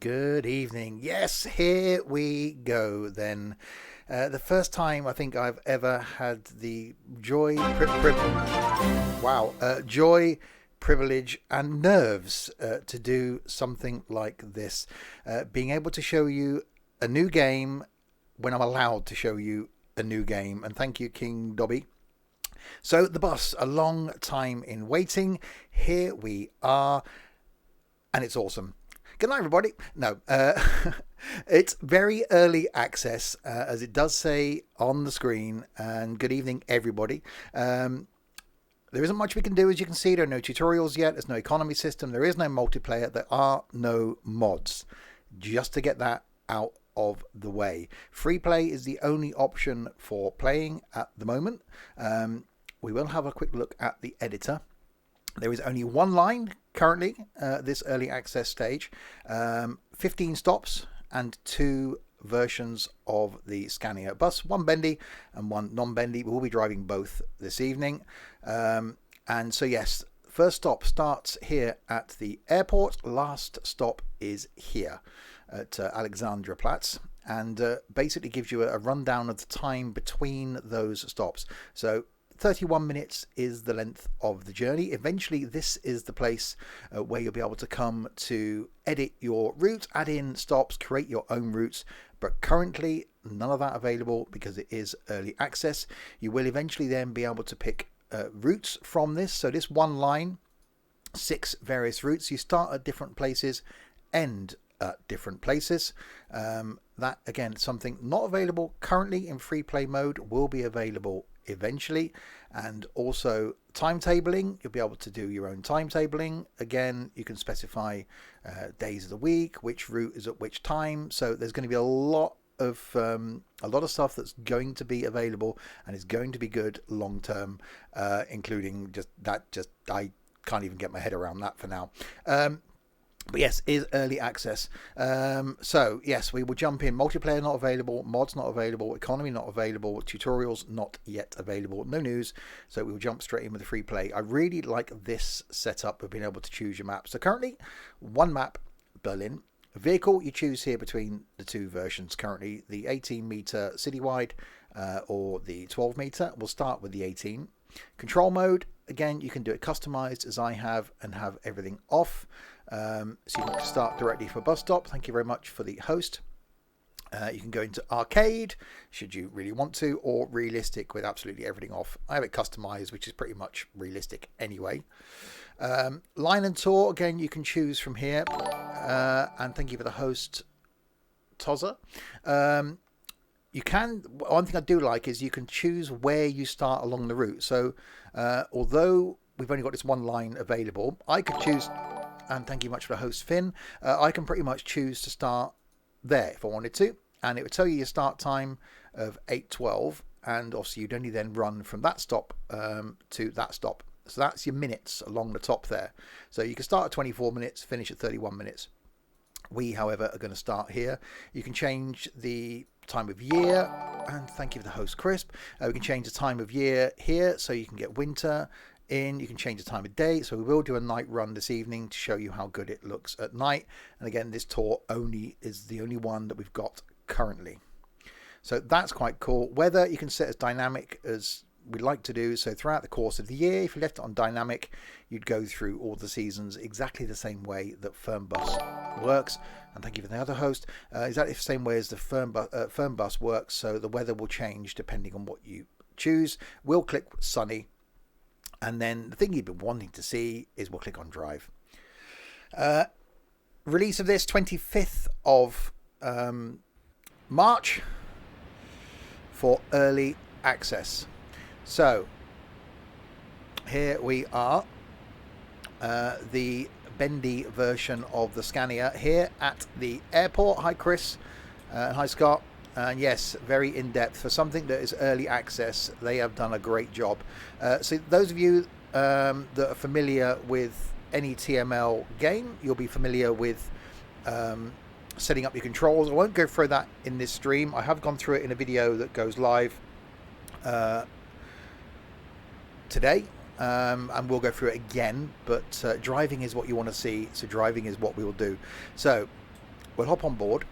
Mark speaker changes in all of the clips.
Speaker 1: Good evening. Yes, here we go then. The first time I think I've ever had the joy, privilege, and nerves to do something like this. Being able to show you a new game when I'm allowed to show you a new game. And thank you, King Dobby. So the bus, a long time in waiting. Here we are, and it's awesome. Good night, everybody. No, it's very early access, as it does say on the screen. And good evening, everybody. There isn't much we can do, as you can see. There are no tutorials yet. There's no economy system. There is no multiplayer. There are no mods. Just to get that out of the way. Free play is the only option for playing at the moment. We will have a quick look at the editor. There is only one line currently this early access stage, 15 stops and 2 versions of the Scania bus, one bendy and one non-bendy. We'll be driving both this evening. And so yes, first stop starts here at the airport. Last stop is here at Alexanderplatz, and basically gives you a rundown of the time between those stops. So 31 minutes is the length of the journey. Eventually, this is the place where you'll be able to come to edit your route, add in stops, create your own routes. But currently, none of that available because it is early access. You will eventually then be able to pick routes from this. So this one line, 6 various routes. You start at different places, end at different places. That, again, something not available currently in free play mode, will be available eventually. And also timetabling, you'll be able to do your own timetabling. Again, you can specify days of the week, which route is at which time. So there's going to be a lot of stuff that's going to be available and is going to be good long term, including I can't even get my head around that for now. But yes, is early access. So yes, we will jump in. Multiplayer not available, mods not available, economy not available, tutorials not yet available, no news. So we will jump straight in with the free play. I really like this setup of being able to choose your map. So currently, one map, Berlin. Vehicle, you choose here between the 2 versions currently, the 18-meter citywide or the 12-meter. We'll start with the 18. Control mode, again, you can do it customized as I have and have everything off. So you can start directly for bus stop. Thank you very much for the host. You can go into arcade should you really want to, or realistic with absolutely everything off. I have it customized, which is pretty much realistic anyway. Line and tour, again, you can choose from here. And thank you for the host, Tozza. You can, one thing I do like is you can choose where you start along the route. So although we've only got this one line available, I could choose, and thank you much for the host, Finn, I can pretty much choose to start there if I wanted to, and it would tell you your start time of 8:12, and obviously you'd only then run from that stop to that stop. So that's your minutes along the top there. So you can start at 24 minutes, finish at 31 minutes. We, however, are going to start here. You can change the time of year, and thank you for the host, Crisp. We can change the time of year here, so you can get winter in. You can change the time of day, so we will do a night run this evening to show you how good it looks at night. And again, this tour is the only one that we've got currently, so that's quite cool. Weather you can set as dynamic as we'd like to do. So throughout the course of the year, if you left it on dynamic, you'd go through all the seasons exactly the same way that Fernbus works. And thank you for the other host. Exactly the same way as the Fernbus works. So the weather will change depending on what you choose. We'll click sunny, and then the thing you've been wanting to see is we'll click on drive. Release of this 25th of March for early access. So here we are, the bendy version of the Scania here at the airport. Hi Chris, hi Scott, and yes, very in-depth for something that is early access. They have done a great job. So those of you that are familiar with any TML game, you'll be familiar with setting up your controls. I won't go through that in this stream. I have gone through it in a video that goes live today, and we'll go through it again, but driving is what you want to see, so driving is what we will do. So We'll hop on board.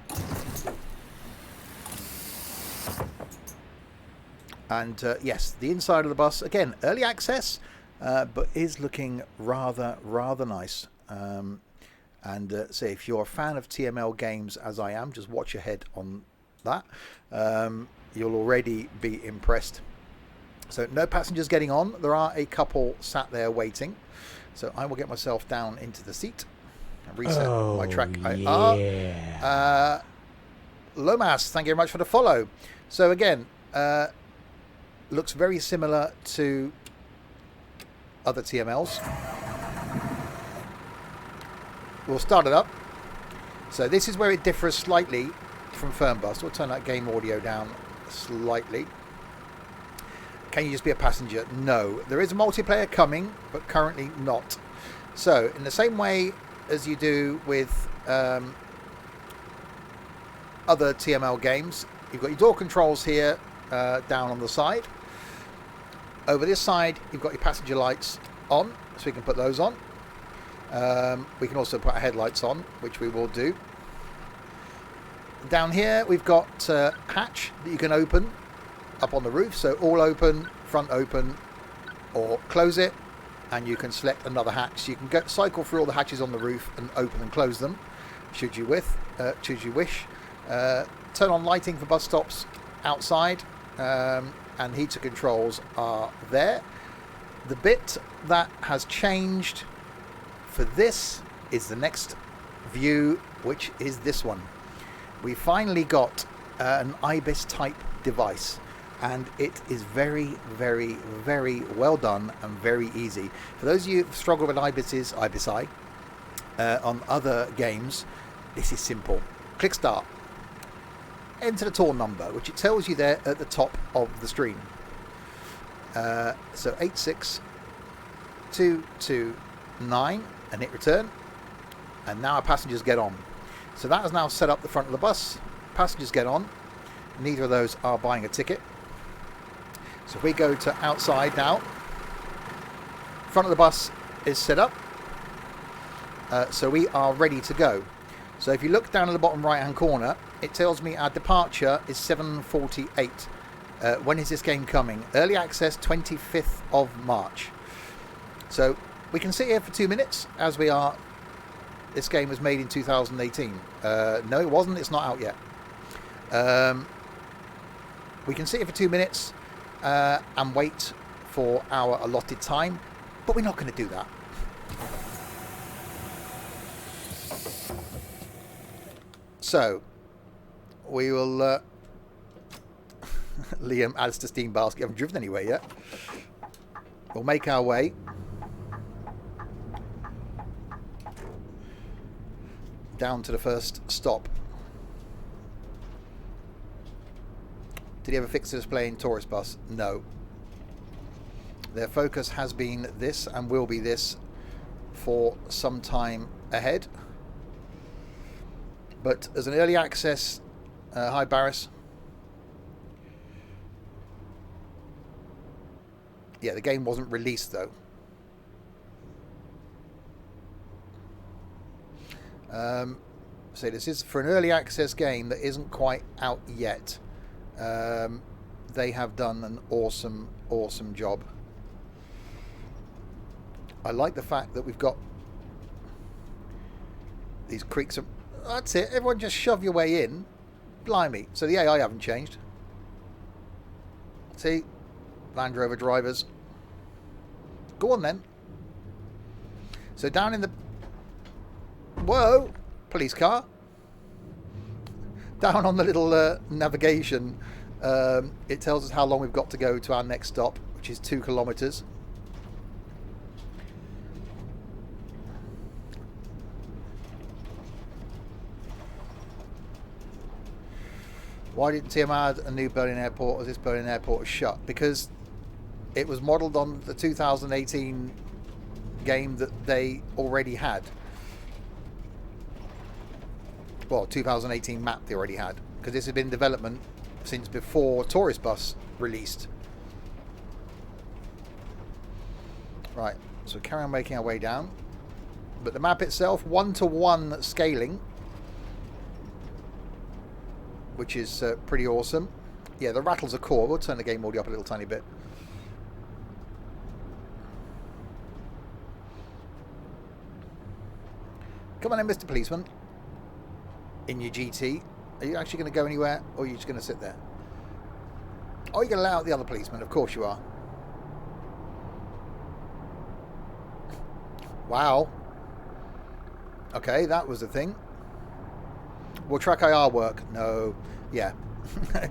Speaker 1: And yes, the inside of the bus, again, early access, but is looking rather nice. And say, if you're a fan of TML games, as I am, just watch ahead on that. You'll already be impressed. So no passengers getting on. There are a couple sat there waiting. So I will get myself down into the seat and reset my track.
Speaker 2: Yeah.
Speaker 1: Lomas, thank you very much for the follow. So again, looks very similar to other TMLs. We'll start it up. So this is where it differs slightly from Fernbus. We'll turn that game audio down slightly. Can you just be a passenger? No. There is a multiplayer coming, but currently not. So in the same way as you do with other TML games, you've got your door controls here down on the side. Over this side, you've got your passenger lights on, so we can put those on. We can also put our headlights on, which we will do. Down here, we've got a hatch that you can open up on the roof. So all open, front open, or close it, and you can select another hatch. So you can cycle through all the hatches on the roof and open and close them, should you wish. Turn on lighting for bus stops outside, and heater controls are there. The bit that has changed for this is the next view, which is this one. We finally got an IBIS type device, and it is very well done and very easy. For those of you who struggle with IBIS-I on other games, this is simple. Click start, enter the tour number, which it tells you there at the top of the screen. So 86229, and hit return, and now our passengers get on. So that has now set up the front of the bus. Passengers get on. Neither of those are buying a ticket. So if we go to outside now, front of the bus is set up. So we are ready to go. So if you look down in the bottom right hand corner, it tells me our departure is 7:48. When is this game coming? Early access 25th of March. So we can sit here for 2 minutes as we are. This game was made in 2018. No, it wasn't. It's not out yet. We can sit here for 2 minutes and wait for our allotted time, but we're not going to do that. So we will Liam adds to Steam Basket. I haven't driven anywhere yet. We'll make our way down to the first stop. Did he ever fix the display in Tourist Bus? No. Their focus has been this and will be this for some time ahead. But as an early access, hi Barris. Yeah, the game wasn't released though. So this is for an early access game that isn't quite out yet. They have done an awesome job. I like the fact that we've got these creeks. That's it. Everyone just shove your way in. Blimey. So the AI haven't changed. See? Land Rover drivers. Go on then. So down in the... Whoa! Police car. Down on the little navigation, it tells us how long we've got to go to our next stop, which is 2 kilometers. Why didn't TM add a new Berlin airport as this Berlin airport is shut? Because it was modelled on the 2018 game that they already had. Well, 2018 map they already had, because this had been in development since before Tourist Bus released. Right, so carry on making our way down. But the map itself, 1-to-1 scaling. which is pretty awesome. Yeah, the rattles are cool. We'll turn the game audio up a little tiny bit. Come on in, Mr. Policeman. In your GT. Are you actually going to go anywhere, or are you just going to sit there? Oh, you're going to allow out the other policeman. Of course you are. Wow. Okay, that was the thing. Will Track IR work? No. Yeah.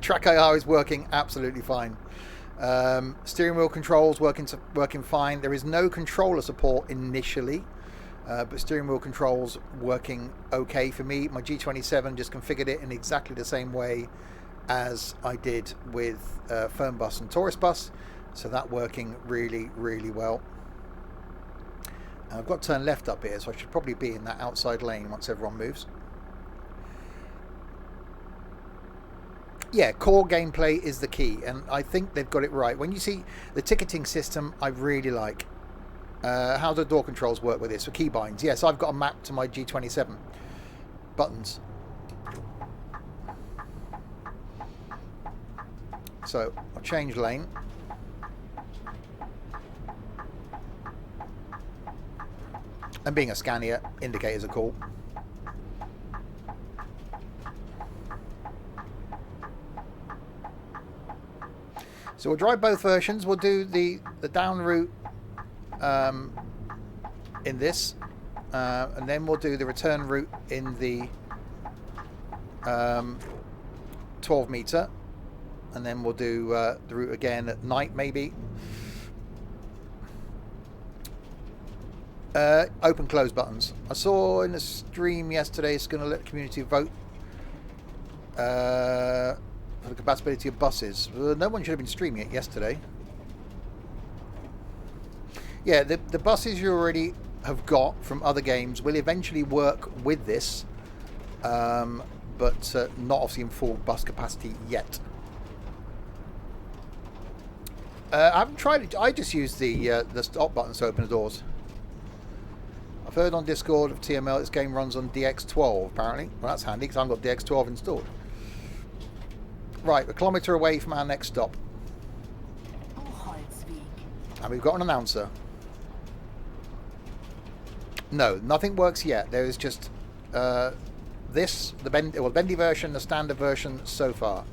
Speaker 1: Track IR is working absolutely fine. Steering wheel controls working fine. There is no controller support initially. But steering wheel controls working okay for me. My G27 just configured it in exactly the same way as I did with Fernbus and Taurus Bus, so that working really, really well. I've got to turn left up here, so I should probably be in that outside lane once everyone moves. Yeah, core gameplay is the key, and I think they've got it right. When you see the ticketing system, I really like. How do door controls work with this? For keybinds? Yes, I've got a map to my G27 buttons. So I'll change lane. And being a Scania, indicators are cool. So we'll drive both versions. We'll do the down route in this, and then we'll do the return route in the 12 meter, and then we'll do the route again at night maybe. Open close buttons. I saw in the stream yesterday it's going to let the community vote for the compatibility of buses. No one should have been streaming it yesterday. Yeah, the buses you already have got from other games will eventually work with this, but not obviously in full bus capacity yet. I haven't tried it. I just use the stop buttons to open the doors. I've heard on Discord of TML this game runs on DX12 apparently. Well, that's handy because I've got DX12 installed. Right, we're a kilometre away from our next stop. And we've got an announcer. No, nothing works yet. There is just this, the bendy version, the standard version so far.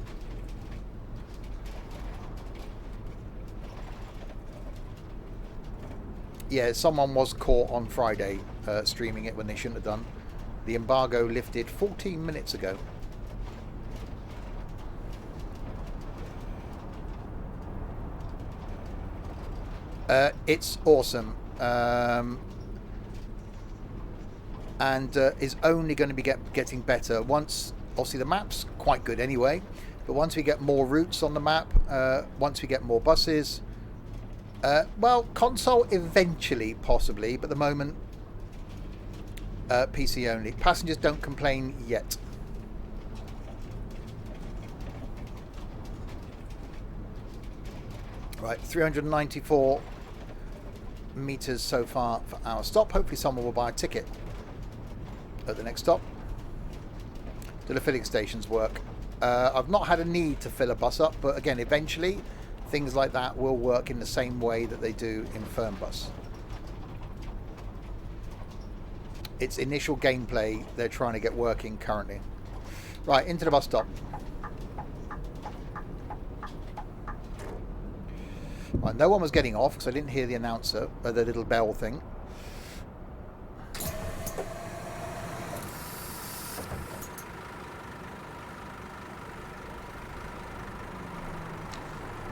Speaker 1: Yeah, someone was caught on Friday streaming it when they shouldn't have done. The embargo lifted 14 minutes ago. It's awesome. And is only going to be getting better once, obviously the map's quite good anyway, but once we get more routes on the map, once we get more buses, well, console eventually possibly, but at the moment PC only. Passengers don't complain yet. Right, 394 meters so far for our stop. Hopefully someone will buy a ticket at the next stop. Do the filling stations work? I've not had a need to fill a bus up, but again, eventually things like that will work in the same way that they do in Fernbus. It's initial gameplay they're trying to get working currently. Right, into the bus stop. Right, no one was getting off because I didn't hear the announcer, the little bell thing.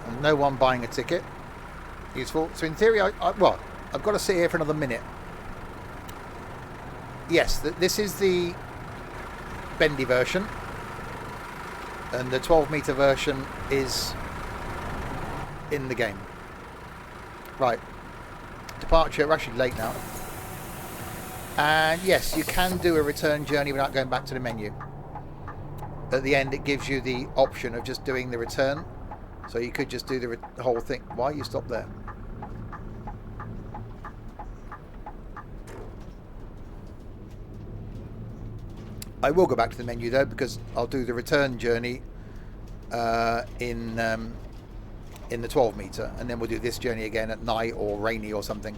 Speaker 1: And no one buying a ticket. Useful. So in theory, well, I've got to sit here for another minute. Yes, this is the bendy version, and the 12 meter version is in the game. Right, departure. We're actually late now, and yes, you can do a return journey without going back to the menu. At the end, it gives you the option of just doing the return, so you could just do the whole thing. Why you stop there? I will go back to the menu though, because I'll do the return journey in the 12 meter, and then we'll do this journey again at night or rainy or something.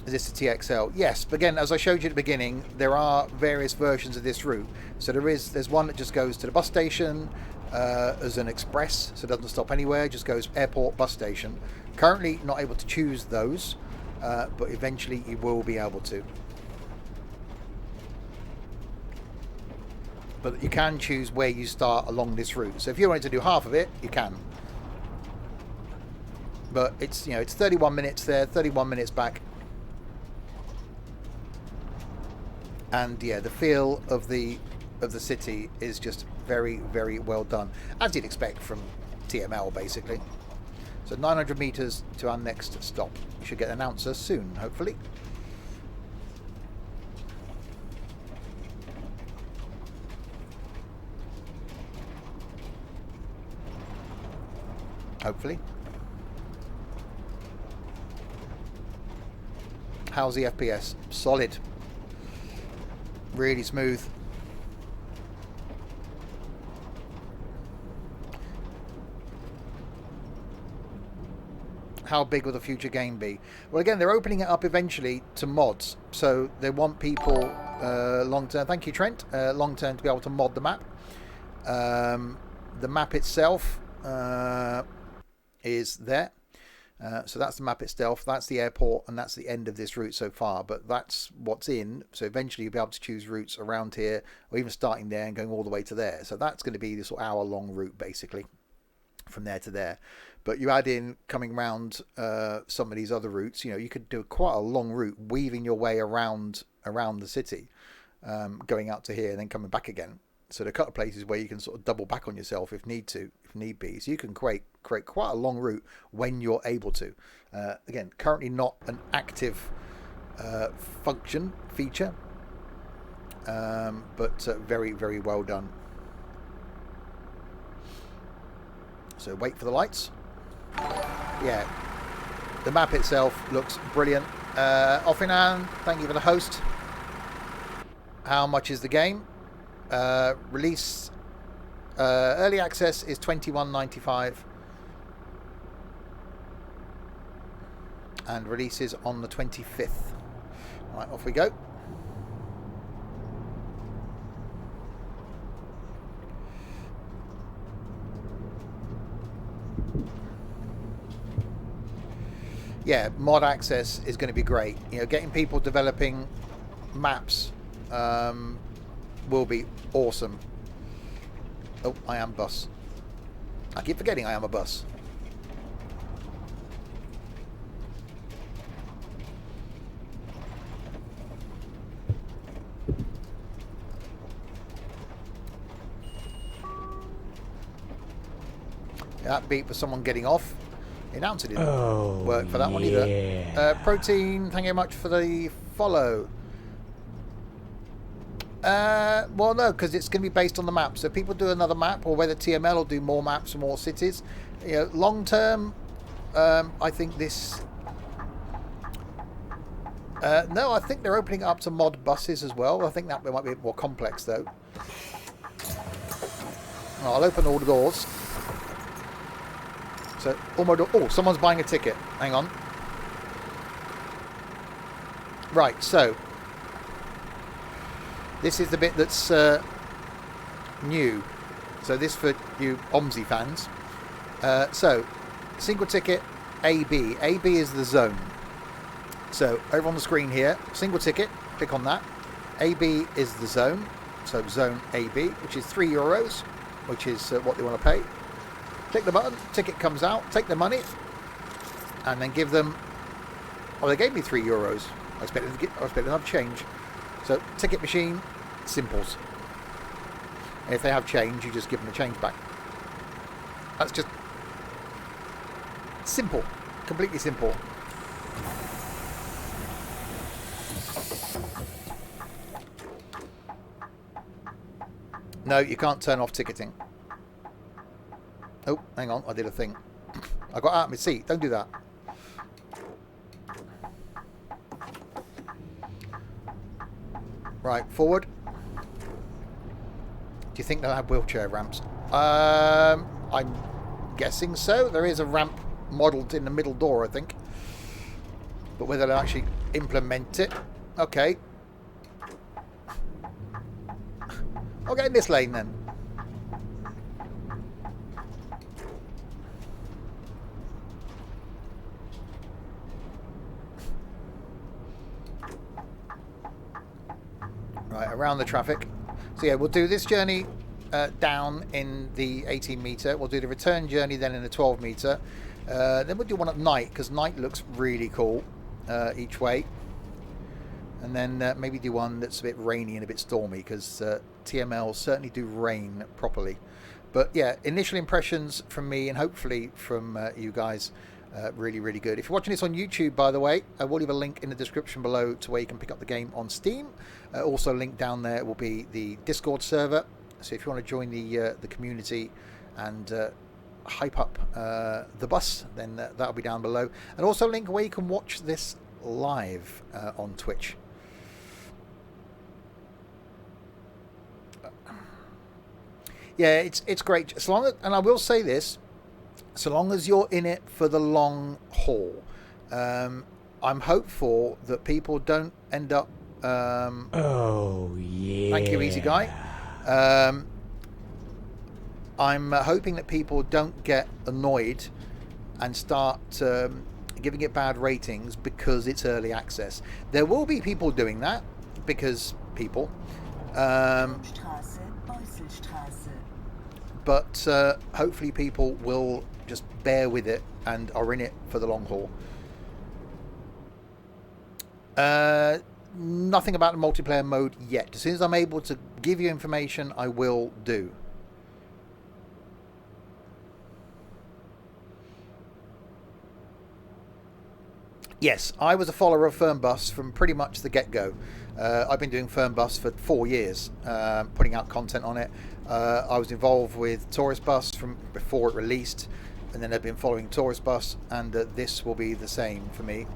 Speaker 1: Is this the TXL? Yes, but again, as I showed you at the beginning, there are various versions of this route. So there's one that just goes to the bus station as an express, so it doesn't stop anywhere, just goes airport, bus station. Currently not able to choose those, but eventually you will be able to. But you can choose where you start along this route. So if you wanted to do half of it, you can. But it's, you know, it's 31 minutes there, 31 minutes back. And yeah, the feel of the city is just very, very well done, as you'd expect from TML, basically. So 900 meters to our next stop. We should get an announcer soon, hopefully. Hopefully. How's the FPS? Solid. Really smooth. How big will the future game be? Well, again, they're opening it up eventually to mods. So they want people long term. Thank you, Trent. Long term to be able to mod the map. The map itself is there. So that's the map itself, that's the airport, and that's the end of this route so far, but that's what's in. So eventually you'll be able to choose routes around here, or even starting there and going all the way to there. So that's going to be this hour-long route, basically, from there to there. But you add in coming around some of these other routes, you know, you could do quite a long route, weaving your way around the city, going out to here and then coming back again. So there are a couple of places where you can sort of double back on yourself if need be. So you can create quite a long route when you're able to. Again, currently not an active feature, but very, very well done. So wait for the lights. Yeah, the map itself looks brilliant. Offinan, thank you for the host. How much is the game? Release early access is $21.95 and releases on the 25th. Right, off we go. Yeah, mod access is going to be great. You know, getting people developing maps will be awesome. Oh, I am bus. I keep forgetting I am a bus. That beat was someone getting off. The announcer didn't work for that one either. Protein, thank you very much for the follow. Well, no, because it's going to be based on the map. So if people do another map, or whether TML will do more maps for more cities, you know, long term, I think this. No, I think they're opening it up to mod buses as well. I think that might be more complex though. I'll open all the doors. So, oh, someone's buying a ticket. Hang on. Right, so this is the bit that's new. So this for you OMSI fans. So, single ticket AB. AB is the zone. So, over on the screen here, single ticket, click on that. AB is the zone. So, zone AB, which is €3, which is what they want to pay. Click the button, ticket comes out, take the money, and then give them. Oh, they gave me €3. I expect them to have change. So, ticket machine, simples. And if they have change, you just give them the change back. That's just simple, completely simple. No, you can't turn off ticketing. Oh, hang on, I did a thing. I got out of my seat. Don't do that. Right, forward. Do you think they'll have wheelchair ramps? I'm guessing so. There is a ramp modelled in the middle door, I think. But whether they'll actually implement it... Okay. I'll get in this lane then. Right, around the traffic. So yeah, we'll do this journey down in the 18 metre. We'll do the return journey then in the 12 metre. Then we'll do one at night, because night looks really cool each way. And then maybe do one that's a bit rainy and a bit stormy, because TML certainly do rain properly. But yeah, initial impressions from me and hopefully from you guys, really, really good. If you're watching this on YouTube, by the way, I will leave a link in the description below to where you can pick up the game on Steam. Also, link down there will be the Discord server. So if you want to join the community and hype up the bus, then that'll be down below. And also link where you can watch this live on Twitch. Yeah, it's great. As long as, and I will say this, so long as you're in it for the long haul, I'm hopeful that people don't end up...
Speaker 2: oh, yeah.
Speaker 1: Thank you, Easy Guy. I'm hoping that people don't get annoyed and start giving it bad ratings because it's early access. There will be people doing that because people... but hopefully people will just bear with it and are in it for the long haul. Nothing about the multiplayer mode yet. As soon as I'm able to give you information, I will do. Yes, I was a follower of Fernbus from pretty much the get-go. I've been doing Fernbus for 4 years, putting out content on it. I was involved with Tourist Bus from before it released, and then I've been following Tourist Bus, and this will be the same for me.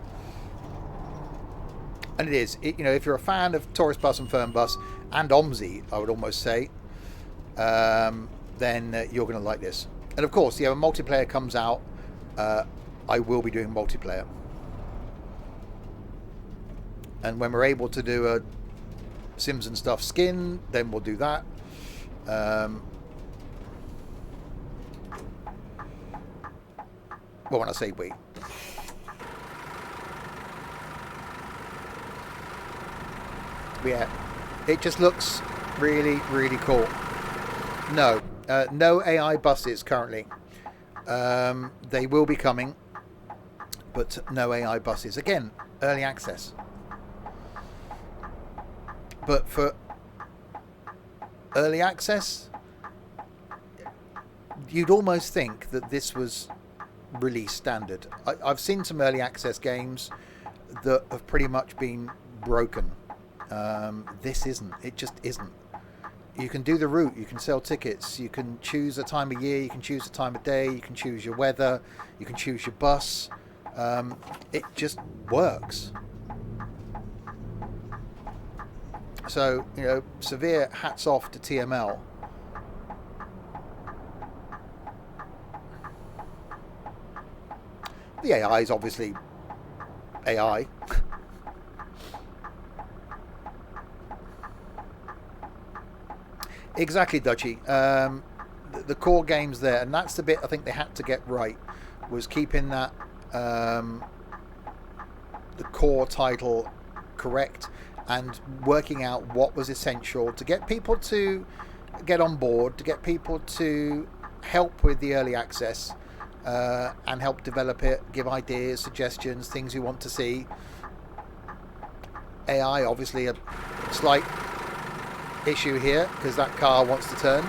Speaker 1: And it is, you know, if you're a fan of Tourist Bus and Fernbus and OMSI, I would almost say, then you're going to like this. And of course, yeah, when multiplayer comes out, I will be doing multiplayer. And when we're able to do a Sims and Stuff skin, then we'll do that. Well, when I say we. Yeah, it just looks really, really cool. No, no AI buses currently. They will be coming, but no AI buses. Again, early access. But for early access, you'd almost think that this was release standard. I've seen some early access games that have pretty much been broken. This isn't. It just isn't. You can do the route, you can sell tickets, you can choose a time of year, you can choose a time of day, you can choose your weather, you can choose your bus. It just works. So, you know, severe hats off to TML. The AI is obviously AI. Exactly, Dutchy. The core game's there, and that's the bit I think they had to get right, was keeping that the core title correct and working out what was essential to get people to get on board, to get people to help with the early access and help develop it, give ideas, suggestions, things you want to see. AI, obviously a slight issue here because that car wants to turn.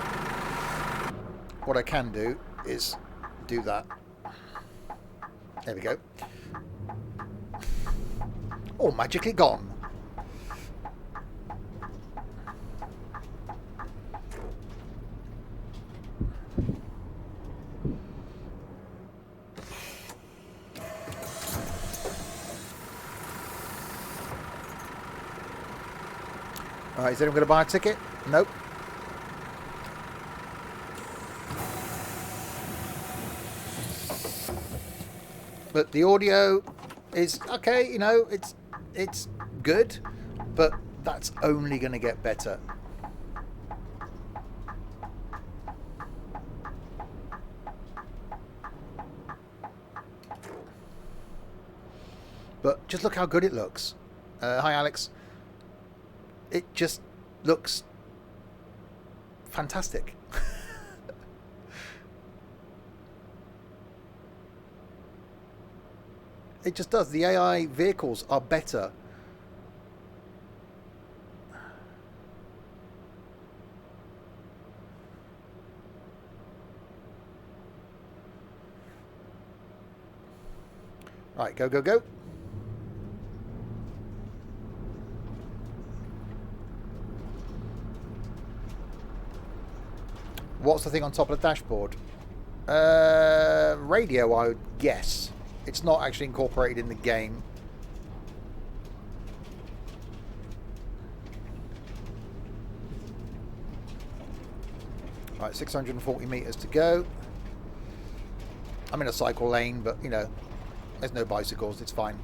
Speaker 1: What I can do is do that. There we go. Oh, magically gone. Alright, is anyone going to buy a ticket? Nope. But the audio is okay, you know, it's good, but that's only going to get better. But just look how good it looks. Hi, Alex. It just looks fantastic. It just does. The AI vehicles are better. Right, go, go, go. What's the thing on top of the dashboard? Radio, I would guess. It's not actually incorporated in the game. Right, 640 meters to go. I'm in a cycle lane, but you know, there's no bicycles, it's fine.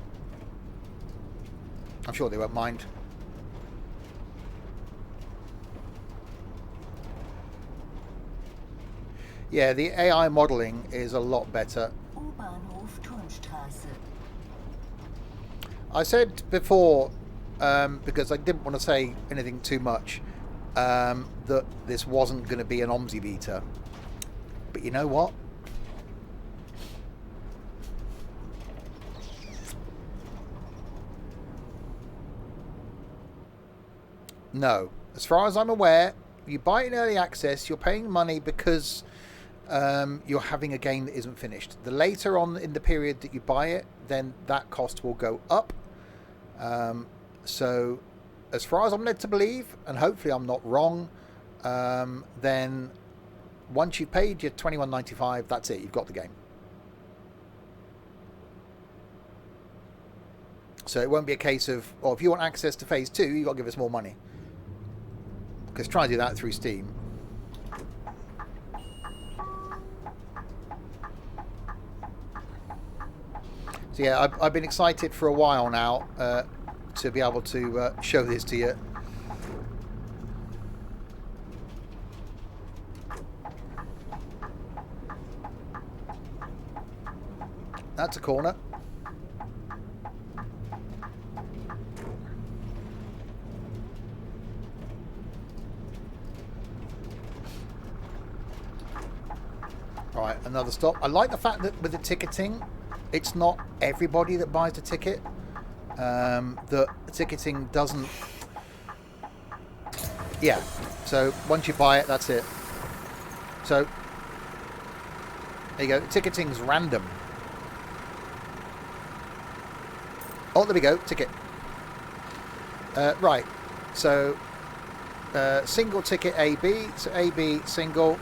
Speaker 1: I'm sure they won't mind. Yeah, the AI modeling is a lot better. I said before, because I didn't want to say anything too much, that this wasn't going to be an OMSI beta. But you know what? No. As far as I'm aware, you buy it in early access, you're paying money because you're having a game that isn't finished. The later on in the period that you buy it, then that cost will go up. So as far as I'm led to believe, and hopefully I'm not wrong, then once you've paid your $21.95, that's it, you've got the game. So it won't be a case of, if you want access to phase 2, you've got to give us more money. Because try to do that through Steam. So yeah, I've been excited for a while now to be able to show this to you. That's a corner. Right, another stop. I like the fact that with the ticketing, it's not everybody that buys the ticket. The ticketing doesn't... Yeah, so once you buy it, that's it. So, there you go. The ticketing's random. Oh, there we go. Ticket. Right, so single ticket AB. So AB single.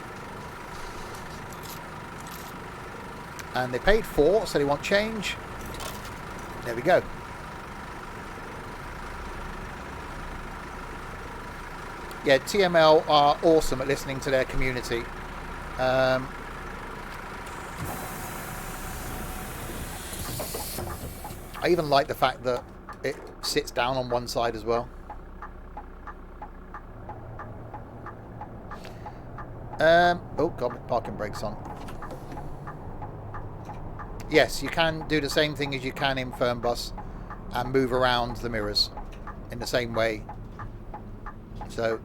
Speaker 1: And they paid 4, so they want change. There we go. Yeah, TML are awesome at listening to their community. I even like the fact that it sits down on one side as well. Oh god, parking brakes on. Yes, you can do the same thing as you can in Fernbus and move around the mirrors in the same way. So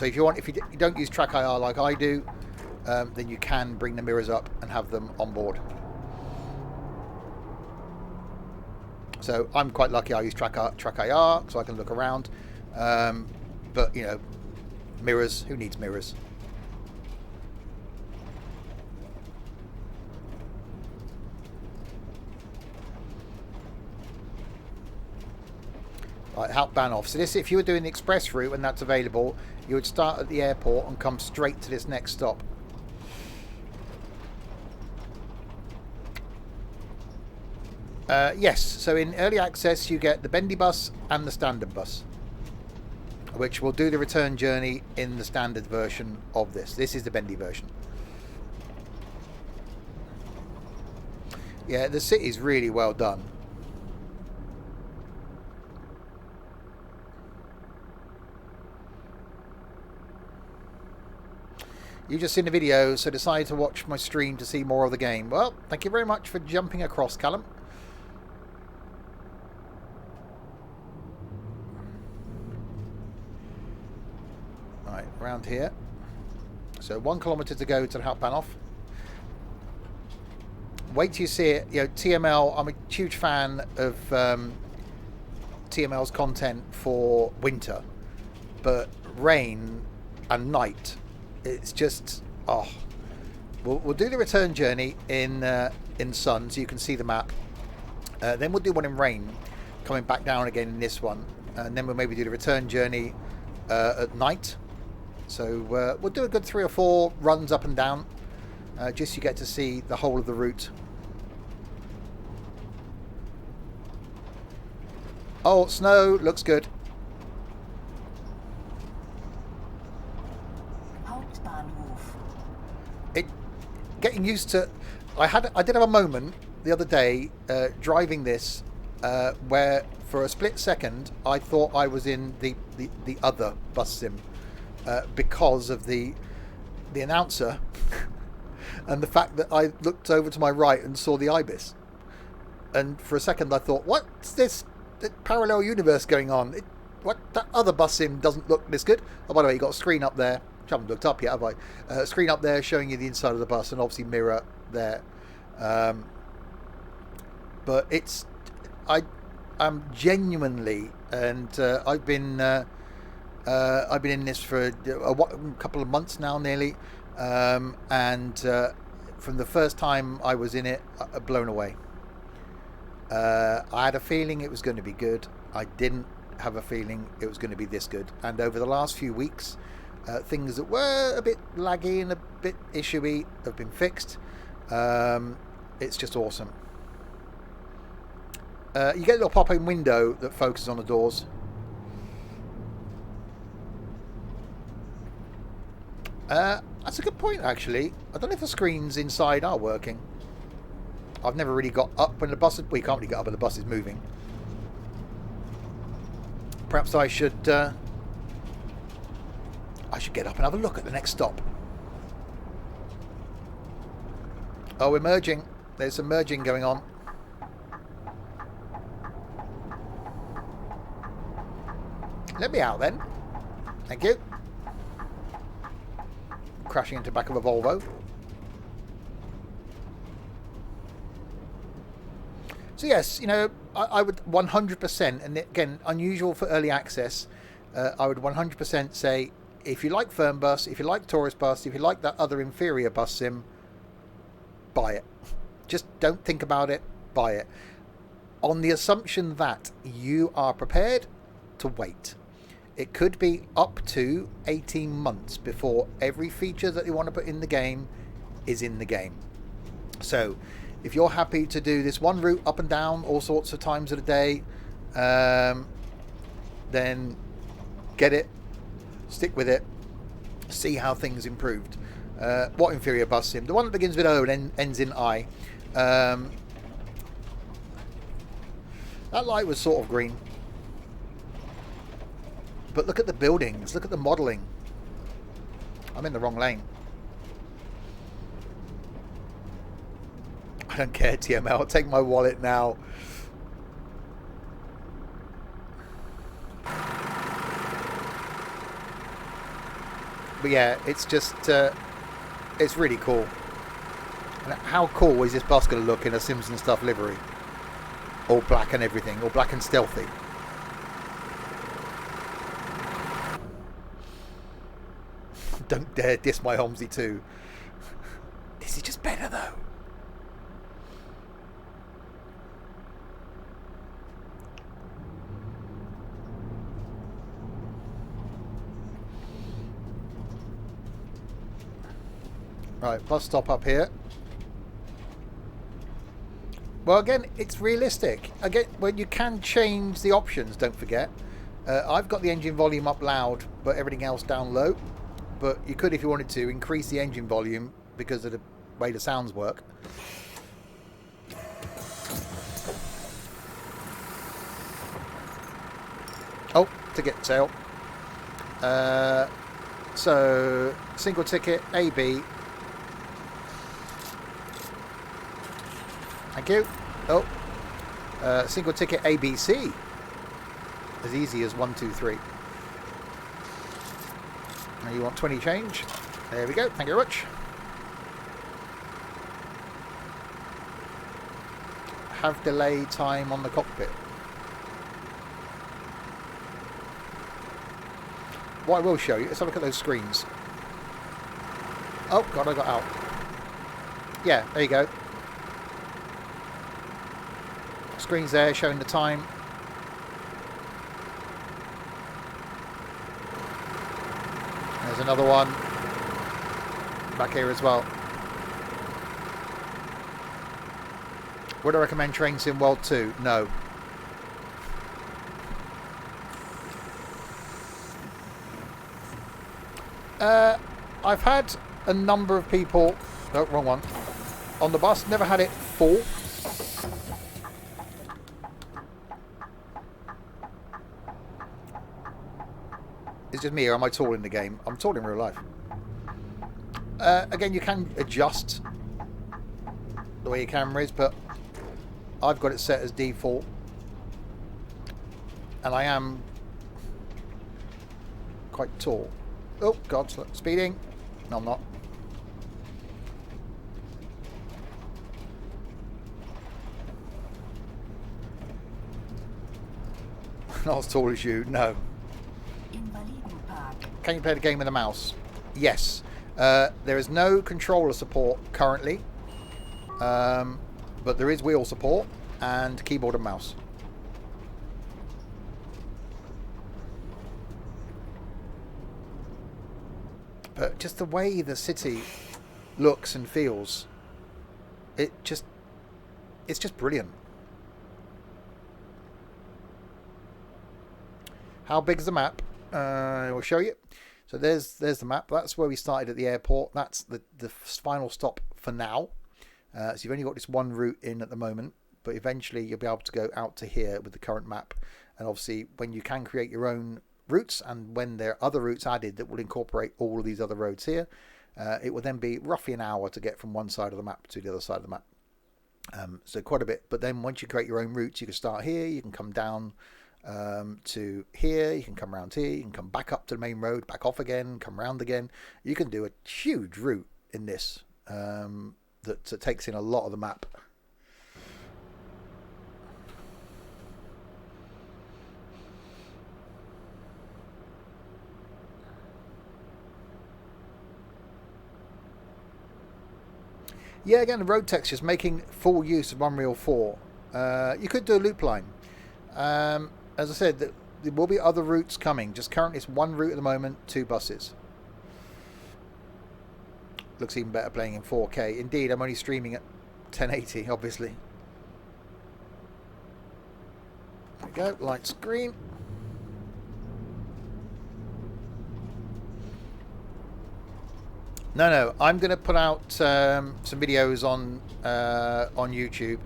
Speaker 1: if you don't use Track IR like I do, then you can bring the mirrors up and have them on board. So I'm quite lucky. I use Track IR so I can look around. But you know, mirrors. Who needs mirrors? Right, Hout Banov. So this, if you were doing the express route and that's available, you would start at the airport and come straight to this next stop. Yes, so in early access you get the bendy bus and the standard bus. which will do the return journey in the standard version of this. This is the bendy version. Yeah, the city's really well done. You just seen the video, so decided to watch my stream to see more of the game. Well, thank you very much for jumping across, Callum. Right, around here. So 1 kilometre to go to the Hauptbahnhof. Wait till you see it. You know, TML, I'm a huge fan of TML's content for winter. But rain and night, it's just, oh. We'll do the return journey in sun, so you can see the map. Then we'll do one in rain, coming back down again in this one. And then we'll maybe do the return journey at night. So we'll do a good 3 or 4 runs up and down, just so you get to see the whole of the route. Oh, snow looks good. Getting used to. I did have a moment the other day driving this where for a split second I thought I was in the other bus sim because of the announcer and the fact that I looked over to my right and saw the Ibis, and for a second I thought, what's this parallel universe going on? That other bus sim doesn't look this good. Oh, by the way, you got a screen up there. I haven't looked up yet, have I? Screen up there showing you the inside of the bus, and obviously mirror there. But I'm genuinely, and I've been in this for a couple of months now, nearly, and from the first time I was in it, blown away. I had a feeling it was going to be good. I didn't have a feeling it was going to be this good, and over the last few weeks, things that were a bit laggy and a bit issuey have been fixed. It's just awesome. You get a little pop-in window that focuses on the doors. That's a good point, actually. I don't know if the screens inside are working. I've never really got up when the bus is... Well, you can't really get up when the bus is moving. Perhaps I should get up and have a look at the next stop. Oh, we're merging. There's some merging going on. Let me out then. Thank you. Crashing into the back of a Volvo. So yes, you know, I would 100%, and again, unusual for early access, I would 100% say, if you like Fernbus, if you like Tourist Bus, if you like that other inferior bus sim, buy it. Just don't think about it, buy it. On the assumption that you are prepared to wait. It could be up to 18 months before every feature that you want to put in the game is in the game. So, if you're happy to do this one route up and down all sorts of times of the day, then get it, stick with it, see how things improved. What inferior bus sim? The one that begins with O and ends in I. That light was sort of green. But look at the buildings, look at the modelling. I'm in the wrong lane. I don't care, TML. I'll take my wallet now. But yeah, it's just, it's really cool. And how cool is this bus going to look in a Simpson Stuff livery? All black and everything, all black and stealthy. Don't dare diss my Holmesy too. This is just better though. Right, bus stop up here. Well, again, it's realistic. Again, when you can change the options, don't forget. I've got the engine volume up loud, but everything else down low. But you could, if you wanted to, increase the engine volume because of the way the sounds work. Oh, ticket sale. So, single ticket, AB. Thank you. Oh, single ticket, ABC. As easy as 1, 2, 3. Now you want 20 change. There we go. Thank you very much. Have delay time on the cockpit. What I will show you, let's have a look at those screens. Oh, God, I got out. Yeah, there you go. Screens there showing the time. There's another one. Back here as well. Would I recommend Train Sim World 2? No. I've had a number of people... No, wrong one. On the bus. Never had it full. It's just me, or am I tall in the game? I'm tall in real life. Again, you can adjust the way your camera is, but I've got it set as default. And I am quite tall. Oh, God, speeding. No, I'm not. Not as tall as you, no. Can you play the game with a mouse? Yes. There is no controller support currently, but there is wheel support and keyboard and mouse. But just the way the city looks and feels, it's just brilliant. How big is the map? I will show you. So there's the map. That's where we started at the airport. That's the final stop for now. So you've only got this one route in at the moment, but eventually you'll be able to go out to here with the current map. And obviously when you can create your own routes, and when there are other routes added that will incorporate all of these other roads here, it will then be roughly an hour to get from one side of the map to the other side of the map. So quite a bit. But then once you create your own routes, you can start here, you can come down to here, you can come around here, you can come back up to the main road, back off again, come round again. You can do a huge route in this that takes in a lot of the map. Yeah, again, the road textures making full use of Unreal 4. You could do a loop line. As I said, there will be other routes coming. Just currently it's one route at the moment, 2 buses. Looks even better playing in 4K. Indeed, I'm only streaming at 1080, obviously. There we go, light screen. No, I'm going to put out some videos on YouTube,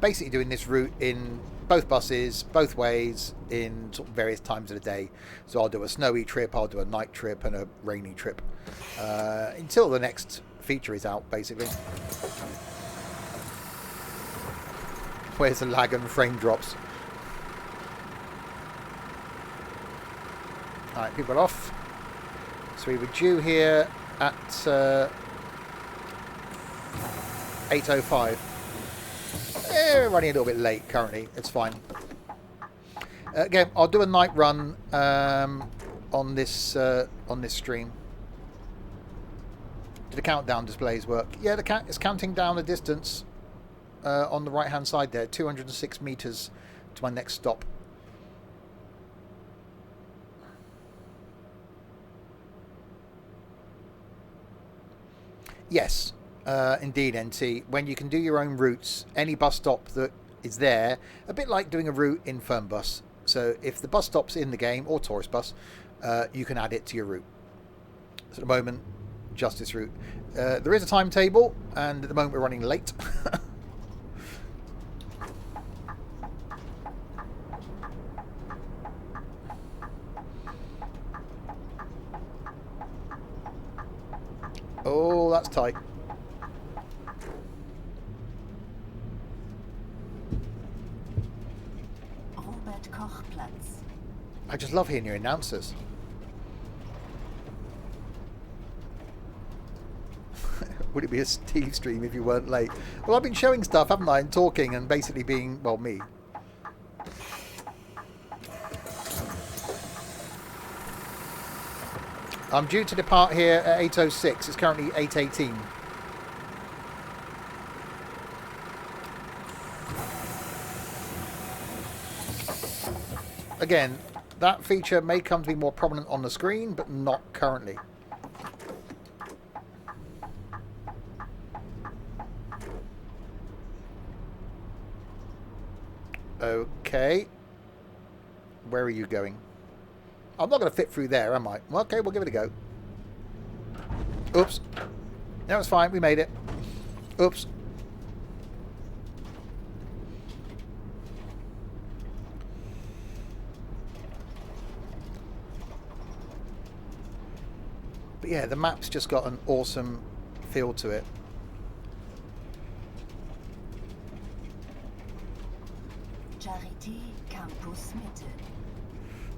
Speaker 1: basically doing this route in both buses, both ways, in sort of various times of the day. So I'll do a snowy trip, I'll do a night trip, and a rainy trip, until the next feature is out, basically. Where's the lag and frame drops? Alright, people are off. So we were due here at 8:05. We're running a little bit late currently. It's fine. Again, I'll do a night run on this stream. Do the countdown displays work? Yeah, it's counting down the distance on the right hand side there. 206 meters to my next stop. Yes, indeed, NT. When you can do your own routes, any bus stop that is there, a bit like doing a route in Fernbus. So if the bus stops in the game, or tourist bus, you can add it to your route. So at the moment, just this route. There is a timetable, and at the moment we're running late. Oh, that's tight. I just love hearing your announcers. Would it be a Steve stream if you weren't late? Well, I've been showing stuff, haven't I, and talking and basically being, well, me. I'm due to depart here at 8:06. It's currently 8:18. Again, that feature may come to be more prominent on the screen, but not currently. Okay. Where are you going? I'm not going to fit through there, am I? Well, okay, we'll give it a go. Oops. No, it's fine. We made it. Oops. But yeah, the map's just got an awesome feel to it.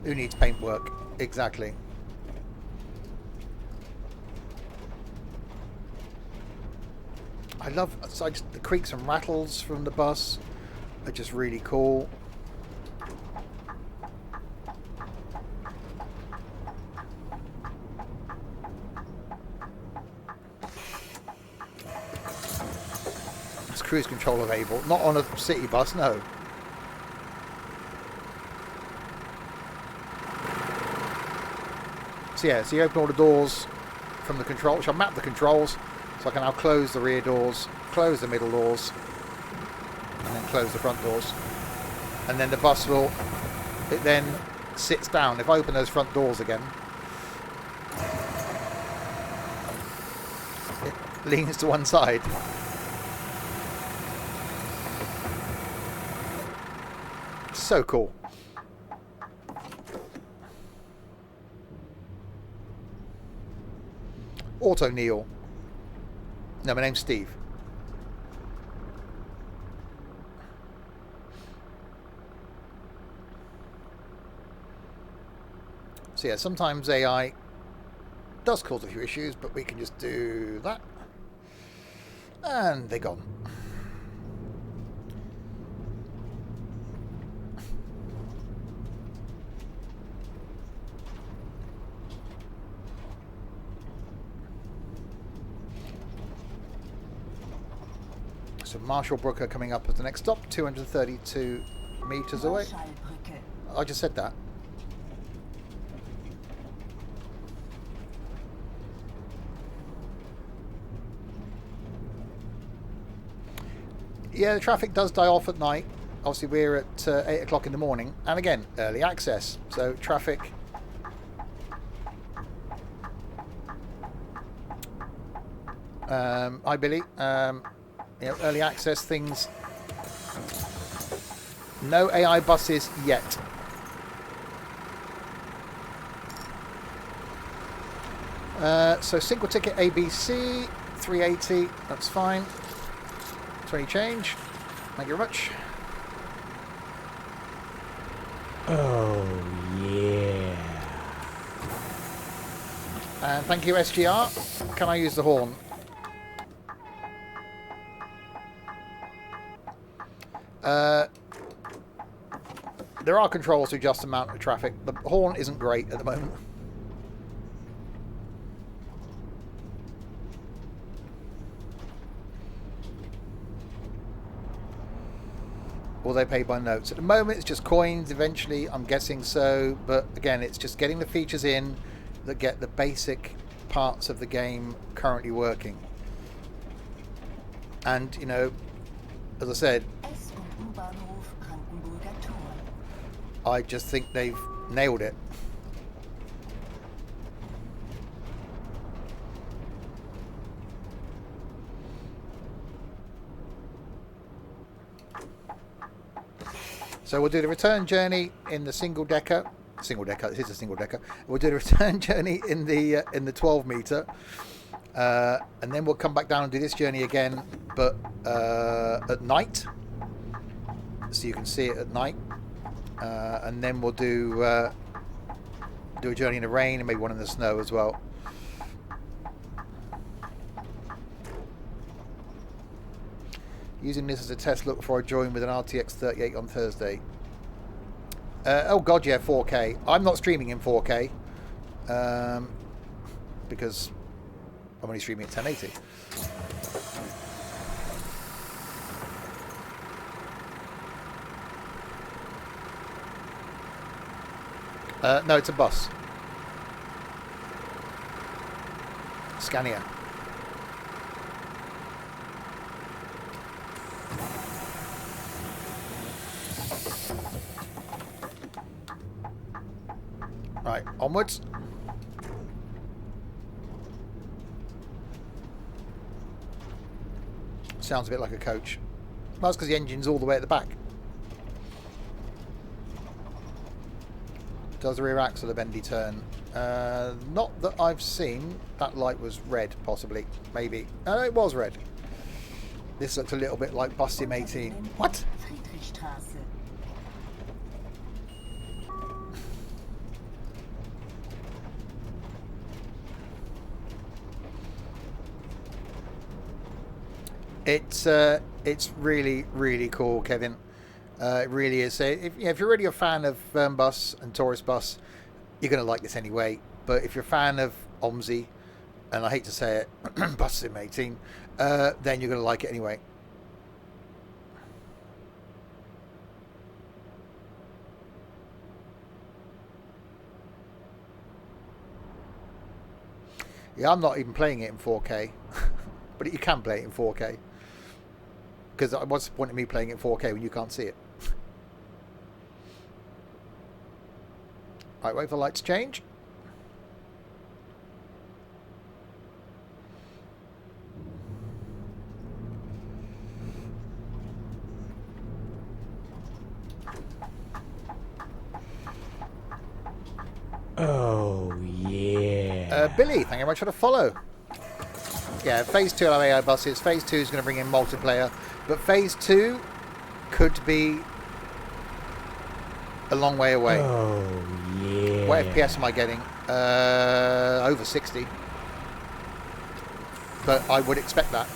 Speaker 1: Who needs paintwork? Exactly. I love the creaks and rattles from the bus are just really cool. It's cruise control available, not on a city bus, no. So yeah, so you open all the doors from the control, which I'll map the controls, so I can now close the rear doors, close the middle doors, and then close the front doors. And then the bus will, it then sits down. If I open those front doors again, it leans to one side. So cool. Auto Neil. No, my name's Steve. So yeah, sometimes AI does cause a few issues, but we can just do that. And they're gone. So Marshall Brooker coming up as the next stop, 232 meters away. I just said that. Yeah, the traffic does die off at night. Obviously, we're at 8 o'clock in the morning. And again, early access. So traffic... hi, Billy. You know, early access things. No AI buses yet. So single ticket ABC 380. That's fine. 20 change. Thank you very much.
Speaker 2: Oh yeah.
Speaker 1: And thank you, SGR. Can I use the horn? There are controls to adjust the amount of traffic. The horn isn't great at the moment. Will they pay by notes? At the moment it's just coins. Eventually I'm guessing so, but again it's just getting the features in that get the basic parts of the game currently working. And you know, as I said, I just think they've nailed it. So we'll do the return journey in the single decker. This is a single decker. We'll do the return journey in the 12 meter, and then we'll come back down and do this journey again, but at night, so you can see it at night. And then we'll do a journey in the rain and maybe one in the snow as well. Using this as a test look before I join with an RTX 38 on Thursday. Oh god, yeah, 4K. I'm not streaming in 4K because I'm only streaming at 1080. No, it's a bus. Scania. Right, onwards. Sounds a bit like a coach. Well, that's because the engine's all the way at the back. Does the rear axle a bendy turn? Not that I've seen. That light was red, possibly. Maybe. No, it was red. This looked a little bit like Bus Sim 18. What? It's really, really cool, Kevin. It really is. If you're already a fan of Bus and Tourist Bus, you're going to like this anyway. But if you're a fan of OMSI, and I hate to say it, Bus Sim 18, then you're going to like it anyway. Yeah, I'm not even playing it in 4K, but you can play it in 4K. Because what's the point of me playing it in 4K when you can't see it? Right, wait for the light to change.
Speaker 2: Oh, yeah.
Speaker 1: Billy, thank you very much for the follow. Yeah, Phase 2 of AI buses. Phase 2 is going to bring in multiplayer. But Phase 2 could be a long way away.
Speaker 2: Oh, yeah.
Speaker 1: What FPS am I getting? Over 60. But I would expect that.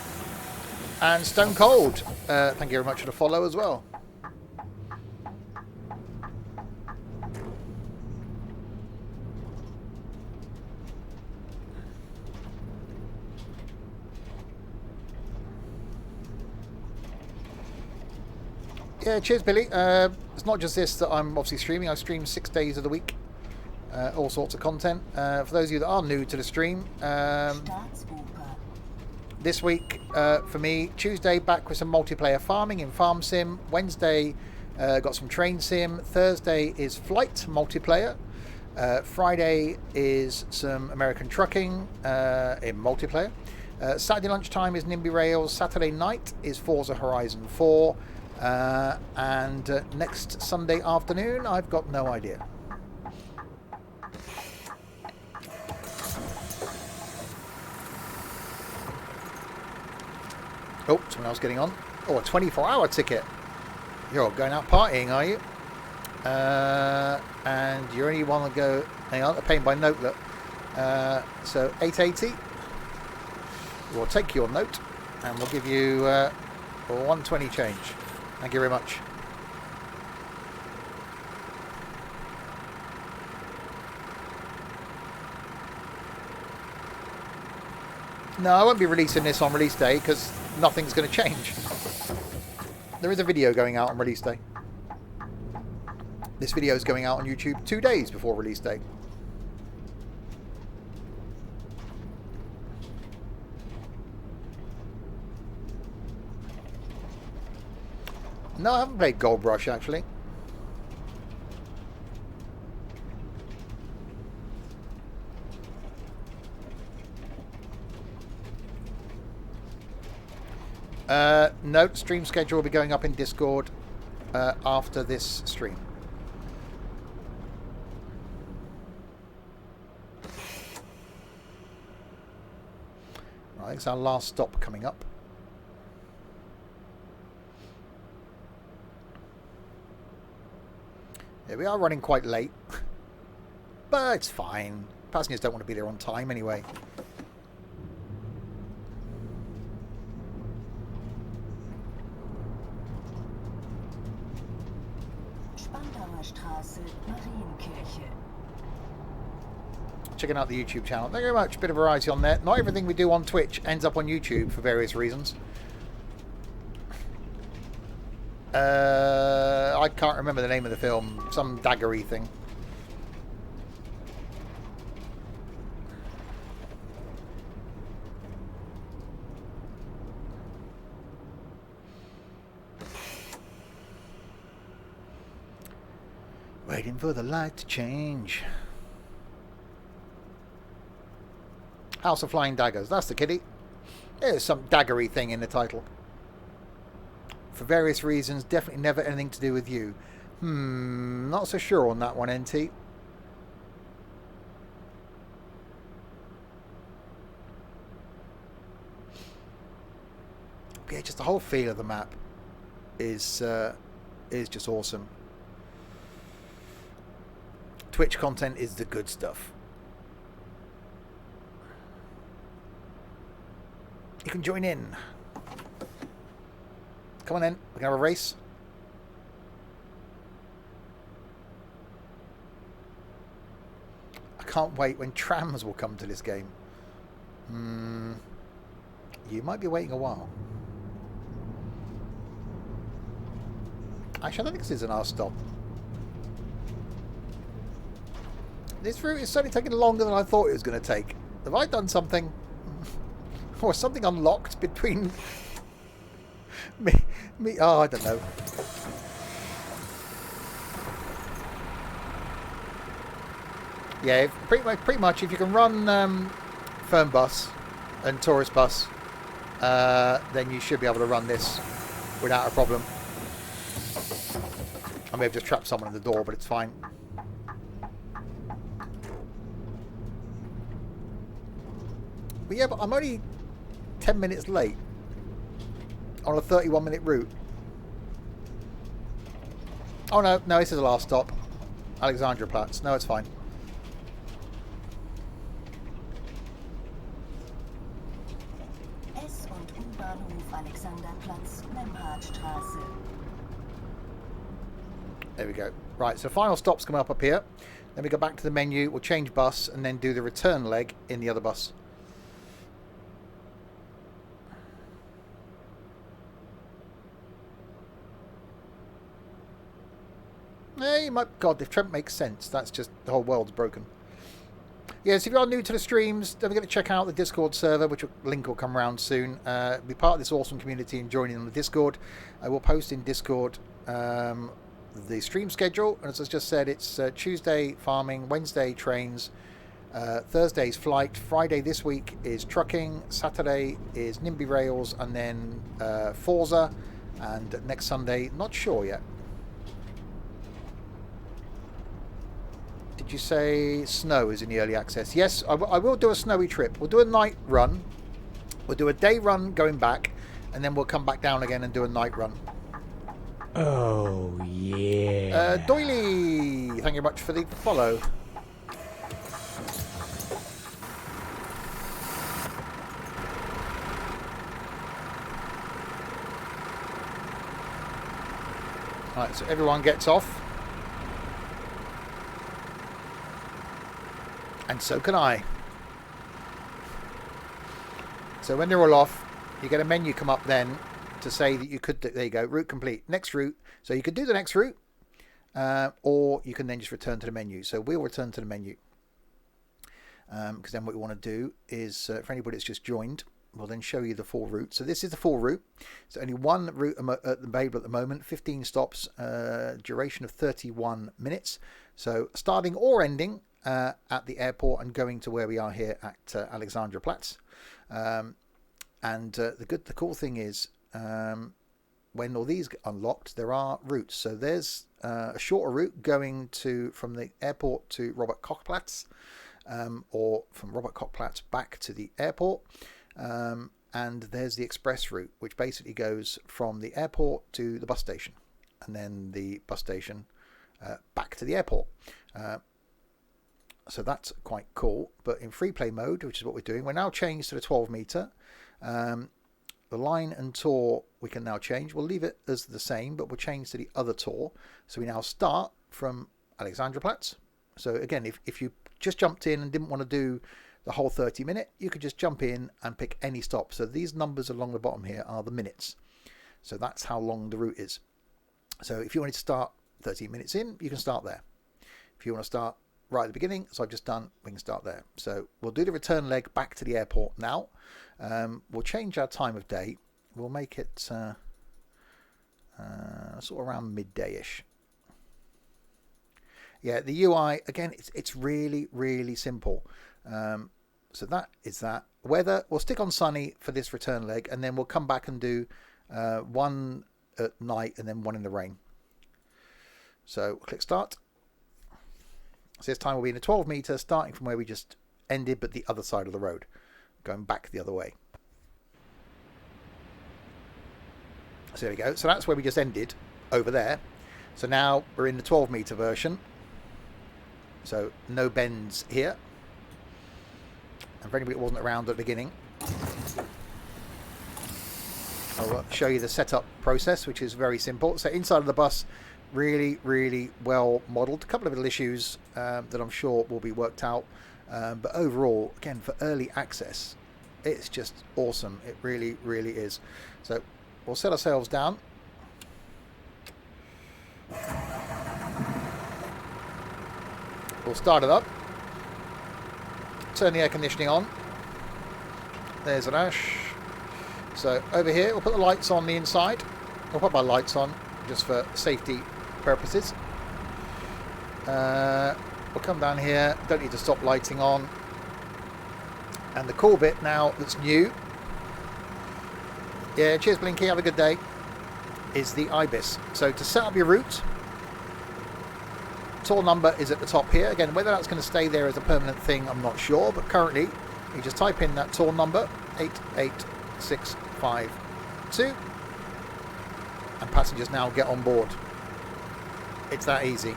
Speaker 1: And Stone Cold, thank you very much for the follow as well. Yeah, cheers, Billy. It's not just this that I'm obviously streaming. I stream 6 days of the week. All sorts of content. For those of you that are new to the stream, this week for me, Tuesday back with some multiplayer farming in Farm Sim. Wednesday got some train sim. Thursday is flight multiplayer. Friday is some American trucking in multiplayer. Saturday lunchtime is NIMBY Rails. Saturday night is Forza Horizon 4. And next Sunday afternoon, I've got no idea. Oh, someone else getting on. Oh, a 24-hour ticket. You're going out partying, are you? And you only want to go... Hang on, they're paying by note, look. So 880. We'll take your note and we'll give you 120 change. Thank you very much. No, I won't be releasing this on release day because nothing's going to change. There is a video going out on release day. This video is going out on YouTube 2 days before release day. No, I haven't played Gold Rush actually. No, stream schedule will be going up in Discord after this stream. Right, it's our last stop coming up. Yeah, we are running quite late, but it's fine. Passengers don't want to be there on time anyway. Checking out the YouTube channel. Thank you very much. Bit of variety on there. Not everything we do on Twitch ends up on YouTube for various reasons. I can't remember the name of the film. Some daggery thing. Waiting for the light to change. House of Flying Daggers. That's the kitty. There's some daggery thing in the title. For various reasons, definitely never anything to do with you. Not so sure on that one, NT. But yeah, just the whole feel of the map is just awesome. Twitch content is the good stuff. You can join in. Come on in. We're going to have a race. I can't wait when trams will come to this game. You might be waiting a while. Actually, I don't think this is an R stop. This route is certainly taking longer than I thought it was going to take. Have I done something? Or something unlocked between me? Oh, I don't know. Yeah, pretty much. If you can run Fern Bus and Tourist Bus, then you should be able to run this without a problem. I may have just trapped someone in the door, but it's fine. But yeah, but I'm only 10 minutes late on a 31-minute route. Oh no, this is the last stop. Alexanderplatz. No, it's fine. There we go. Right, so final stop's coming up here. Then we go back to the menu, we'll change bus, and then do the return leg in the other bus. Hey, my God, if Trent makes sense, that's just the whole world's broken. Yes, if you are new to the streams, don't forget to check out the Discord server, which link will come around soon. Be part of this awesome community and join in on the Discord. I will post in Discord the stream schedule, and as I just said, it's Tuesday farming, Wednesday trains, Thursday's flight, Friday this week is trucking, Saturday is NIMBY Rails, and then Forza, and next Sunday, not sure yet. Did you say snow is in the early access? Yes, I will do a snowy trip. We'll do a night run. We'll do a day run going back, and then we'll come back down again and do a night run.
Speaker 2: Oh, yeah.
Speaker 1: Doily, thank you very much for the follow. Right, so everyone gets off. And so can I. So when they're all off, you get a menu come up then to say that you could, there you go, route complete, next route. So you could do the next route, or you can then just return to the menu. So we'll return to the menu. Because then what we want to do is, for anybody that's just joined, we'll then show you the full route. So this is the full route. So only one route available at the moment, 15 stops, duration of 31 minutes. So starting or ending at the airport and going to where we are here at Alexanderplatz. And the cool thing is, when all these get unlocked, there are routes. So there's a shorter route going from the airport to Robert Kochplatz, or from Robert Kochplatz back to the airport. And there's the express route, which basically goes from the airport to the bus station, and then the bus station back to the airport. So that's quite cool. But in free play mode, which is what we're doing, we're now changed to the 12 meter. The line and tour we can now change. We'll leave it as the same, but we'll change to the other tour. So we now start from Alexanderplatz. So again, if you just jumped in and didn't want to do the whole 30-minute, you could just jump in and pick any stop. So these numbers along the bottom here are the minutes. So that's how long the route is. So if you wanted to start 13 minutes in, you can start there. If you want to start right at the beginning, as I've just done, we can start there. So we'll do the return leg back to the airport now. We'll change our time of day. We'll make it sort of around midday-ish. Yeah, the UI, again, it's really, really simple. So that is that. Weather, we'll stick on sunny for this return leg, and then we'll come back and do one at night and then one in the rain. So click start. So this time we'll be in a 12 meter, starting from where we just ended, but the other side of the road, going back the other way. So there we go. So that's where we just ended, over there. So now we're in the 12 meter version. So no bends here. And for anybody that wasn't around at the beginning, I'll show you the setup process, which is very simple. So inside of the bus, really, really well modelled. A couple of little issues that I'm sure will be worked out. But overall, again, for early access, it's just awesome. It really, really is. So we'll set ourselves down. We'll start it up. Turn the air conditioning on. There's an ash. So over here, we'll put the lights on the inside. I'll put my lights on just for safety purposes. We'll come down here. Don't need to stop lighting on. And the cool bit now that's new. Yeah, cheers Blinky, have a good day. Is the IBIS. So to set up your route, tour number is at the top here. Again, whether that's going to stay there as a permanent thing, I'm not sure. But currently, you just type in that tour number, 88652. And passengers now get on board. It's that easy.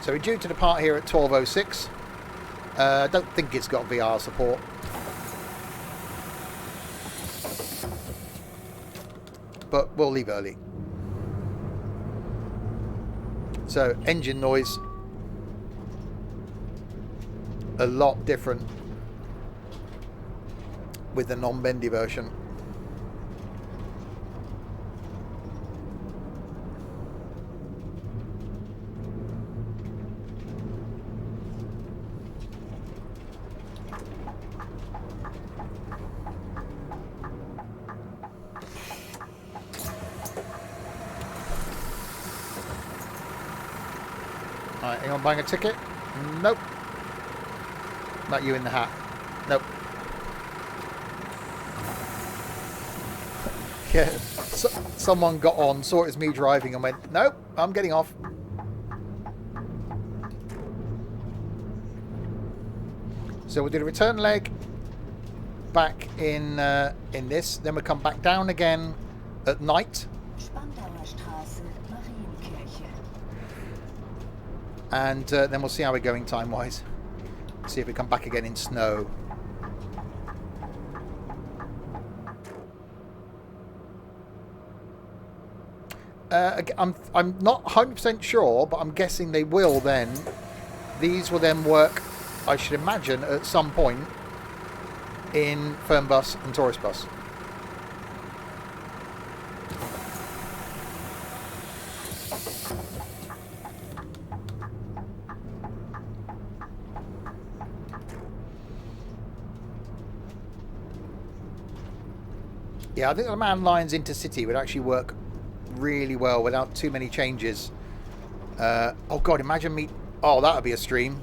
Speaker 1: So we're due to depart here at 12:06. I don't think it's got VR support. But we'll leave early. So engine noise, a lot different with the non-bendy version. Alright, anyone buying a ticket? Nope. Not you in the hat. Nope. Yeah, someone got on, saw it as me driving and went, nope, I'm getting off. So we'll do the return leg back in this, then we'll come back down again at night. And then we'll see how we're going time-wise. See if we come back again in snow. I'm not 100% sure, but I'm guessing they will then. These will then work, I should imagine, at some point in Fernbus and Tourist Bus. Yeah, I think the Man Lines Intercity would actually work really well without too many changes. Oh god, imagine me... Oh, that would be a stream.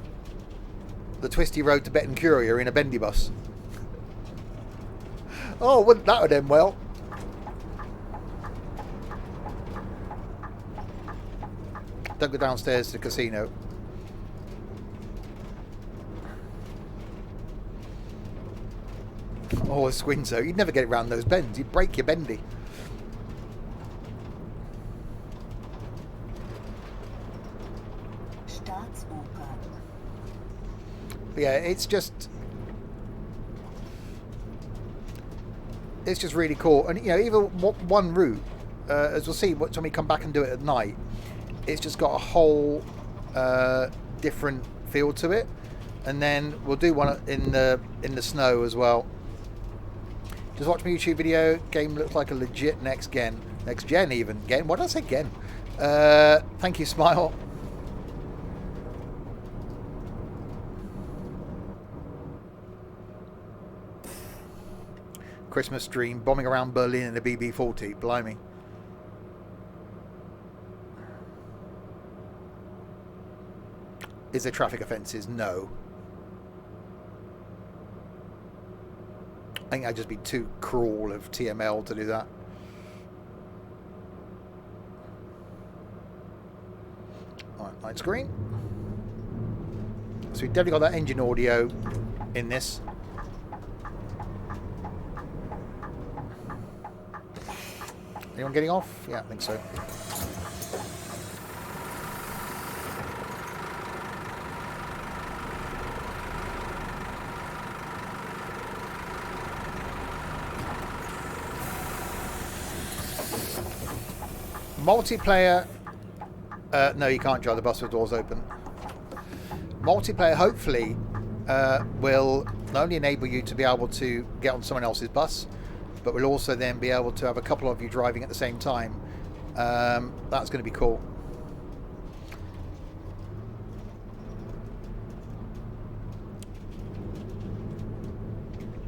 Speaker 1: the twisty road to Betancuria in a bendy bus. Oh, wouldn't that have done well? Don't go downstairs to the casino. Oh, a Squinzo. You'd never get it round those bends. You'd break your bendy. But yeah, it's just really cool. And, you know, even one route, as we'll see when we come back and do it at night, it's just got a whole different feel to it. And then we'll do one in the snow as well. Just watch my YouTube video. Game looks like a legit next gen even. Gen? What did I say? Gen? Thank you, Smile. Christmas dream, bombing around Berlin in a BB-40. Blimey. Is there traffic offences? No. I think I'd just be too cruel of TML to do that. Alright, light screen. So we've definitely got that engine audio in this. Anyone getting off? Yeah, I think so. Multiplayer. No, you can't drive the bus with doors open. Multiplayer, hopefully, will not only enable you to be able to get on someone else's bus, but will also then be able to have a couple of you driving at the same time. That's going to be cool.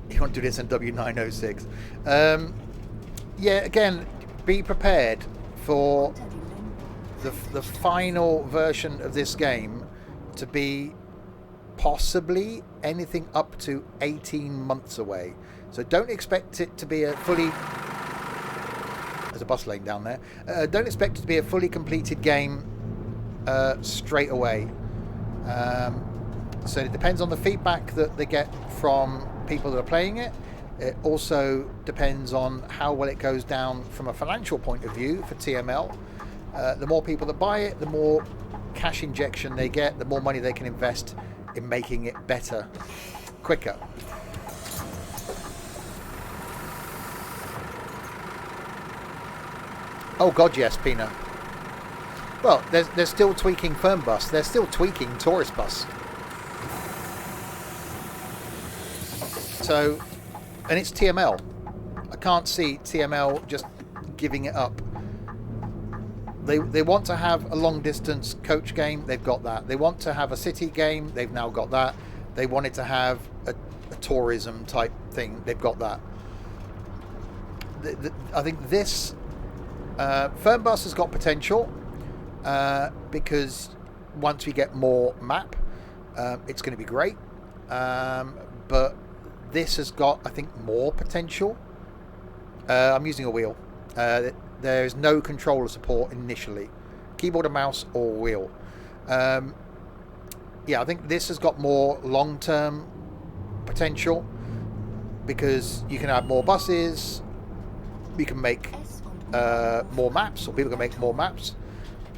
Speaker 1: You want to do this in W906? Yeah, again, be prepared for the final version of this game to be possibly anything up to 18 months away. So don't expect it to be a fully... There's a bus lane down there. Don't expect it to be a fully completed game straight away. So it depends on the feedback that they get from people that are playing it. It also depends on how well it goes down from a financial point of view for TML. The more people that buy it, the more cash injection they get, the more money they can invest in making it better, quicker. Oh God, yes, Pina. Well, they're still tweaking Firm Bus. They're still tweaking Tourist Bus. So, and it's TML. I can't see TML just giving it up. They want to have a long distance coach game. They've got that. They want to have a city game. They've now got that. They wanted to have a tourism type thing. They've got that. I think this Firm Bus has got potential because once we get more map, it's going to be great. But this has got, I think, more potential. I'm using a wheel. There's no controller support initially. Keyboard and mouse or wheel. Yeah, I think this has got more long-term potential because you can have more buses, you can make more maps, or people can make more maps,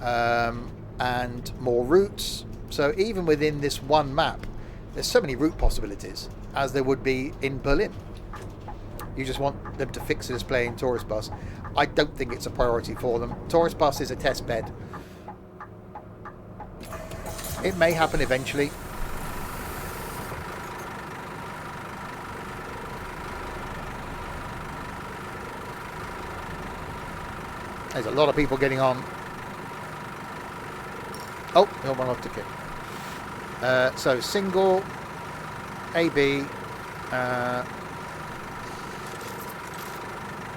Speaker 1: and more routes. So even within this one map, there's so many route possibilities as there would be in Berlin. You just want them to fix the display in Tourist Bus. I don't think it's a priority for them. Tourist Bus is a test bed. It may happen eventually. There's a lot of people getting on. Oh, no one off ticket. So single, AB,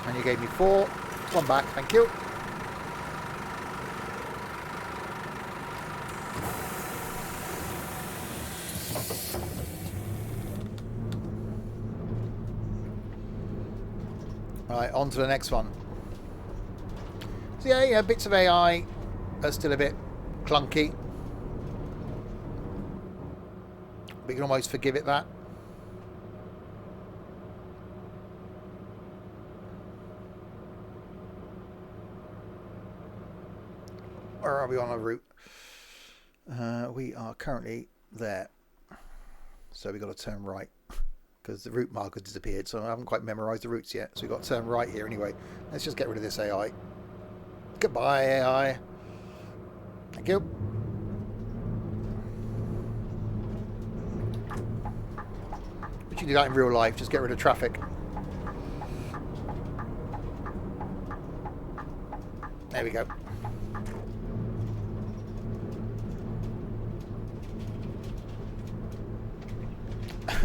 Speaker 1: and you gave me 4. One back, thank you. Right, on to the next one. So yeah, bits of AI are still a bit clunky. But you can almost forgive it that. Where are we on our route? We are currently there. So we've got to turn right because the route marker disappeared. So I haven't quite memorised the routes yet. So we've got to turn right here anyway. Let's just get rid of this AI. Goodbye, AI. Thank you. But you do that in real life. Just get rid of traffic. There we go.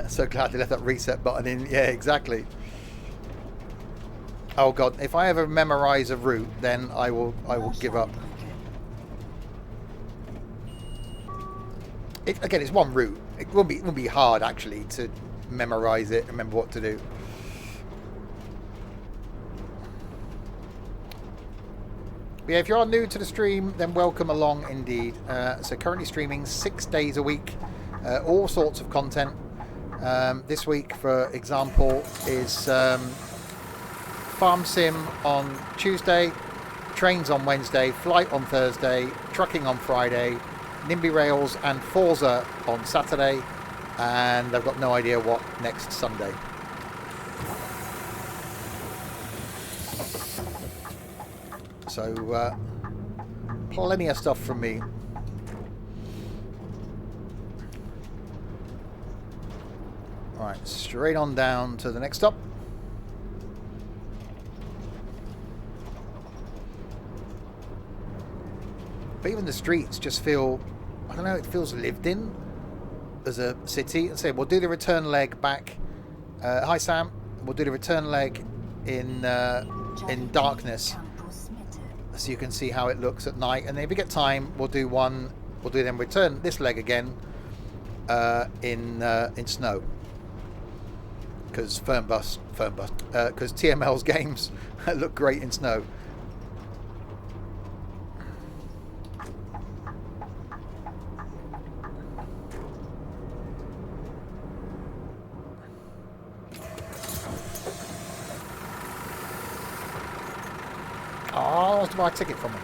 Speaker 1: So glad they left that reset button in. Yeah, exactly. Oh god, if I ever memorize a route, then I will give up. Again, it's one route. It won't be hard actually to memorize it, remember what to do. But yeah, if you are new to the stream, then welcome along indeed. So currently streaming 6 days a week, all sorts of content. This week, for example, is Farm Sim on Tuesday, Trains on Wednesday, Flight on Thursday, Trucking on Friday, NIMBY Rails and Forza on Saturday, and I've got no idea what next Sunday. So, plenty of stuff from me. Right, straight on down to the next stop. But even the streets just feel, I don't know, it feels lived in as a city. And say we'll do the return leg back. Hi Sam, we'll do the return leg in darkness, so you can see how it looks at night. And then if we get time, we'll do them return this leg again in snow. Because because TML's games look great in snow. Oh, I want to buy a ticket from him.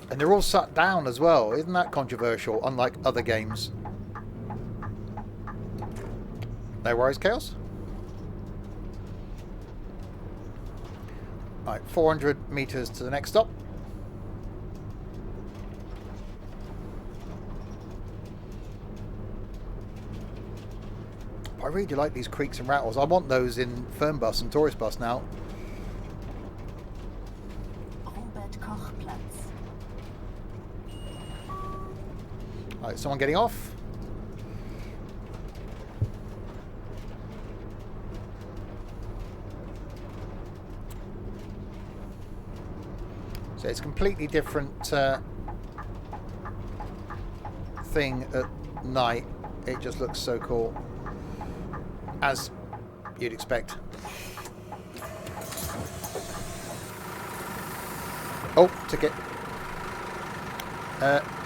Speaker 1: And they're all shut down as well. Isn't that controversial, unlike other games? No worries, Chaos. Right, 400 meters to the next stop. I really do like these creaks and rattles. I want those in Fernbus and Tourist Bus now. Right, someone getting off. So it's a completely different thing at night. It just looks so cool, as you'd expect. Oh, ticket.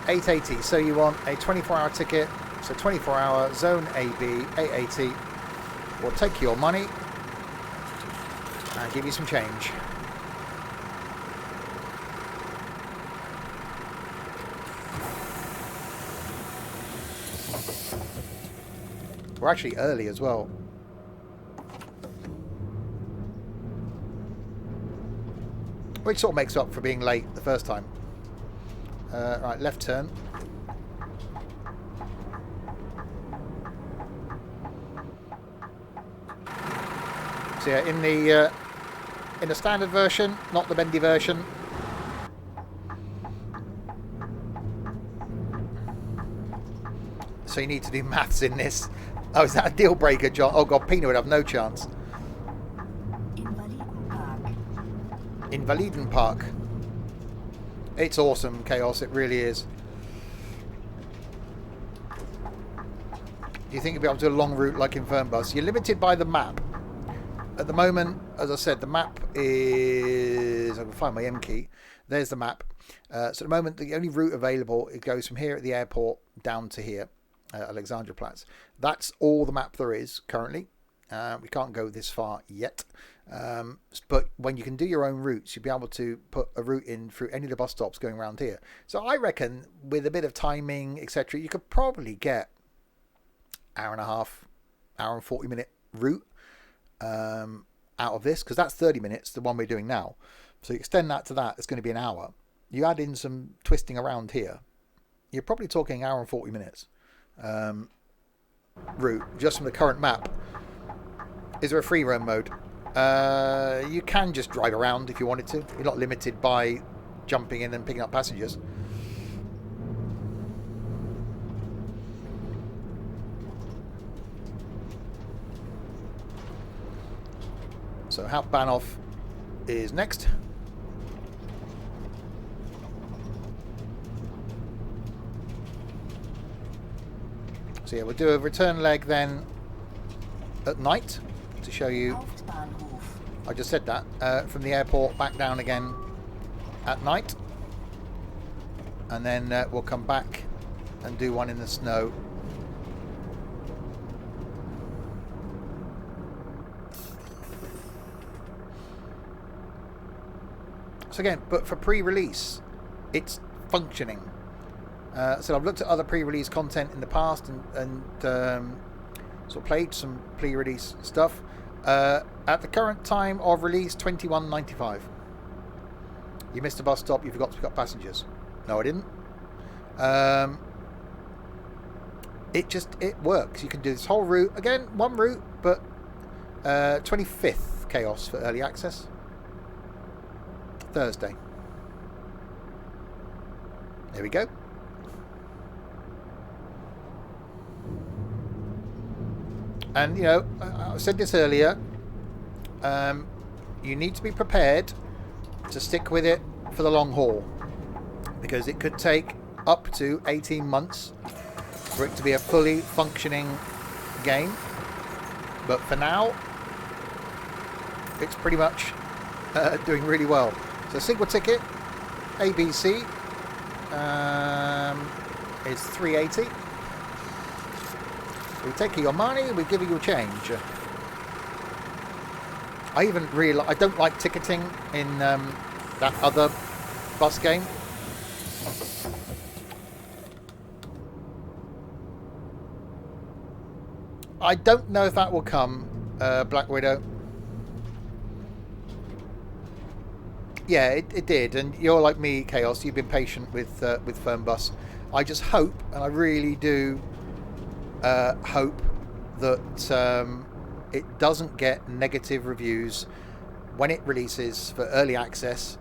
Speaker 1: 880. So you want a 24-hour ticket. So 24-hour Zone AB 880. We'll take your money and give you some change. We're actually early as well. Which sort of makes up for being late the first time. Right, left turn. So yeah, in the standard version, not the bendy version. So you need to do maths in this. Oh, is that a deal breaker, John? Oh god, Pina would have no chance. Invaliden Park. It's awesome, Chaos. It really is. you think you'll be able to do a long route like in Fernbus? You're limited by the map. At the moment, as I said, the map is... I can find my M key. There's the map. So at the moment, the only route available, it goes from here at the airport down to here, Alexanderplatz. That's all the map there is currently. We can't go this far yet. But when you can do your own routes, you'll be able to put a route in through any of the bus stops going around here. So I reckon with a bit of timing, etc., you could probably get hour and a half, hour and 40-minute route out of this, because that's 30 minutes, the one we're doing now. So you extend that to that, it's going to be an hour. You add in some twisting around here, you're probably talking hour and 40 minutes route just from the current map. Is there a free roam mode? You can just drive around if you wanted to. You're not limited by jumping in and picking up passengers. So Hauptbahnhof is next. So yeah, we'll do a return leg then at night to show you. I just said that from the airport back down again at night, and then we'll come back and do one in the snow. So again, but for pre-release, it's functioning. So I've looked at other pre-release content in the past and sort of played some pre-release stuff. At the current time of release, $21.95. You missed a bus stop, you forgot to pick up passengers. No, I didn't. It works. You can do this whole route again, one route, but 25th chaos for early access. Thursday. There we go. And, you know, I said this earlier, you need to be prepared to stick with it for the long haul, because it could take up to 18 months for it to be a fully functioning game. But for now, it's pretty much doing really well. So single ticket, ABC, is $3.80. We take your money, we give you change. I even I don't like ticketing in that other bus game. I don't know if that will come, Black Widow. Yeah, it did, and you're like me, Chaos. You've been patient with Fernbus. I just hope, and I really do hope that it doesn't get negative reviews when it releases for early access,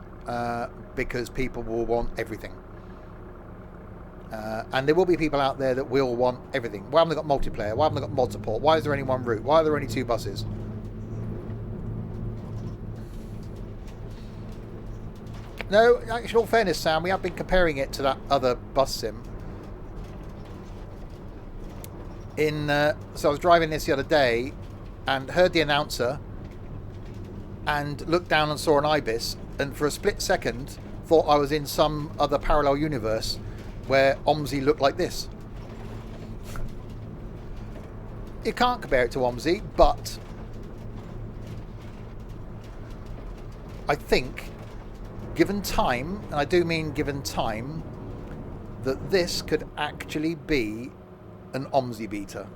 Speaker 1: because people will want everything. And there will be people out there that will want everything. Why haven't they got multiplayer? Why haven't they got mod support? Why is there only one route? Why are there only 2 buses? No, actually, in all fairness, Sam, we have been comparing it to that other bus sim. So I was driving this the other day and heard the announcer and looked down and saw an ibis, and for a split second thought I was in some other parallel universe where OMSI looked like this. You can't compare it to OMSI, but I think, given time, and I do mean given time, that this could actually be an OMSI beta,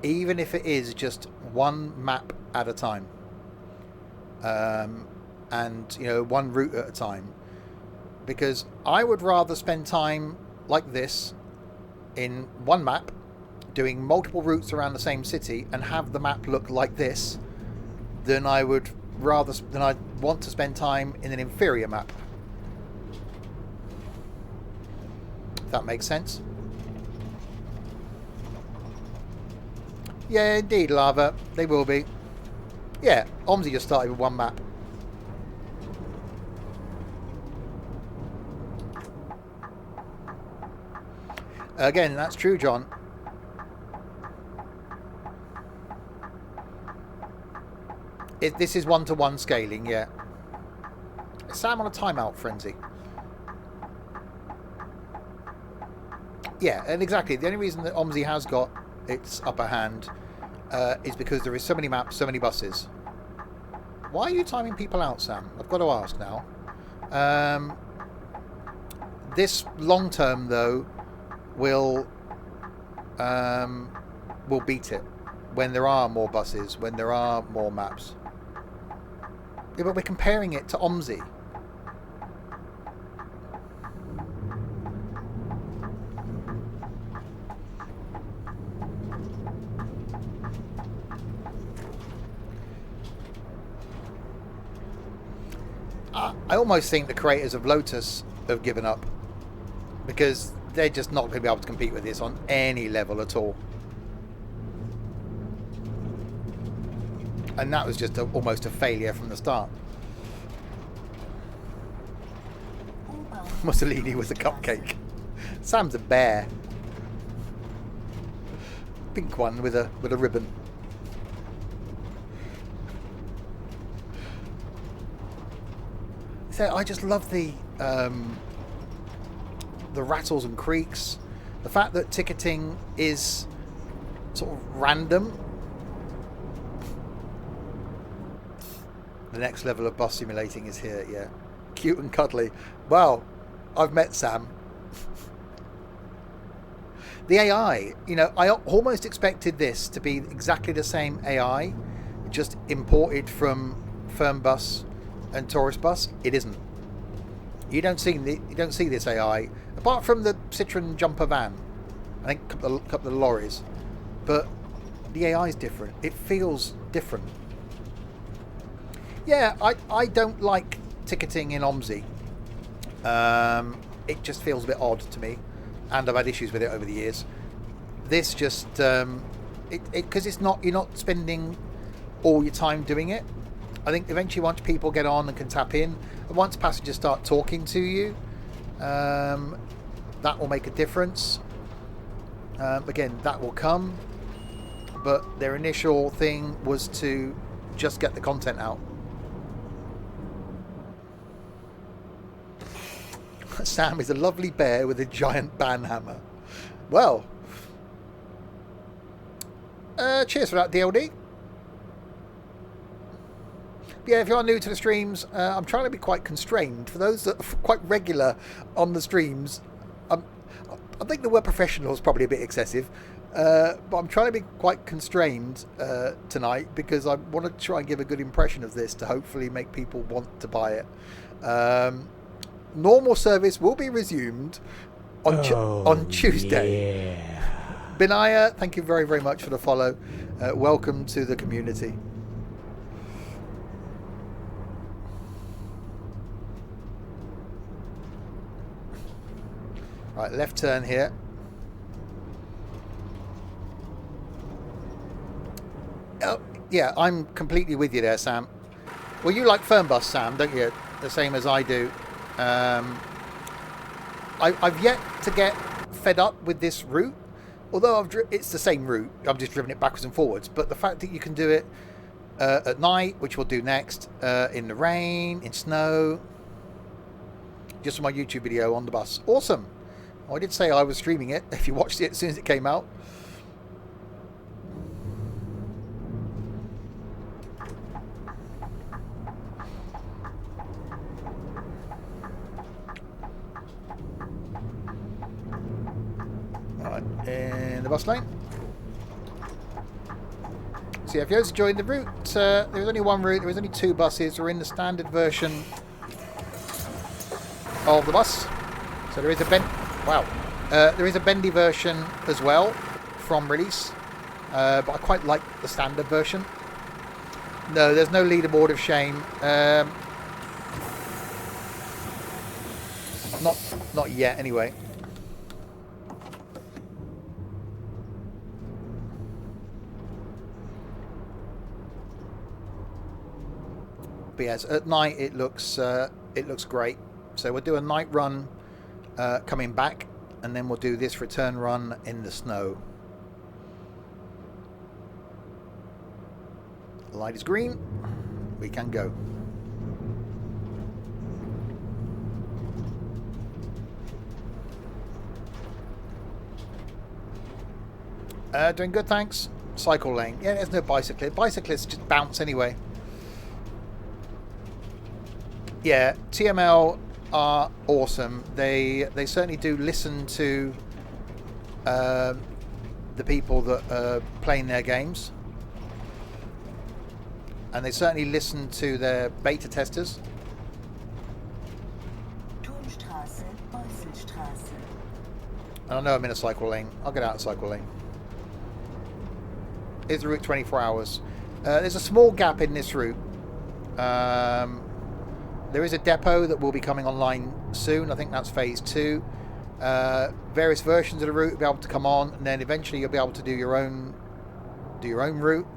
Speaker 1: even if it is just one map at a time, and you know, one route at a time, because I would rather spend time like this in one map doing multiple routes around the same city and have the map look like this than I would want to spend time in an inferior map. If that makes sense. Yeah, indeed, Lava. They will be. Yeah, OMSI just started with one map. Again, that's true, John. This is 1-to-1 scaling, yeah. Sam on a timeout frenzy. Yeah, and exactly. The only reason that OMSI has got its upper hand is because there is so many maps, so many buses. Why are you timing people out, Sam? I've got to ask now. This long term, though, will beat it when there are more buses, when there are more maps. Yeah, but we're comparing it to OMSI. I almost think the creators of Lotus have given up because they're just not going to be able to compete with this on any level at all. And that was just almost a failure from the start. Mussolini was a cupcake. Sam's a bear. Pink one with a ribbon. So I just love the rattles and creaks. The fact that ticketing is sort of random. The next level of bus simulating is here, yeah. Cute and cuddly. Wow, I've met Sam. The AI, you know, I almost expected this to be exactly the same AI, just imported from Fernbus and Tourist Bus. It isn't. You don't see this AI apart from the Citroen jumper van. I think a couple of lorries, but the AI is different. It feels different. Yeah, I don't like ticketing in OMSI. It just feels a bit odd to me, and I've had issues with it over the years. This just because it's not, you're not spending all your time doing it. I think eventually once people get on and can tap in, and once passengers start talking to you, that will make a difference. Again, that will come, but their initial thing was to just get the content out. Sam is a lovely bear with a giant banhammer. Well, cheers for that, DLD. Yeah, if you are new to the streams, I'm trying to be quite constrained. For those that are quite regular on the streams, I think the word professional is probably a bit excessive, but I'm trying to be quite constrained tonight because I want to try and give a good impression of this to hopefully make people want to buy it. Normal service will be resumed on Tuesday.
Speaker 2: Yeah.
Speaker 1: Binaya, thank you very, very much for the follow. Welcome to the community. Right, left turn here. Oh, yeah, I'm completely with you there, Sam. Well, you like Fernbus, Sam, don't you? The same as I do. I've yet to get fed up with this route, although it's the same route. I've just driven it backwards and forwards. But the fact that you can do it at night, which we'll do next, in the rain, in snow, just for my YouTube video on the bus. Awesome. I did say I was streaming it, if you watched it as soon as it came out. Alright, in the bus lane. So yeah, if you guys joined the route, there was only one route, there was only two buses. We're in the standard version of the bus. So there is a there is a bendy version as well from release, but I quite like the standard version. No, there's no leaderboard of shame. Not yet, anyway. But yes, at night it looks great. So we'll do a night run coming back, and then we'll do this return run in the snow. The light is green. we can go. Doing good, thanks. Cycle lane. Yeah, there's no bicyclist. Bicyclists just bounce anyway. Yeah, TML are awesome. They certainly do listen to the people that are playing their games, and they certainly listen to their beta testers. And I know I'm in a cycle lane. I'll get out of cycle lane. Is the route 24 hours? There's a small gap in this route. There is a depot that will be coming online soon. I think that's phase 2. Various versions of the route will be able to come on, and then eventually you'll be able to do your own route.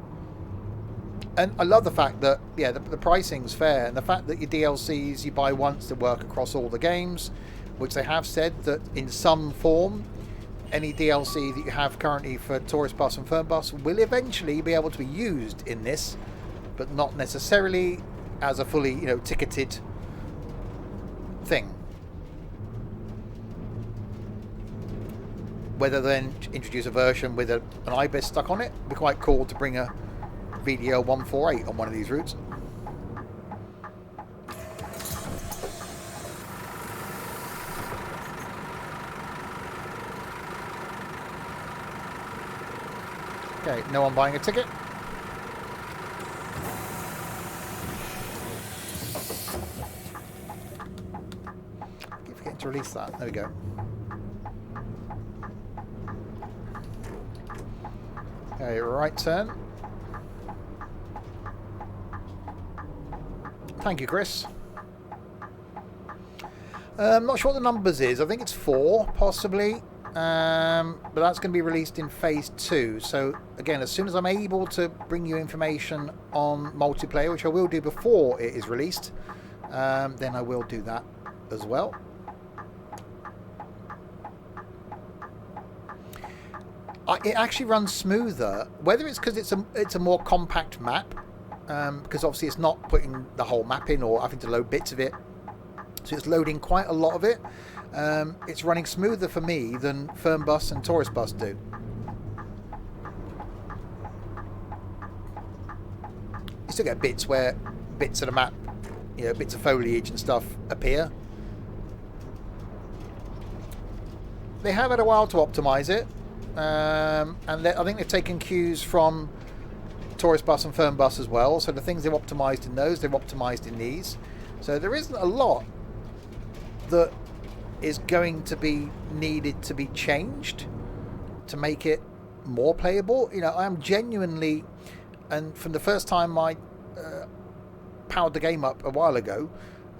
Speaker 1: And I love the fact that the pricing's fair, and the fact that your DLCs you buy once to work across all the games, which they have said that in some form any DLC that you have currently for Tourist Bus and Firm Bus will eventually be able to be used in this, but not necessarily as a fully ticketed thing. Whether then introduce a version with an IBIS stuck on it would be quite cool to bring a VDL 148 on one of these routes. Okay, no one buying a ticket. Keep forgetting to release that. There we go. Okay, right turn. Thank you, Chris. I'm not sure what the numbers is. I think it's 4, possibly. But that's going to be released in phase 2. So again, as soon as I'm able to bring you information on multiplayer, which I will do before it is released, then I will do that as well. It actually runs smoother, whether it's because it's a more compact map, because obviously it's not putting the whole map in or having to load bits of it, so it's loading quite a lot of it. It's running smoother for me than Firm Bus and Tourist Bus do. You still get bits where bits of the map, bits of foliage and stuff appear. They have had a while to optimise it, and I think they've taken cues from Tourist Bus and Firm Bus as well. So the things they've optimised in those, they've optimised in these. So there isn't a lot that is going to be needed to be changed to make it more playable. I am genuinely, and from the first time I powered the game up a while ago,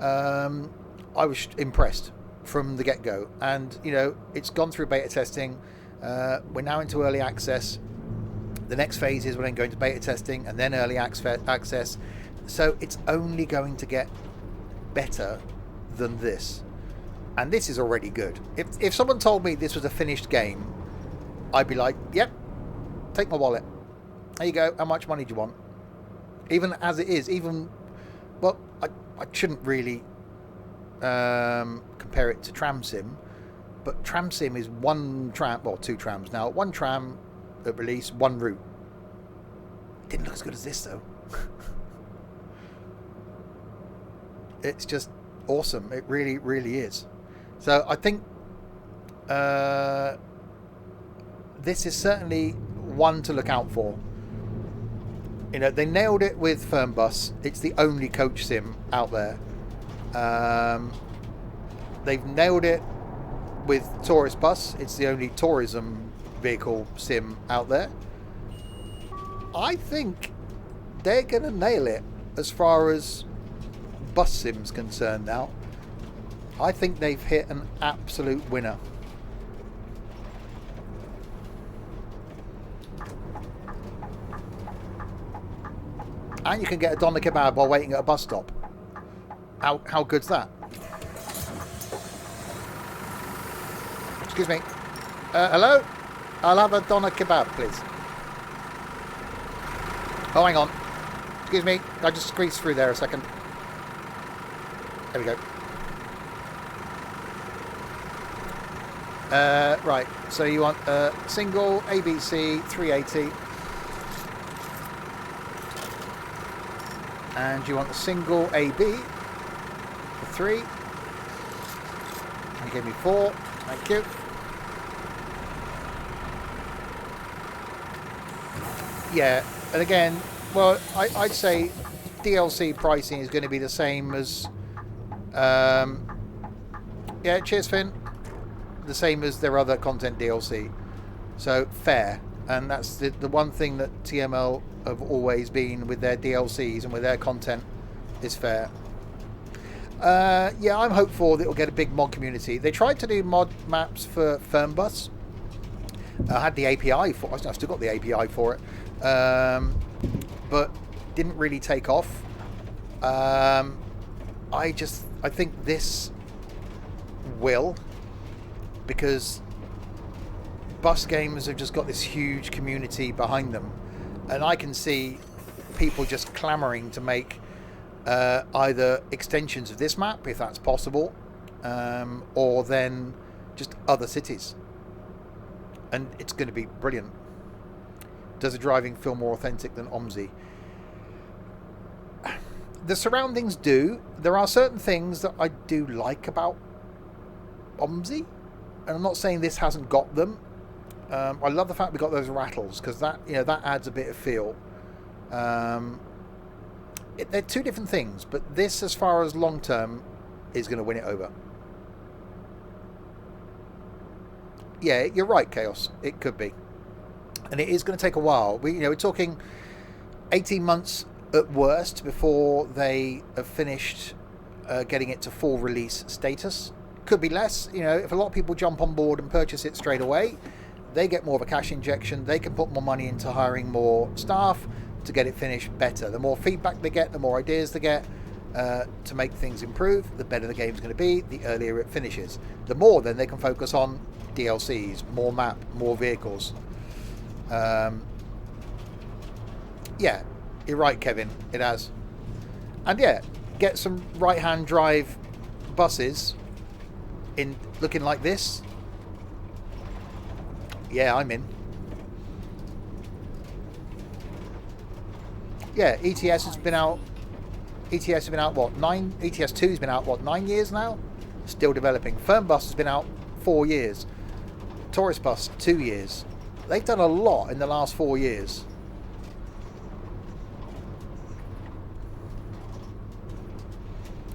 Speaker 1: I was impressed from the get-go. And it's gone through beta testing. We're now into early access. The next phase is we're then going to beta testing and then early access. So it's only going to get better than this. And this is already good. If someone told me this was a finished game, I'd be like, yep, take my wallet. There you go. How much money do you want? Even as it is, well, I shouldn't really compare it to Tram Sim, but Tram Sim is one tram, well, 2 trams now. 1 tram at release, 1 route. It didn't look as good as this, though. It's just awesome. It really, really is. So I think this is certainly one to look out for. They nailed it with Firm Bus. It's the only coach sim out there. They've nailed it with Tourist Bus. It's the only tourism vehicle sim out there. I think they're going to nail it as far as bus sim's concerned now. I think they've hit an absolute winner. And you can get a doner kebab while waiting at a bus stop. How good's that? Excuse me. Hello? I'll have a doner kebab, please. Oh, hang on. Excuse me, I just squeezed through there a second. There we go. Right, so you want a single ABC 380. And you want a single AB for 3. You gave me 4. Thank you. Yeah, and again, well, I'd say DLC pricing is going to be the same as... yeah, cheers, Finn. The same as their other content DLC. So, fair. And that's the one thing that TML have always been with their DLCs and with their content is fair. Yeah, I'm hopeful that it'll get a big mod community. They tried to do mod maps for Fernbus. I had the API for it. I've still got the API for it. But didn't really take off. I think this will, because bus gamers have just got this huge community behind them, and I can see people just clamoring to make either extensions of this map, if that's possible, or then just other cities, and it's going to be brilliant. Does the driving feel more authentic than OMSI? The surroundings do. There are certain things that I do like about OMSI, and I'm not saying this hasn't got them. I love the fact we got those rattles, because that adds a bit of feel. They're two different things, but this, as far as long term, is going to win it over. Yeah, you're right, Chaos. It could be, and it is going to take a while. We're talking 18 months at worst before they have finished getting it to full release status. Could be less. If a lot of people jump on board and purchase it straight away, they get more of a cash injection. They can put more money into hiring more staff to get it finished better. The more feedback they get, the more ideas they get to make things improve, the better the game's going to be, the earlier it finishes. The more then they can focus on DLCs, more map, more vehicles. Yeah, you're right, Kevin. It has. And yeah, get some right-hand drive buses in looking like this. Yeah, I'm in. Yeah, ETS has been out. ETS has been out what? 9? ETS 2 has been out what? 9 years now. Still developing. Fernbus has been out 4 years. Tourist Bus 2 years. They've done a lot in the last 4 years.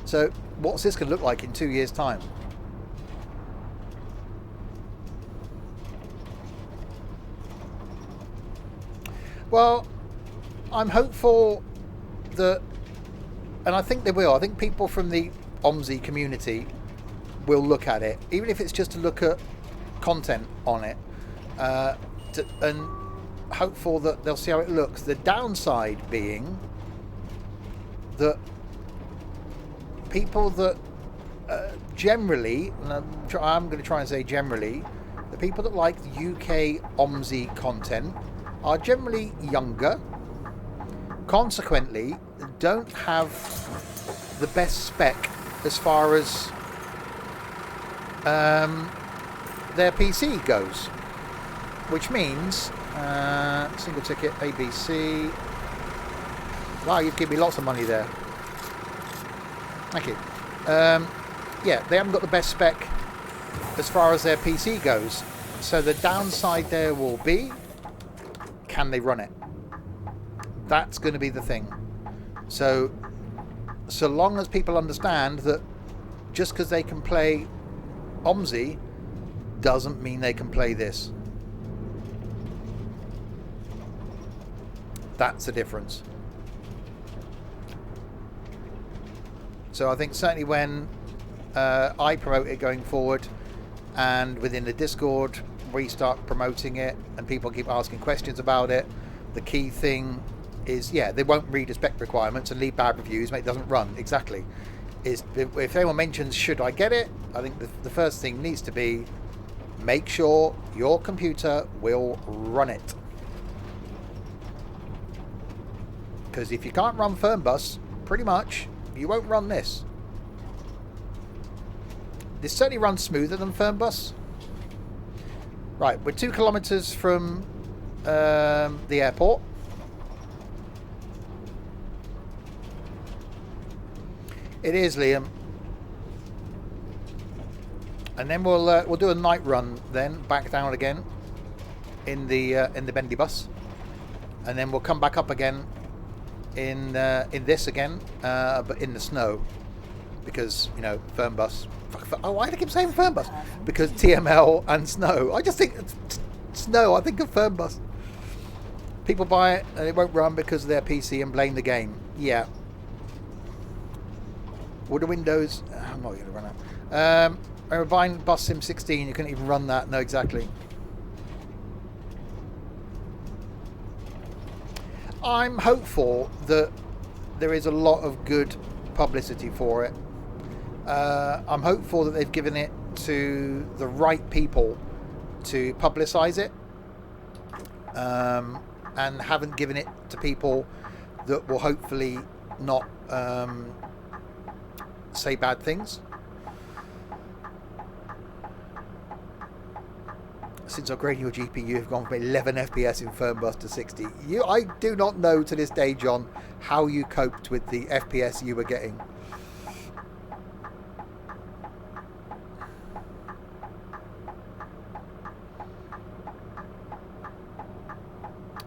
Speaker 1: So, what's this going to look like in 2 years' time? Well, I'm hopeful that, and I think they will. I think people from the OMSI community will look at it, even if it's just to look at content on it, and hopeful that they'll see how it looks. The downside being that people that generally, and I'm going to try and say generally, the people that like UK OMSI content are generally younger, consequently don't have the best spec as far as their PC goes, which means single ticket ABC. Wow, you've given me lots of money there. Thank you. Yeah, they haven't got the best spec as far as their PC goes, so the downside there will be, can they run it? That's going to be the thing. So long as people understand that just because they can play OMSI doesn't mean they can play this. That's the difference. So I think certainly when I promote it going forward, and within the Discord we start promoting it and people keep asking questions about it, the key thing is, yeah, they won't read the spec requirements and leave bad reviews, it doesn't run. Exactly. Is if anyone mentions should I get it, I think the first thing needs to be make sure your computer will run it. Because if you can't run Fernbus, pretty much, you won't run this. This certainly runs smoother than Fernbus. Right, we're 2 kilometers from the airport. It is, Liam. And then we'll do a night run then, back down again in the bendy bus, and then we'll come back up again in this again, but in the snow, because you know Fernbus. Oh, why do I keep saying Fernbus? Because TML and snow. I just think snow. I think of Fernbus. People buy it and it won't run because of their PC and blame the game. Yeah. Would the Windows? I'm not going to run out. I was buying Bus Sim 16. You couldn't even run that. No, exactly. I'm hopeful that there is a lot of good publicity for it. I'm hopeful that they've given it to the right people to publicise it, and haven't given it to people that will hopefully not say bad things. Since upgrading your GPU, you've gone from 11 FPS in Fernbus to 60. I do not know to this day, John, how you coped with the FPS you were getting.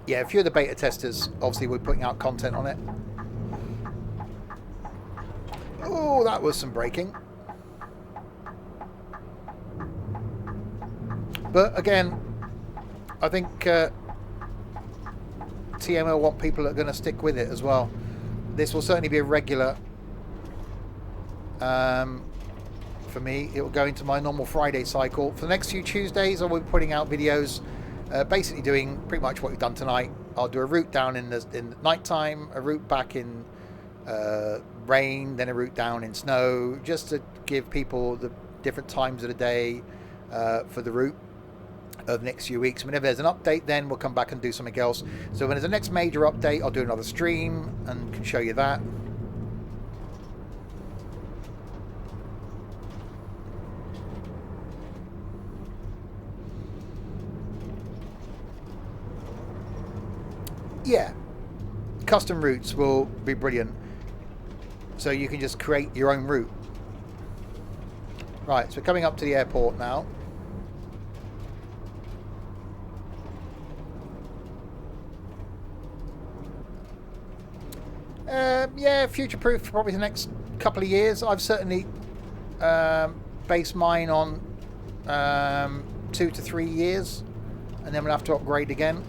Speaker 1: Yeah, a few of the beta testers, obviously, were putting out content on it. Oh, that was some braking. But again, I think TML want people that are going to stick with it as well. This will certainly be a regular for me. It will go into my normal Friday cycle. For the next few Tuesdays, I will be putting out videos basically doing pretty much what we've done tonight. I'll do a route down in the night time, a route back in rain, then a route down in snow, just to give people the different times of the day for the route of the next few weeks. Whenever there's an update, then we'll come back and do something else. So when there's a next major update, I'll do another stream and can show you that. Yeah, custom routes will be brilliant. So you can just create your own route. Right, so we're coming up to the airport now. Yeah, future-proof for probably the next couple of years. I've certainly based mine on 2 to 3 years, and then we'll have to upgrade again.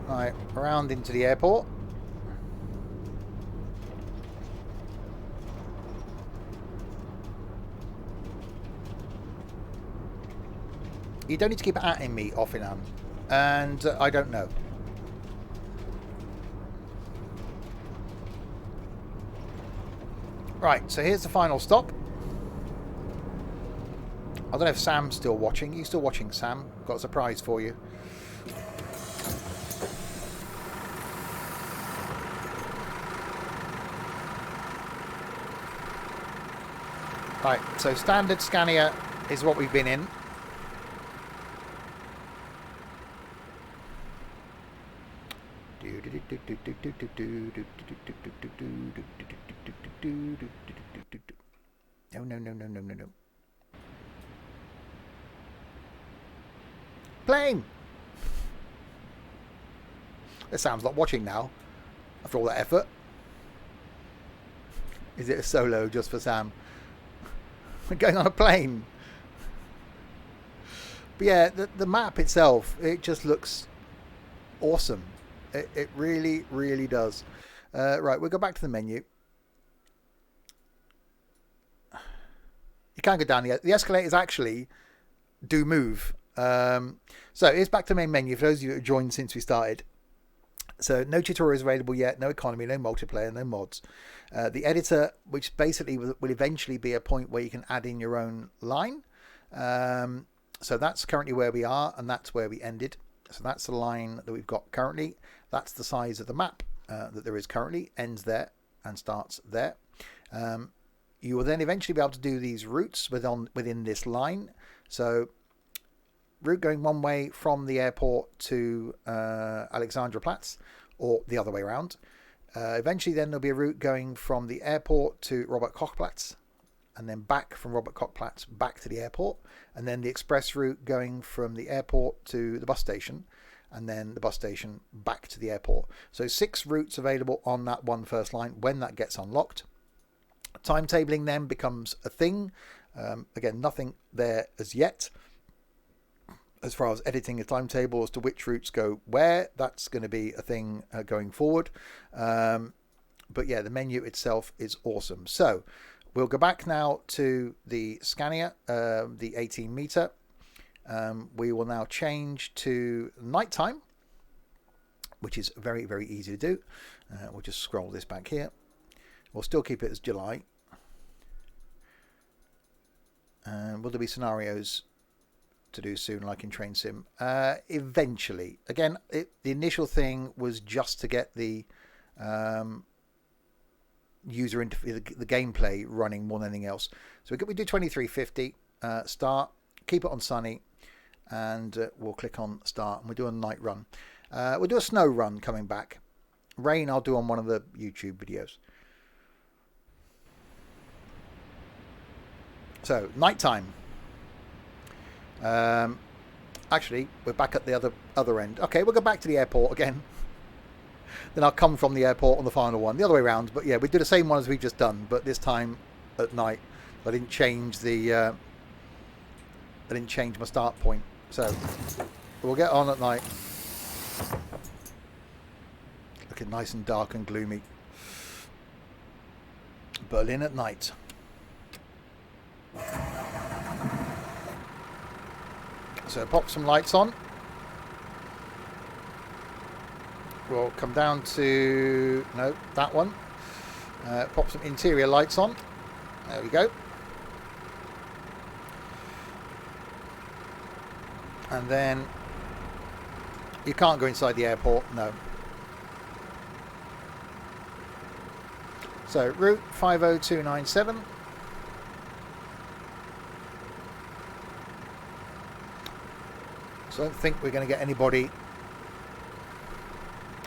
Speaker 1: Right, around into the airport. You don't need to keep atting me off and on, and I don't know. Right, so here's the final stop. I don't know if Sam's still watching. Are you still watching, Sam? Got a surprise for you. Right, so standard Scania is what we've been in. No. Playing! It sounds like watching now, after all that effort. Is it a solo just for Sam? We're going on a plane. But yeah, the map itself, it just looks awesome. It really, really does. Right, we'll go back to the menu. You can't go down the escalators actually do move. So it's back to the main menu for those of you who have joined since we started. So no tutorials available yet, no economy, no multiplayer, no mods. The editor, which basically will eventually be a point where you can add in your own line. So that's currently where we are, and that's where we ended. So that's the line that we've got currently. That's the size of the map that there is currently, ends there and starts there. You will then eventually be able to do these routes within this line. So route going one way from the airport to Alexanderplatz, or the other way around. Eventually then there'll be a route going from the airport to Robert Kochplatz, and then back from Robert Kochplatz back to the airport, and then the express route going from the airport to the bus station, and then the bus station back to the airport. So 6 routes available on that one first line when that gets unlocked. Timetabling then becomes a thing. Again, nothing there as yet as far as editing a timetable as to which routes go where. That's going to be a thing going forward. But yeah, the menu itself is awesome. So we'll go back now to the Scania, the 18 meter. We will now change to nighttime, which is very, very easy to do. We'll just scroll this back here. We'll still keep it as July. Will there be scenarios to do soon, like in Train Sim? Eventually. Again, the initial thing was just to get the user interface, the gameplay running more than anything else. So we do 2350, start, keep it on sunny, and we'll click on start, and we'll do a night run. We'll do a snow run coming back. Rain I'll do on one of the YouTube videos. So nighttime. Actually, we're back at the other end. Okay, we'll go back to the airport again. Then I'll come from the airport on the final one, the other way around. But yeah, we do the same one as we've just done, but this time at night. I didn't change I didn't change my start point. So we'll get on at night. Looking nice and dark and gloomy. Berlin at night. So pop some lights on. We'll come down to, no, that one. Pop some interior lights on. There we go. And then you can't go inside the airport, no. So route 50297. So I don't think we're going to get anybody.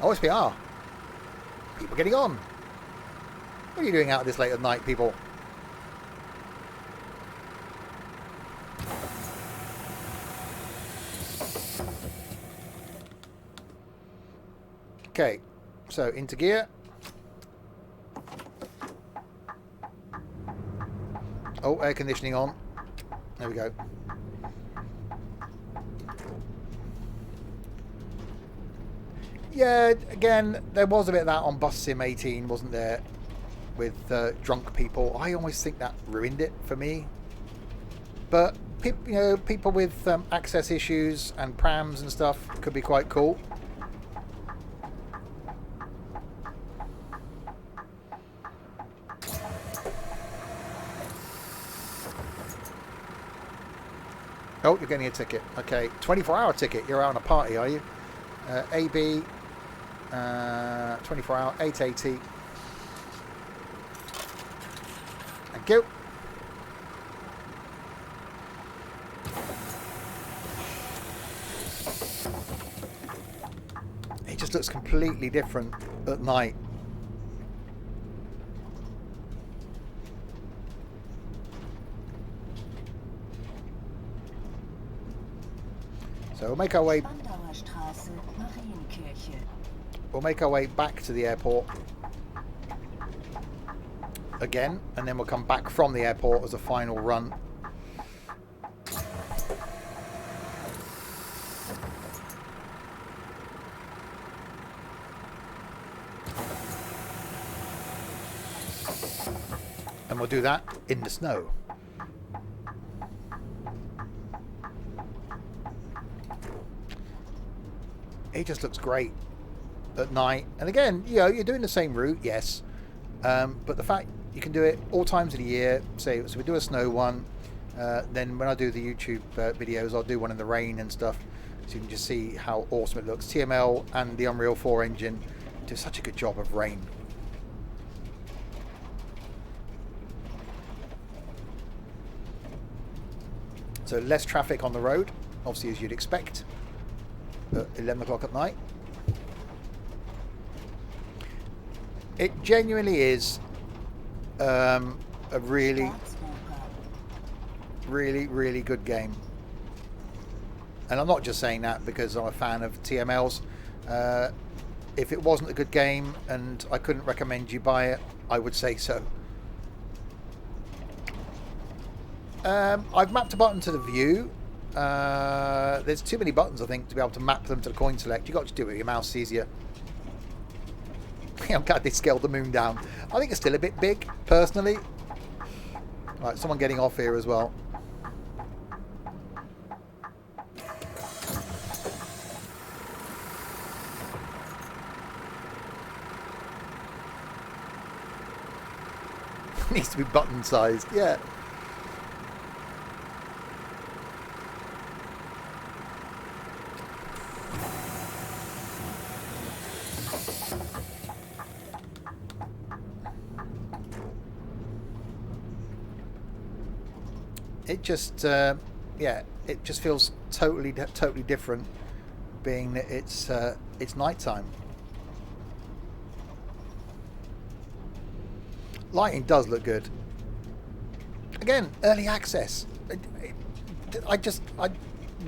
Speaker 1: Oh, yes, we are. People getting on. What are you doing out this late at night, people? Okay, so into gear. Oh, air conditioning on. There we go. Yeah, again, there was a bit of that on Bus Sim 18, wasn't there? With drunk people. I always think that ruined it for me. But people with access issues and prams and stuff could be quite cool. Oh, you're getting a ticket. Okay, 24-hour ticket. You're out on a party, are you? AB, 24-hour, 880. Thank you. It just looks completely different at night. So we'll make our way back to the airport again, and then we'll come back from the airport as a final run. And we'll do that in the snow. It just looks great. at night. And again, you know, you're doing the same route, yes, but the fact you can do it all times of the year. Say, so we do a snow one. Then when I do the YouTube videos, I'll do one in the rain and stuff, so you can just see how awesome it looks. TML and the Unreal 4 engine do such a good job of rain. So less traffic on the road, obviously, as you'd expect at 11 o'clock at night. It genuinely is a really good game. And I'm not just saying that because I'm a fan of TMLs. If it wasn't a good game and I couldn't recommend you buy it, I would say so. I've mapped a button to the view. There's too many buttons, I think, to be able to map them to the coin select. You've got to do it with your mouse, it's easier. I'm glad they scaled the moon down. I think it's still a bit big, personally. Right, someone getting off here as well. Needs to be button sized, yeah. It just, yeah, it just feels totally different, being that it's nighttime. Lighting does look good. Again, early access.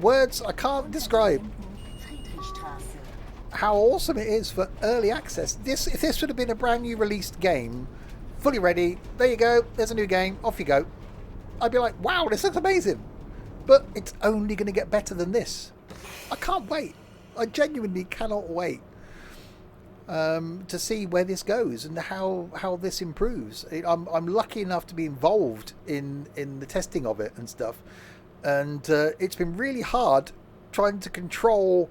Speaker 1: Words I can't describe how awesome it is for early access. If this would have been a brand new released game, fully ready, there you go, there's a new game, off you go, I'd be like, wow, this looks amazing. But it's only going to get better than this. I can't wait. I genuinely cannot wait to see where this goes and how this improves. I'm lucky enough to be involved in the testing of it and stuff. And it's been really hard trying to control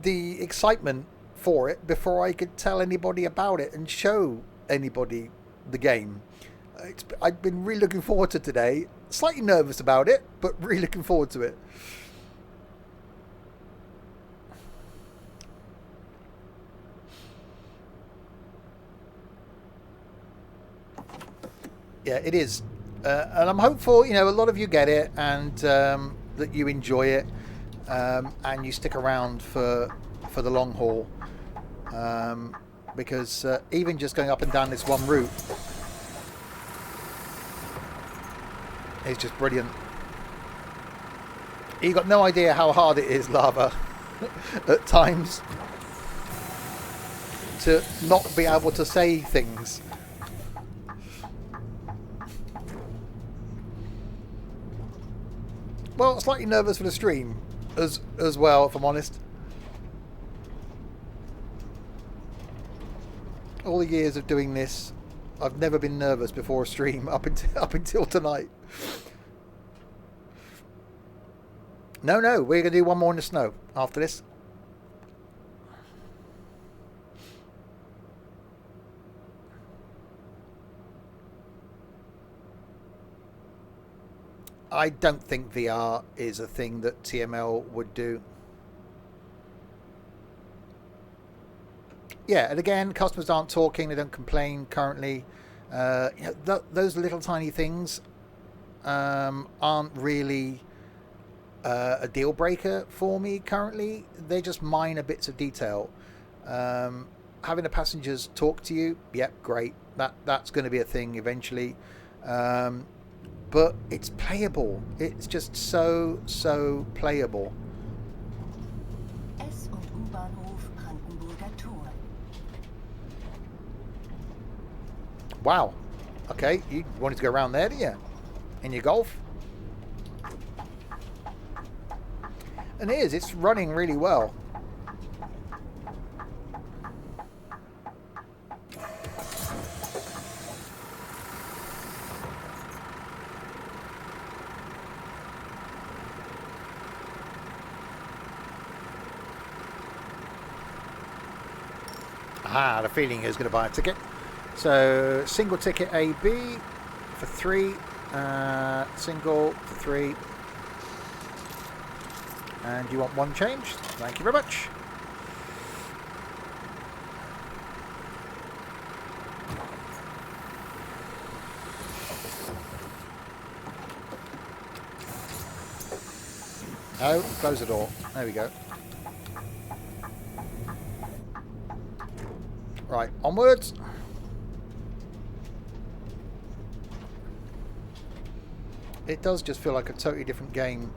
Speaker 1: the excitement for it before I could tell anybody about it and show anybody the game. I've been really looking forward to today. Slightly nervous about it, but really looking forward to it. Yeah, it is. And I'm hopeful, you know, a lot of you get it and that you enjoy it and you stick around for the long haul. Because even just going up and down this one route is just brilliant. You got no idea how hard it is, Lava, at times, to not be able to say things. Well, slightly nervous for the stream as well, if I'm honest. All the years of doing this, I've never been nervous before a stream up until tonight. No, we're going to do one more in the snow after this. I don't think VR is a thing that TML would do. Yeah, and again, customers aren't talking, they don't complain currently. You know, those little tiny things aren't really a deal breaker for me currently. They're just minor bits of detail. Having the passengers talk to you, yep, great. That's going to be a thing eventually. But it's playable. It's just so playable. Wow. Okay, you wanted to go around there, didn't you? In your Golf? And it's running really well. I had a feeling he was going to buy a ticket. So single ticket AB for 3. Single for 3. And you want 1 change? Thank you very much. Oh, close the door. There we go. Right, onwards. It does just feel like a totally different game,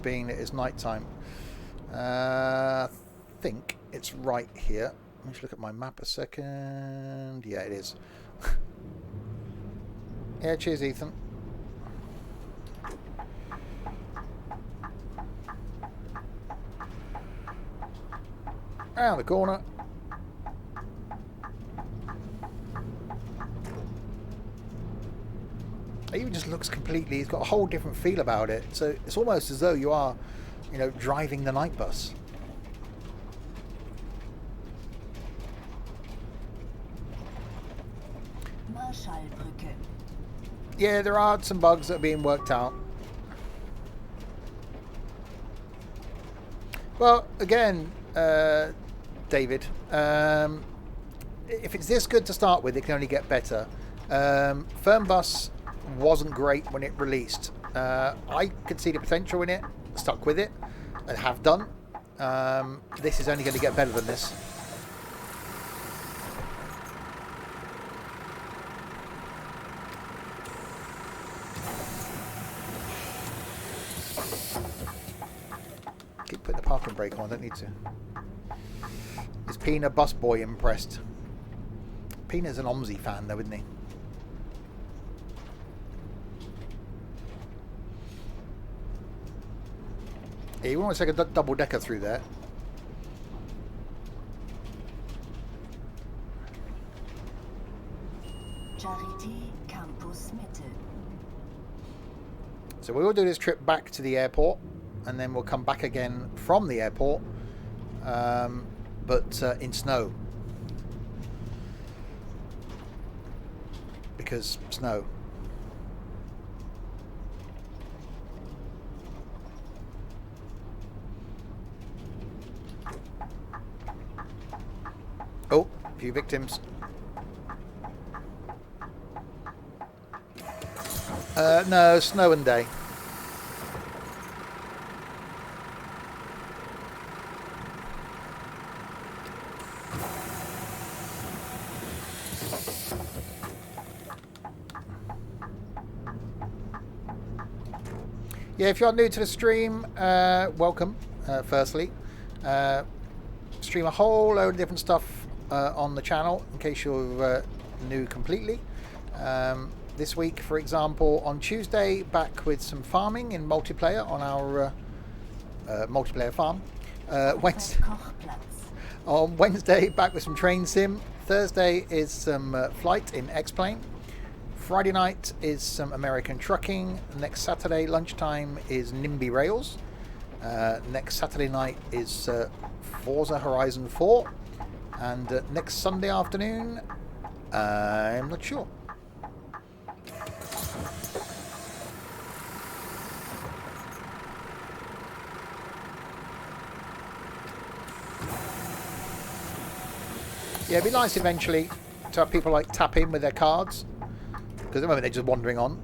Speaker 1: being that it's night time. I think it's right here. Let me just look at my map a second. Yeah, it is. Yeah, cheers, Ethan. Around the corner. It even just looks completely, it's got a whole different feel about it. So it's almost as though you are, you know, driving the night bus. Yeah, there are some bugs that are being worked out. Well, again, David, if it's this good to start with, it can only get better. Fernbus wasn't great when it released. I could see the potential in it, stuck with it, and have done. This is only going to get better than this. Keep putting the parking brake on, I don't need to. Is Pina Busboy impressed? Pina's an OMSI fan though, isn't he? Yeah, you want to take a double decker through there. So we will do this trip back to the airport, and then we'll come back again from the airport, but in snow. Because snow. Oh, a few victims. No, snow and day. Yeah, if you're new to the stream, welcome, firstly. Stream a whole load of different stuff on the channel, in case you're new completely. This week, for example, on Tuesday, back with some farming in multiplayer on our multiplayer farm. On Wednesday, back with some train sim. Thursday is some flight in X-Plane. Friday night is some American trucking. Next Saturday lunchtime is NIMBY Rails. Next Saturday night is Forza Horizon 4. And next Sunday afternoon, I'm not sure. Yeah, it'd be nice eventually to have people like tap in with their cards, because at the moment they're just wandering on.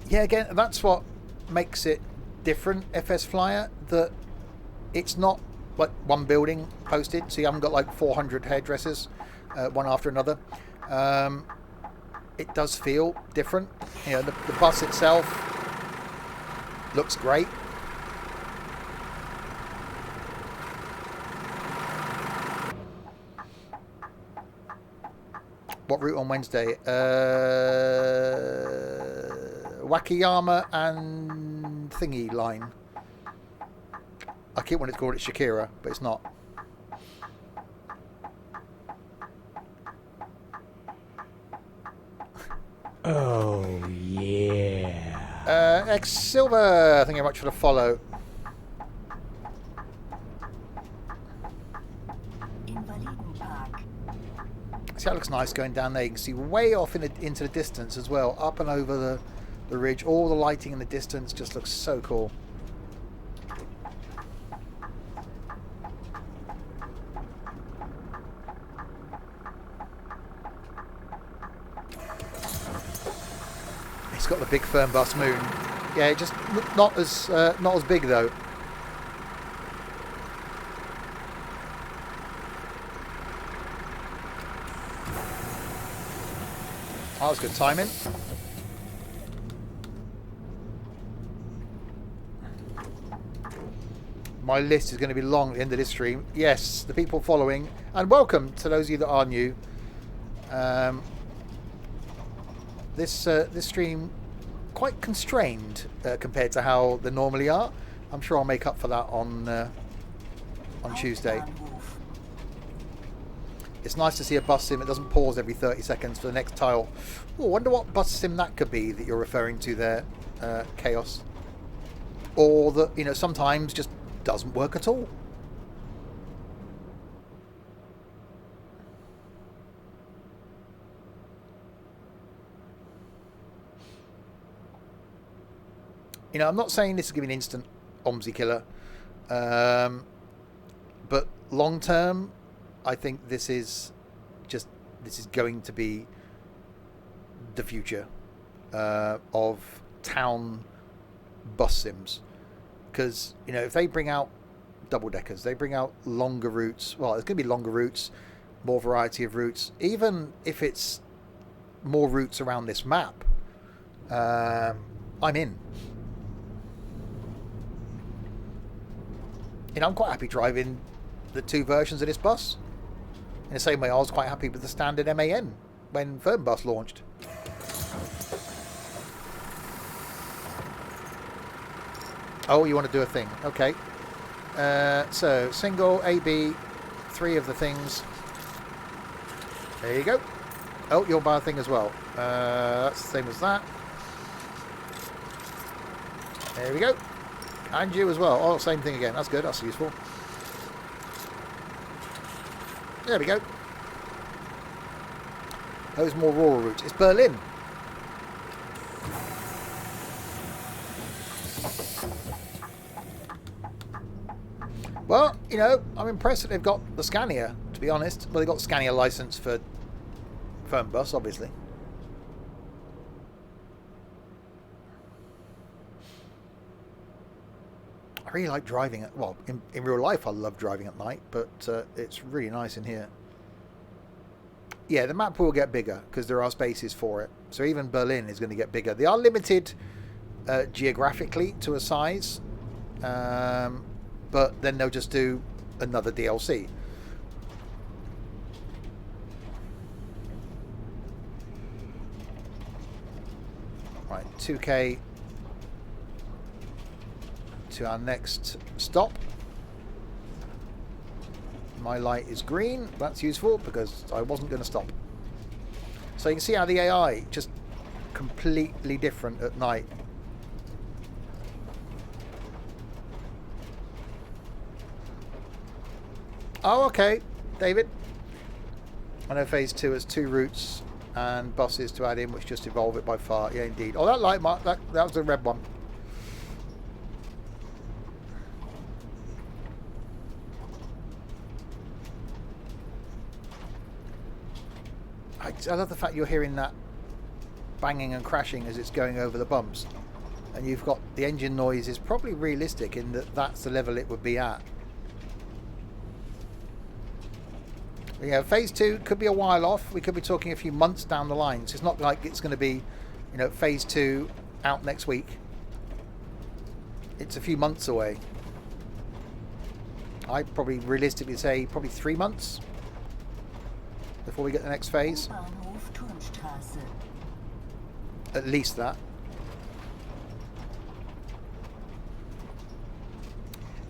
Speaker 1: Yeah, again, that's what makes it different, FS Flyer, that it's not like one building posted, so you haven't got like 400 hairdressers, one after another. It does feel different. You know, the bus itself looks great. What route on Wednesday? Wakayama and Thingy line. I keep wanting to call it Shakira, but it's not.
Speaker 2: Oh, yeah.
Speaker 1: X Silver, thank you very much for the follow. See, that looks nice going down there. You can see way off into the distance as well, up and over the ridge. All the lighting in the distance just looks so cool. It's got the big Fernbus moon. Yeah, just not as big though. That was good timing. My list is going to be long at the end of this stream. Yes, the people following, and welcome to those of you that are new. This stream quite constrained compared to how they normally are. I'm sure I'll make up for that on Tuesday. It's nice to see a bus sim that doesn't pause every 30 seconds for the next tile. Oh, I wonder what bus sim that could be that you're referring to there, Chaos. Or that, you know, sometimes just doesn't work at all. You know, I'm not saying this is going to be an instant OMSI killer. But long term, I think this is going to be the future of town bus sims, because you know if they bring out double deckers, they bring out longer routes. Well, there's going to be longer routes, more variety of routes. Even if it's more routes around this map, I'm in. You know, I'm quite happy driving the two versions of this bus. In the same way I was quite happy with the standard MAN when Fernbus launched. Oh, you want to do a thing. Okay. So, single, AB, 3 of the things. There you go. Oh, you'll buy a thing as well. That's the same as that. There we go. And you as well. Oh, same thing again. That's good. That's useful. There we go. Those more rural routes. It's Berlin. Well, you know, I'm impressed that they've got the Scania, to be honest. Well, they've got Scania license for Fernbus, obviously. I really like driving it. Well, in real life, I love driving at night, but it's really nice in here. Yeah, the map will get bigger because there are spaces for it. So even Berlin is going to get bigger. They are limited geographically to a size, but then they'll just do another DLC. Right, 2K to our next stop. My light is green. That's useful because I wasn't going to stop. So you can see how the AI just completely different at night. Oh, okay, David. I know phase 2 has 2 routes and buses to add in, which just evolve it by far. Yeah, indeed. Oh, that light mark, that was the red one. I love the fact you're hearing that banging and crashing as it's going over the bumps, and you've got the engine noise is probably realistic in that that's the level it would be at. But yeah, phase 2 could be a while off. We could be talking a few months down the line. So it's not like it's going to be, you know, phase 2 out next week. It's a few months away. I'd probably realistically say probably 3 months before we get the next phase. At least that.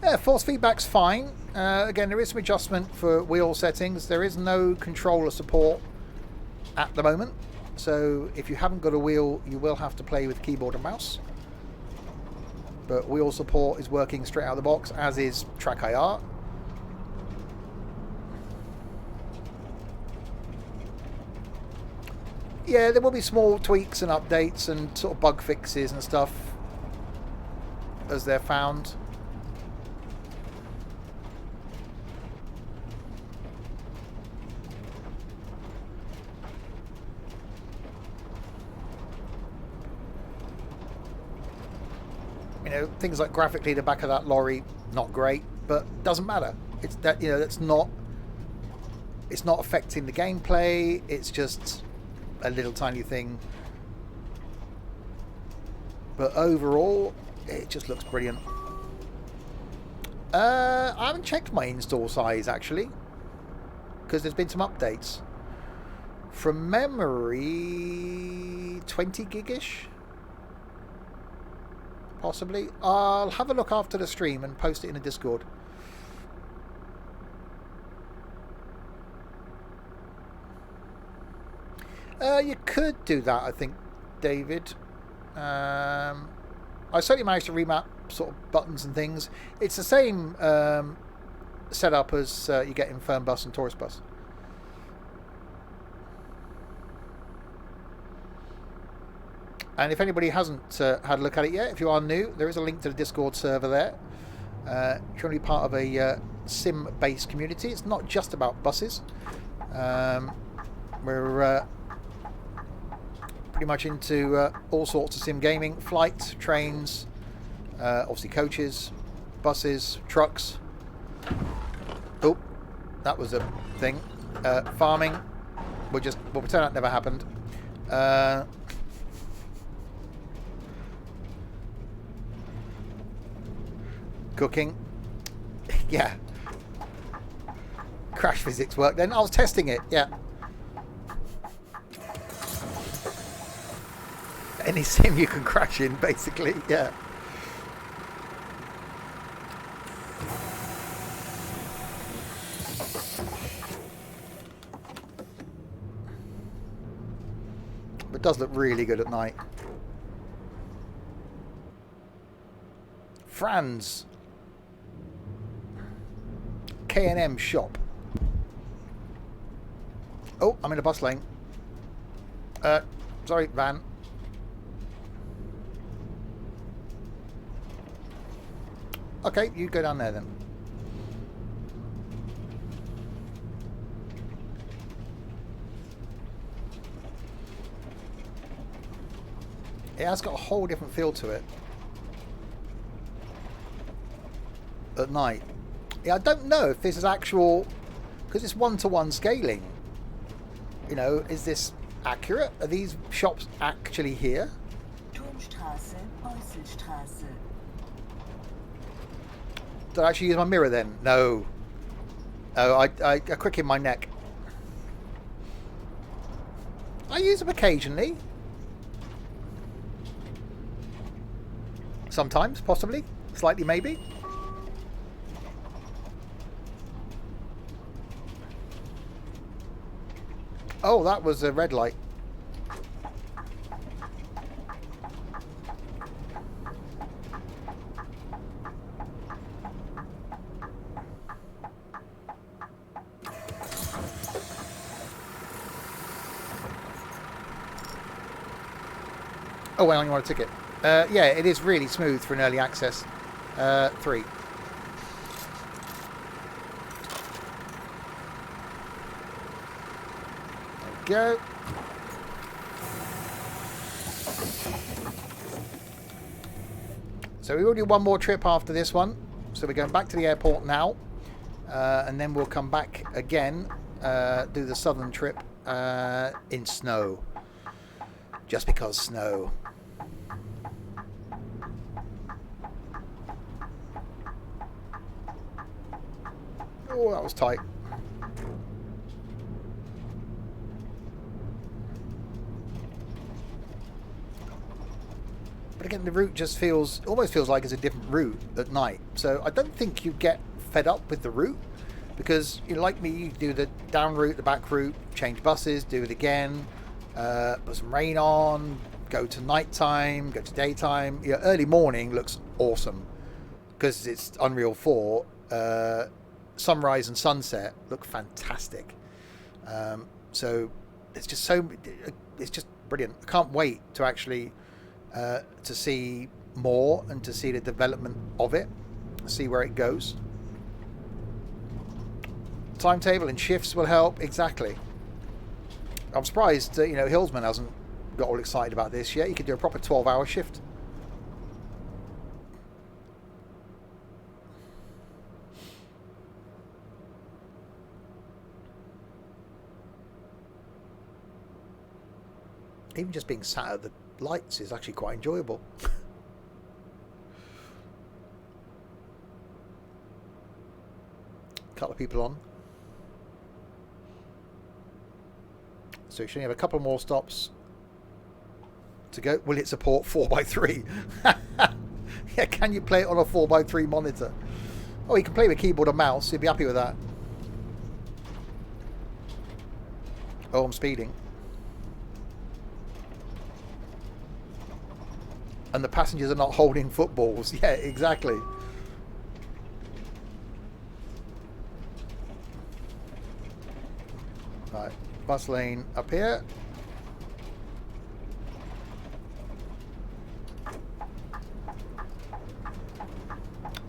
Speaker 1: Yeah, force feedback's fine. Again, there is some adjustment for wheel settings. There is no controller support at the moment. So if you haven't got a wheel, you will have to play with keyboard and mouse. But wheel support is working straight out of the box, as is track IR. Yeah, there will be small tweaks and updates and sort of bug fixes and stuff as they're found. You know, things like graphically the back of that lorry, not great, but doesn't matter. It's that, you know, it's not affecting the gameplay. It's just a little tiny thing. But overall, it just looks brilliant. I haven't checked my install size actually, because there's been some updates. From memory, 20 gig-ish? Possibly. I'll have a look after the stream and post it in the Discord. You could do that, I think, David. I certainly managed to remap sort of buttons and things. It's the same setup as you get in Fernbus and Tourist Bus. And if anybody hasn't had a look at it yet, if you are new, there is a link to the Discord server there. If you want to be part of a sim-based community, it's not just about buses. We're pretty much into all sorts of sim gaming, flight, trains, obviously coaches, buses, trucks. Oh, that was a thing. Farming. We'll pretend that never happened. Cooking. Yeah. Crash physics work then. I was testing it, yeah. Any sim you can crash in, basically, yeah. But it does look really good at night. Franz. K&M shop. Oh, I'm in a bus lane. Sorry, van. Okay, you go down there then. It has got a whole different feel to it at night. Yeah, I don't know if this is actual, because it's one-to-one scaling. You know, is this accurate? Are these shops actually here?
Speaker 3: Turmstraße, Beuselstraße.
Speaker 1: Did I actually use my mirror then? No. Oh, I quick in my neck. I use them occasionally. Sometimes, possibly. Slightly, maybe. Oh, that was a red light. Oh, well, you want a ticket? Yeah, it is really smooth for an early access. 3. Go. So we will do one more trip after this one. So we're going back to the airport now, and then we'll come back again, do the southern trip in snow, just because snow. Oh, that was tight. But again, the route just almost feels like it's a different route at night. So I don't think you get fed up with the route, because you know, like me, you do the down route, the back route, change buses, do it again, put some rain on, go to nighttime, go to daytime. You know, early morning looks awesome because it's Unreal 4. Sunrise and sunset look fantastic. So it's just so, it's just brilliant. I can't wait to actually to see more and to see the development of it, see where it goes. Timetable and shifts will help, exactly. I'm surprised that, you know, Hillsman hasn't got all excited about this yet. You could do a proper 12-hour shift. Even just being sat at the lights is actually quite enjoyable. A couple of people on. So you should have a couple more stops to go. Will it support 4x3? Yeah, can you play it on a 4x3 monitor? Oh, you can play with keyboard and mouse. You'd be happy with that. Oh, I'm speeding. And the passengers are not holding footballs. Yeah, exactly. Right, bus lane up here.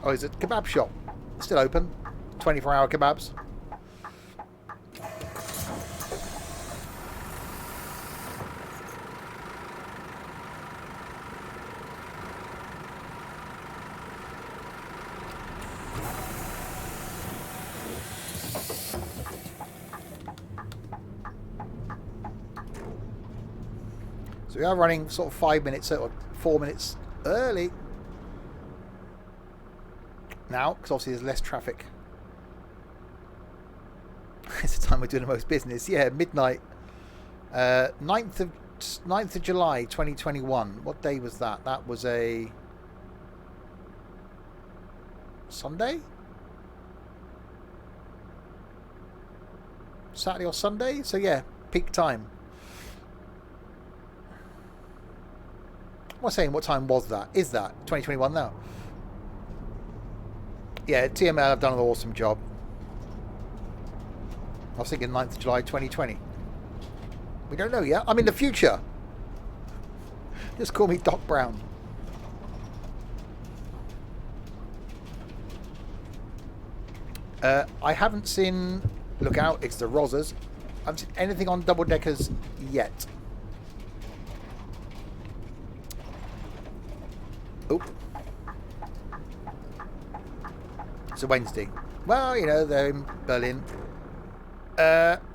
Speaker 1: Oh, is it kebab shop? Still open. 24-hour kebabs. So we are running sort of 5 minutes or 4 minutes early now, because obviously there's less traffic. It's the time we're doing the most business. Yeah, midnight. 9th of July 2021. What day was that? That was a Sunday? Saturday or Sunday? So yeah, peak time. What am I saying? What time was that? Is that 2021 now? Yeah, TML have done an awesome job. I was thinking 9th of July 2020. We don't know yet. I'm in the future. Just call me Doc Brown. I haven't seen... Look out, it's the Rozzers. I haven't seen anything on double deckers yet. Oh. It's a Wednesday. Well, you know, they're in Berlin.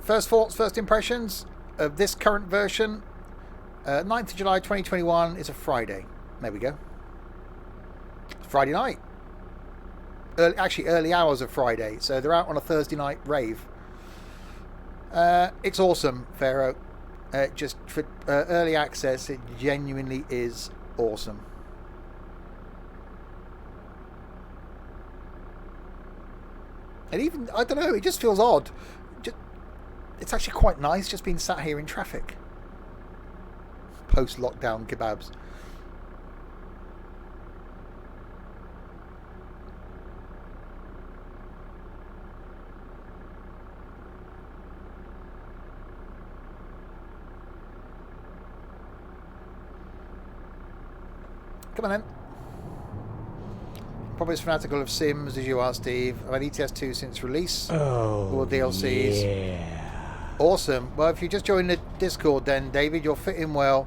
Speaker 1: First thoughts, first impressions of this current version. 9th of July 2021 is a Friday. There we go. Friday night. Actually, early hours of Friday. So they're out on a Thursday night rave. It's awesome, Pharaoh. Just for early access, it genuinely is awesome. And even, I don't know, it just feels odd. It's actually quite nice just being sat here in traffic. Post-lockdown kebabs. Come on then. Probably as fanatical of Sims as you are, Steve. I've had ETS2 since release.
Speaker 2: Oh,
Speaker 1: All DLCs.
Speaker 2: yeah.
Speaker 1: Awesome. Well, if you just joined the Discord then, David, you'll fit in well.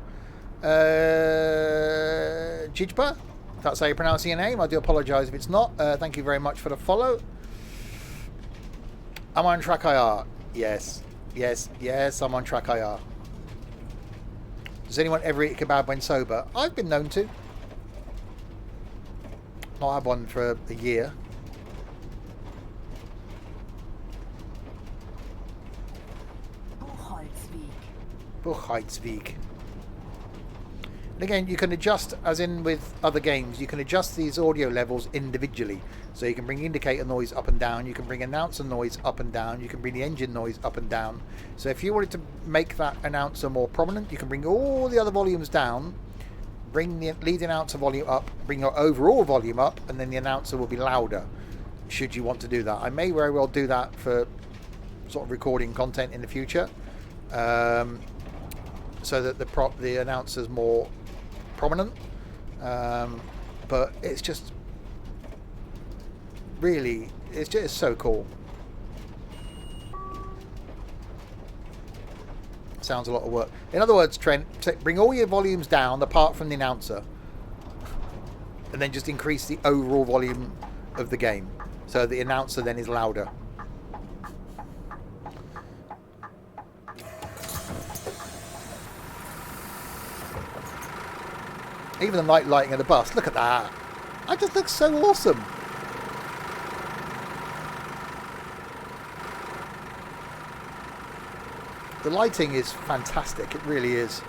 Speaker 1: Jijba, if that's how you're pronouncing your name. I do apologise if it's not. Thank you very much for the follow. I'm on track IR. Yes. Yes. Yes, I'm on track IR. Does anyone ever eat a kebab when sober? I've been known to. Not had one for a year. Buchheitsweg. And again, you can adjust, as in with other games, you can adjust these audio levels individually. So you can bring indicator noise up and down, you can bring announcer noise up and down, you can bring the engine noise up and down. So if you wanted to make that announcer more prominent, you can bring all the other volumes down, bring the lead announcer volume up, bring your overall volume up, and then the announcer will be louder, should you want to do that. I may very well do that for sort of recording content in the future. so that the announcer's more prominent. But it's just really, it's just so cool. Sounds a lot of work. In other words, Trent, bring all your volumes down apart from the announcer, and then just increase the overall volume of the game, so the announcer then is louder. Even the night lighting of the bus, look at that. That just looks so awesome. The lighting is fantastic, it really is.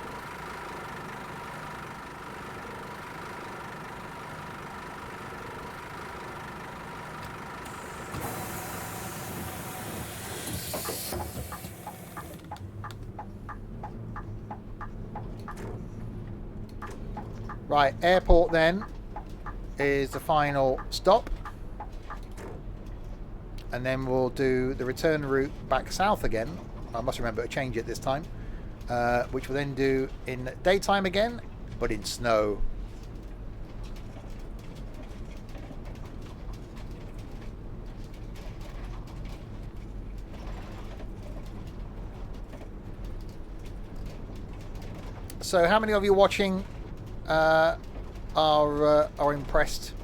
Speaker 1: Right, airport then is the final stop. And then we'll do the return route back south again. I must remember to change it this time. Which we'll then do in daytime again, but in snow. So how many of you watching are impressed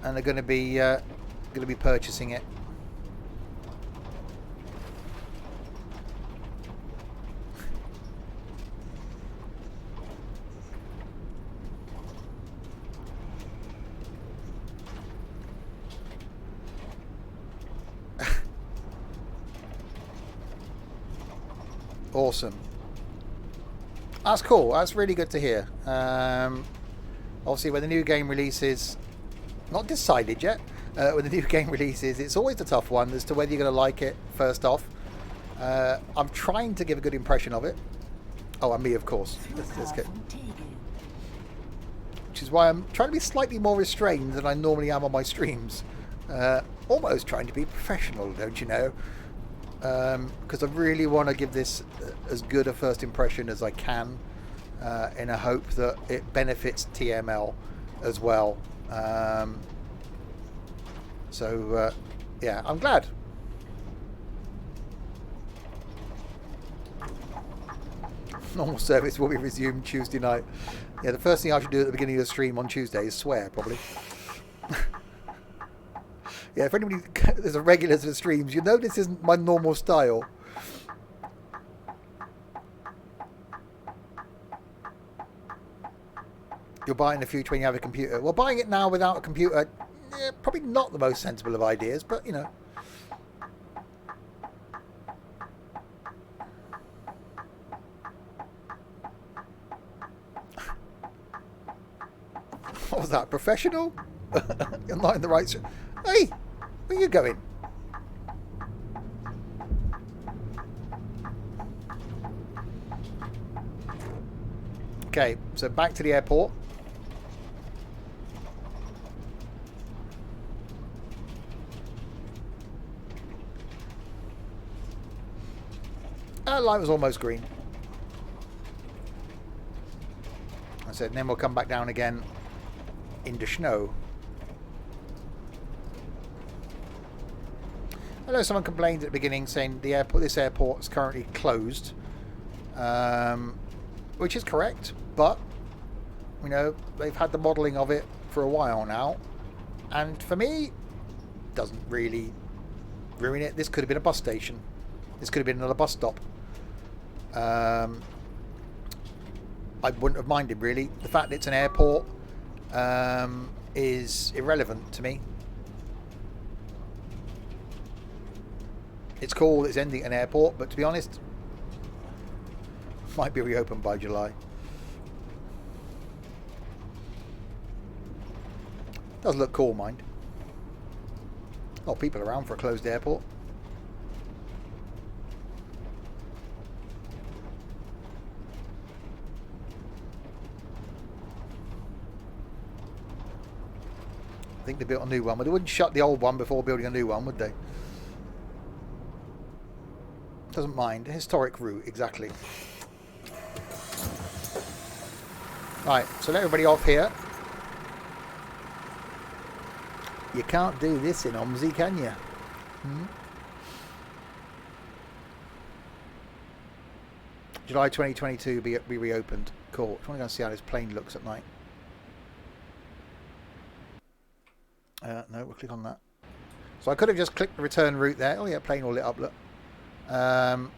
Speaker 1: and are going to be purchasing it? Awesome. That's cool. That's really good to hear. Obviously, when the new game releases, not decided yet. When the new game releases, it's always a tough one as to whether you're going to like it. First off, I'm trying to give a good impression of it. Oh, and me, of course. Let's get. Which is why I'm trying to be slightly more restrained than I normally am on my streams. Almost trying to be professional, don't you know? Because I really want to give this as good a first impression as I can, in a hope that it benefits TML as well. Yeah, I'm glad. Normal service will be resumed Tuesday night. Yeah, the first thing I should do at the beginning of the stream on Tuesday is swear, probably. Yeah, if anybody there's a regular to the streams, you know this isn't my normal style. You're buying the future when you have a computer. Well, buying it now without a computer, probably not the most sensible of ideas, but you know. What was that? Professional? You're not in the right. Hey, where are you going? Okay, so back to the airport. Light was almost green. I said, and then we'll come back down again into snow. I know someone complained at the beginning saying the airport, this airport is currently closed, which is correct, but you know they've had the modelling of it for a while now, and for me, doesn't really ruin it. This could have been a bus station. This could have been another bus stop. I wouldn't have minded really. The fact that it's an airport is irrelevant to me. It's cool it's ending at an airport, but to be honest, might be reopened by July. Does look cool, mind. A lot of people around for a closed airport. I think they built a new one, but they wouldn't shut the old one before building a new one, would they? Doesn't mind. Historic route, exactly. Right, so let everybody off here. You can't do this in OMSI, can you? July 2022 be reopened. Cool. I want to go and see how this plane looks at night. No, we'll click on that. So I could have just clicked the return route there. Oh yeah, plane all lit up, look. And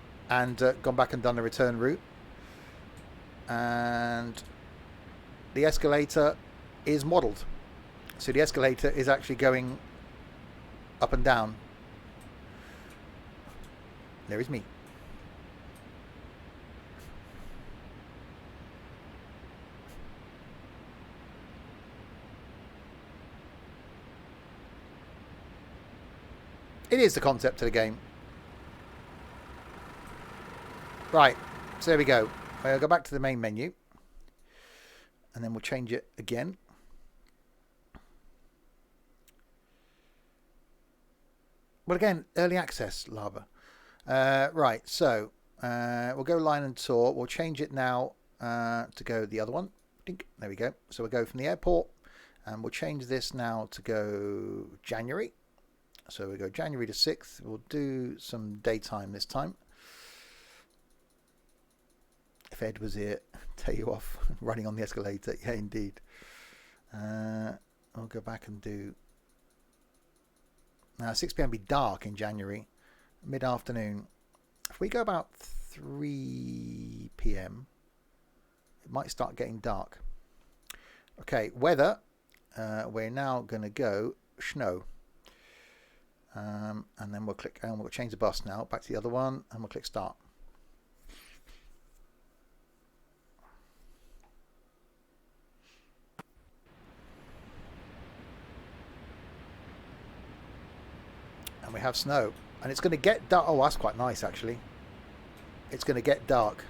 Speaker 1: gone back and done the return route. And the escalator is modelled. So the escalator is actually going up and down. There is me. It is the concept of the game. Right, so there we go. I'll go back to the main menu. And then we'll change it again. Well, again, early access, Lava. Right, so we'll go line and tour. We'll change it now to go the other one. Dink. There we go. So we'll go from the airport. And we'll change this now to go January. So we go January the 6th. We'll do some daytime this time. If Ed was here, tell you off running on the escalator. Yeah, indeed. I'll go back and do... Now, 6 p.m. be dark in January. Mid-afternoon. If we go about 3 p.m., it might start getting dark. Okay, weather. We're now going to go snow. And then we'll click, and we'll change the bus now back to the other one, and we'll click start. And we have snow, and it's going to get dark. Oh, that's quite nice actually. It's going to get dark.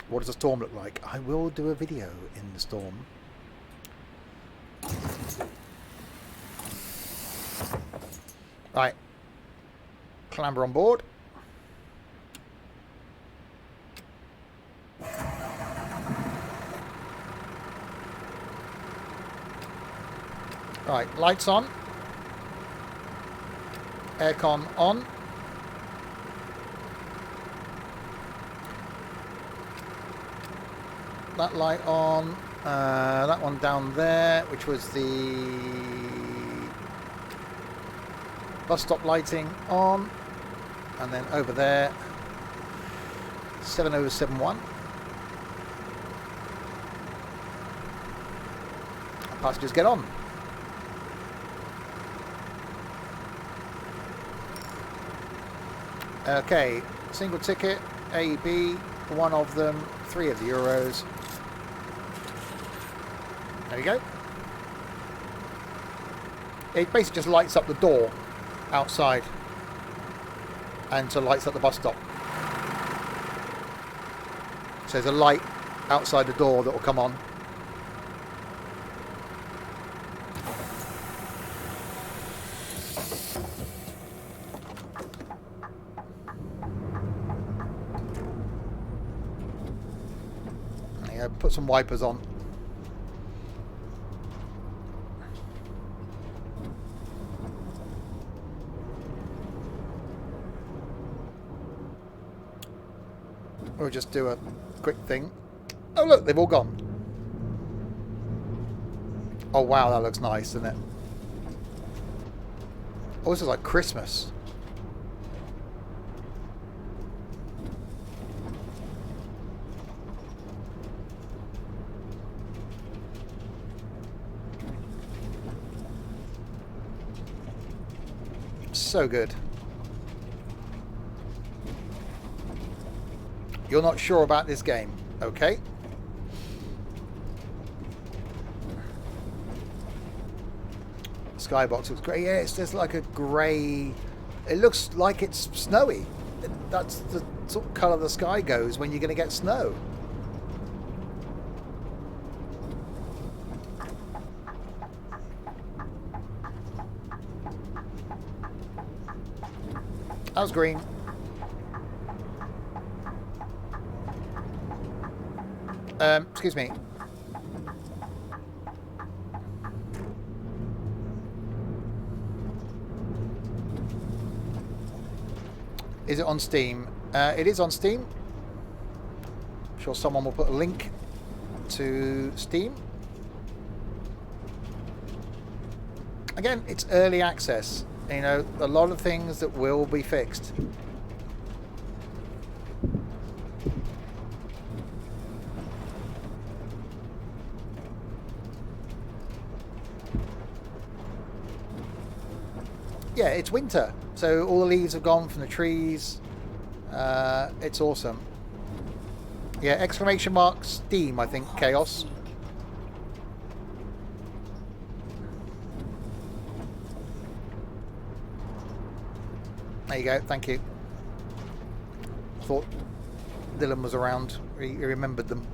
Speaker 1: What does the storm look like? I will do a video in the storm. Right, clamber on board. Right, lights on. Aircon on. That light on. That one down there, which was the bus stop lighting on, and then over there 7071. Passengers get on. Okay, single ticket, A, B, one of them, €3. There you go. It basically just lights up the door outside and so lights up the bus stop. So there's a light outside the door that will come on. Yeah, put some wipers on. We'll just do a quick thing. Oh look, they've all gone. Oh wow, that looks nice, doesn't it? Oh, this is like Christmas. So good. You're not sure about this game, okay? Skybox looks great. Yeah, it's just like a grey. It looks like it's snowy. That's the sort of colour the sky goes when you're going to get snow. That was green. Excuse me. Is it on Steam? It is on Steam. I'm sure someone will put a link to Steam. Again, it's early access. You know, a lot of things that will be fixed. Yeah, it's winter, so all the leaves have gone from the trees. It's awesome. Yeah, exclamation mark Steam, I think, Chaos. There you go, thank you. Thought Dylan was around, he remembered them.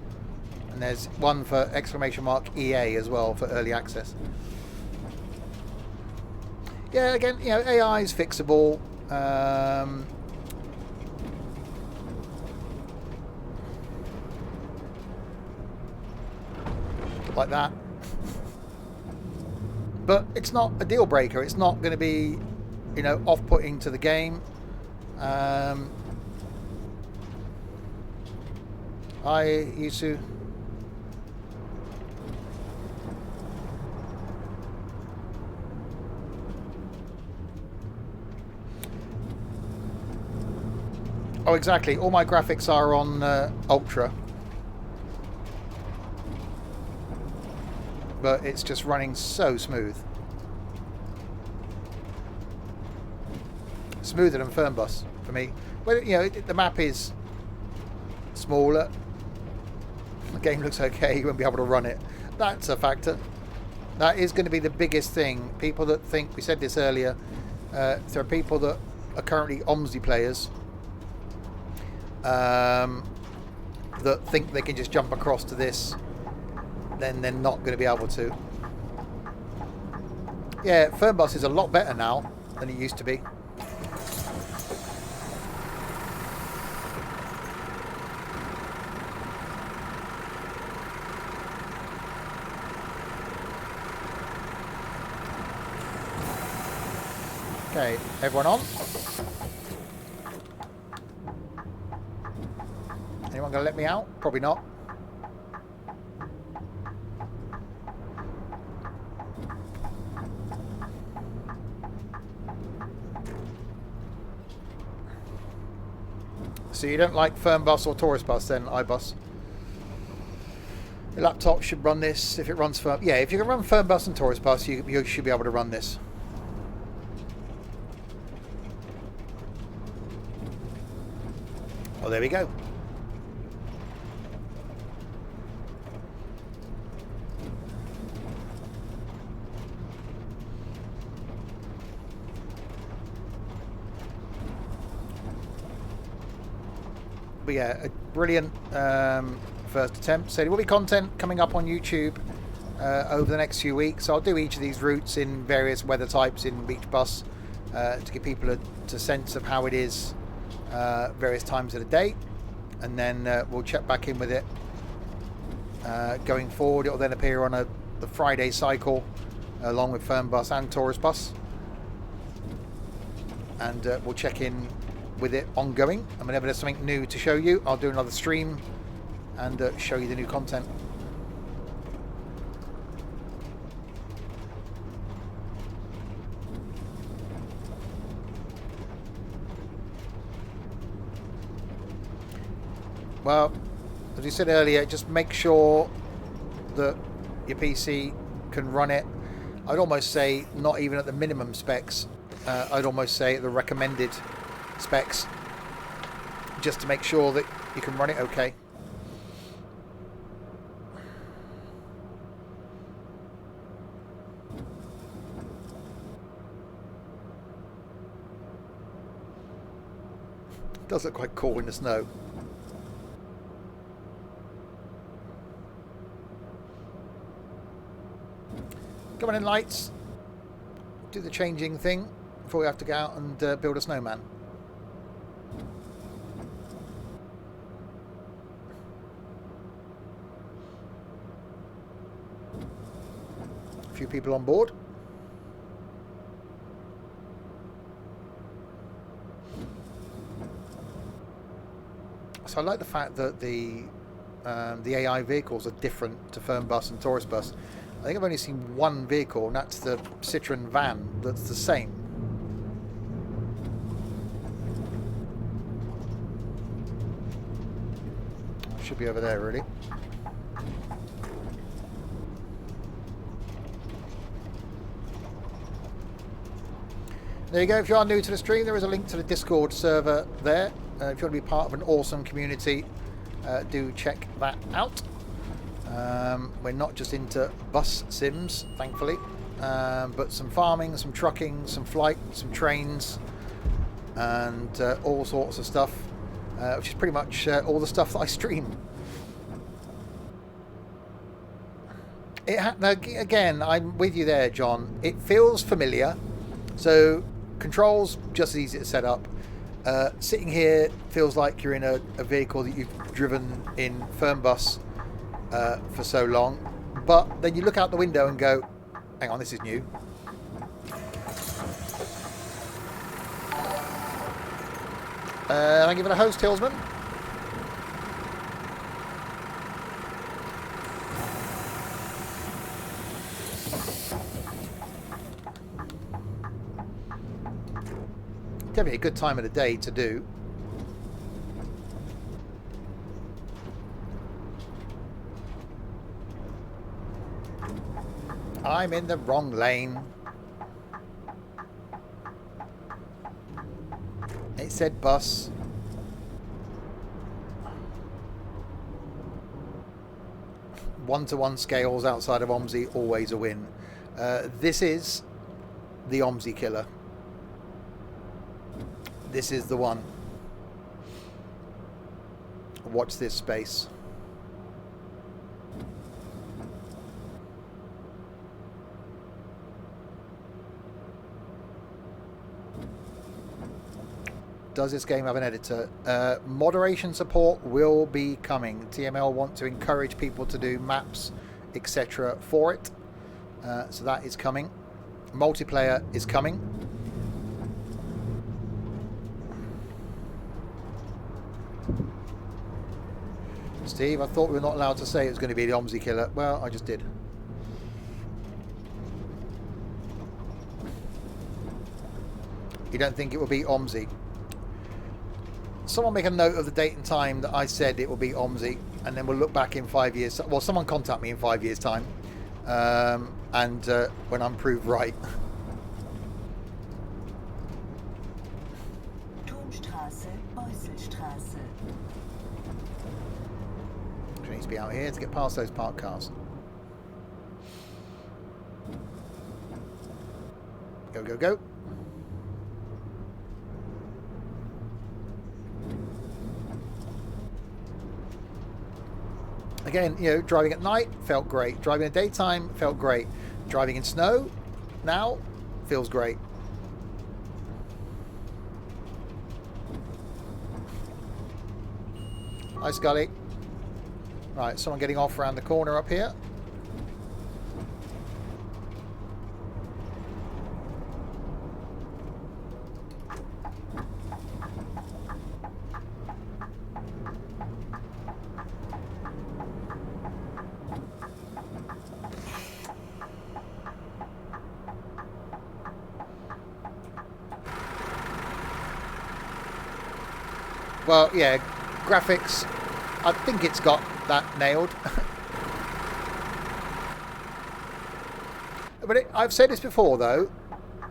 Speaker 1: And there's one for exclamation mark EA as well for early access. Yeah, again, you know, AI is fixable. Like that. But it's not a deal breaker. It's not going to be, you know, off-putting to the game. Hi, Yusu. Oh, exactly. All my graphics are on Ultra. But it's just running so smooth. Smoother than Fernbus for me. Well, you know, the map is smaller. The game looks okay. You won't be able to run it. That's a factor. That is going to be the biggest thing. People that think, we said this earlier, there are people that are currently OMSI players that think they can just jump across to this, then they're not going to be able to. Yeah, Fernbus is a lot better now than it used to be. Okay, everyone on? Anyone going to let me out? Probably not. So you don't like Fernbus or Tourist Bus then, iBus? The laptop should run this if it runs Fern. Yeah, if you can run Fernbus and Tourist Bus, you should be able to run this. Oh, there we go. But yeah, a brilliant first attempt. So there will be content coming up on YouTube over the next few weeks. I'll do each of these routes in various weather types in Beach Bus to give people a sense of how it is various times of the day, and then we'll check back in with it going forward. It will then appear on the Friday cycle along with Fernbus and Tourist Bus, and we'll check in with it ongoing. And whenever there's something new to show you, I'll do another stream and show you the new content. Well, as we said earlier, just make sure that your PC can run it. I'd almost say not even at the minimum specs. I'd almost say at the recommended specs, just to make sure that you can run it okay. It does look quite cool in the snow. Come on in, lights. Do the changing thing before we have to go out and build a snowman. A few people on board. So I like the fact that the AI vehicles are different to Fernbus and Taurus Bus. I think I've only seen one vehicle, and that's the Citroen van that's the same. Should be over there, really. There you go. If you are new to the stream, there is a link to the Discord server there. If you want to be part of an awesome community, do check that out. We're not just into bus sims, thankfully, but some farming, some trucking, some flight, some trains, and all sorts of stuff, which is pretty much all the stuff that I stream. Again, I'm with you there, John. It feels familiar. So controls just as easy to set up. Sitting here feels like you're in a vehicle that you've driven in Fernbus for so long, but then you look out the window and go, hang on, this is new. And I give it a host, Hillsman. Definitely a good time of the day to do. I'm in the wrong lane. It said bus. One-to-one scales outside of OMSI, always a win. This is the OMSI killer. This is the one. Watch this space. Does this game have an editor? Moderation support will be coming. TML want to encourage people to do maps, etc. for it. So that is coming. Multiplayer is coming. Steve, I thought we were not allowed to say it was going to be the OMSI killer. Well, I just did. You don't think it will be OMSI? Someone make a note of the date and time that I said it will be OMSI, and then we'll look back in 5 years. Well, someone contact me in 5 years' time, and when I'm proved right.
Speaker 3: Turmstraße, Beuselstraße.
Speaker 1: It needs to be out here to get past those parked cars. Go, go, go. Again, you know, driving at night felt great. Driving in daytime felt great. Driving in snow now feels great. Hi, Scully. Right, someone getting off around the corner up here. Well, yeah, graphics, I think it's got that nailed. But I've said this before, though,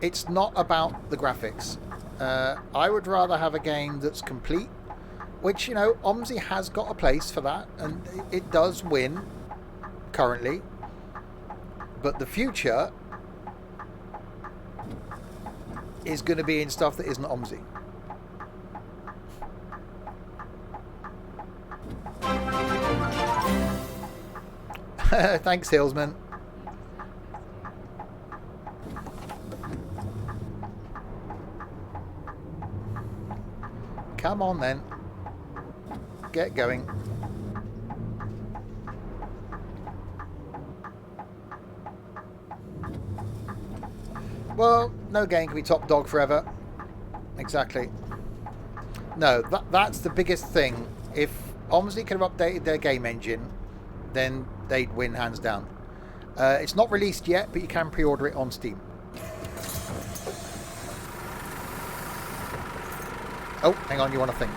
Speaker 1: it's not about the graphics. I would rather have a game that's complete, which, you know, OMSI has got a place for that, and it does win currently. But the future is going to be in stuff that isn't OMSI. Thanks, Hillsman. Come on, then. Get going. Well, no game can be top dog forever. Exactly. No, that's the biggest thing. If OMSI could have updated their game engine, then they'd win hands down. It's not released yet, but you can pre-order it on Steam. Oh, hang on, you want a thing.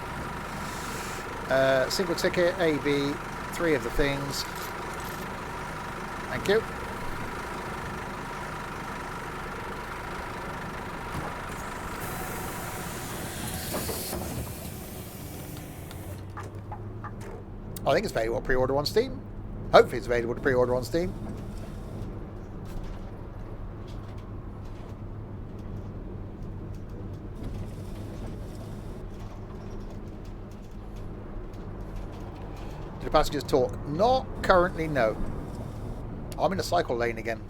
Speaker 1: Single ticket, A, B, 3 of the things. Thank you. I think it's available to pre-order on Steam. Hopefully it's available to pre-order on Steam. Do the passengers talk? Not currently, no. I'm in a cycle lane again.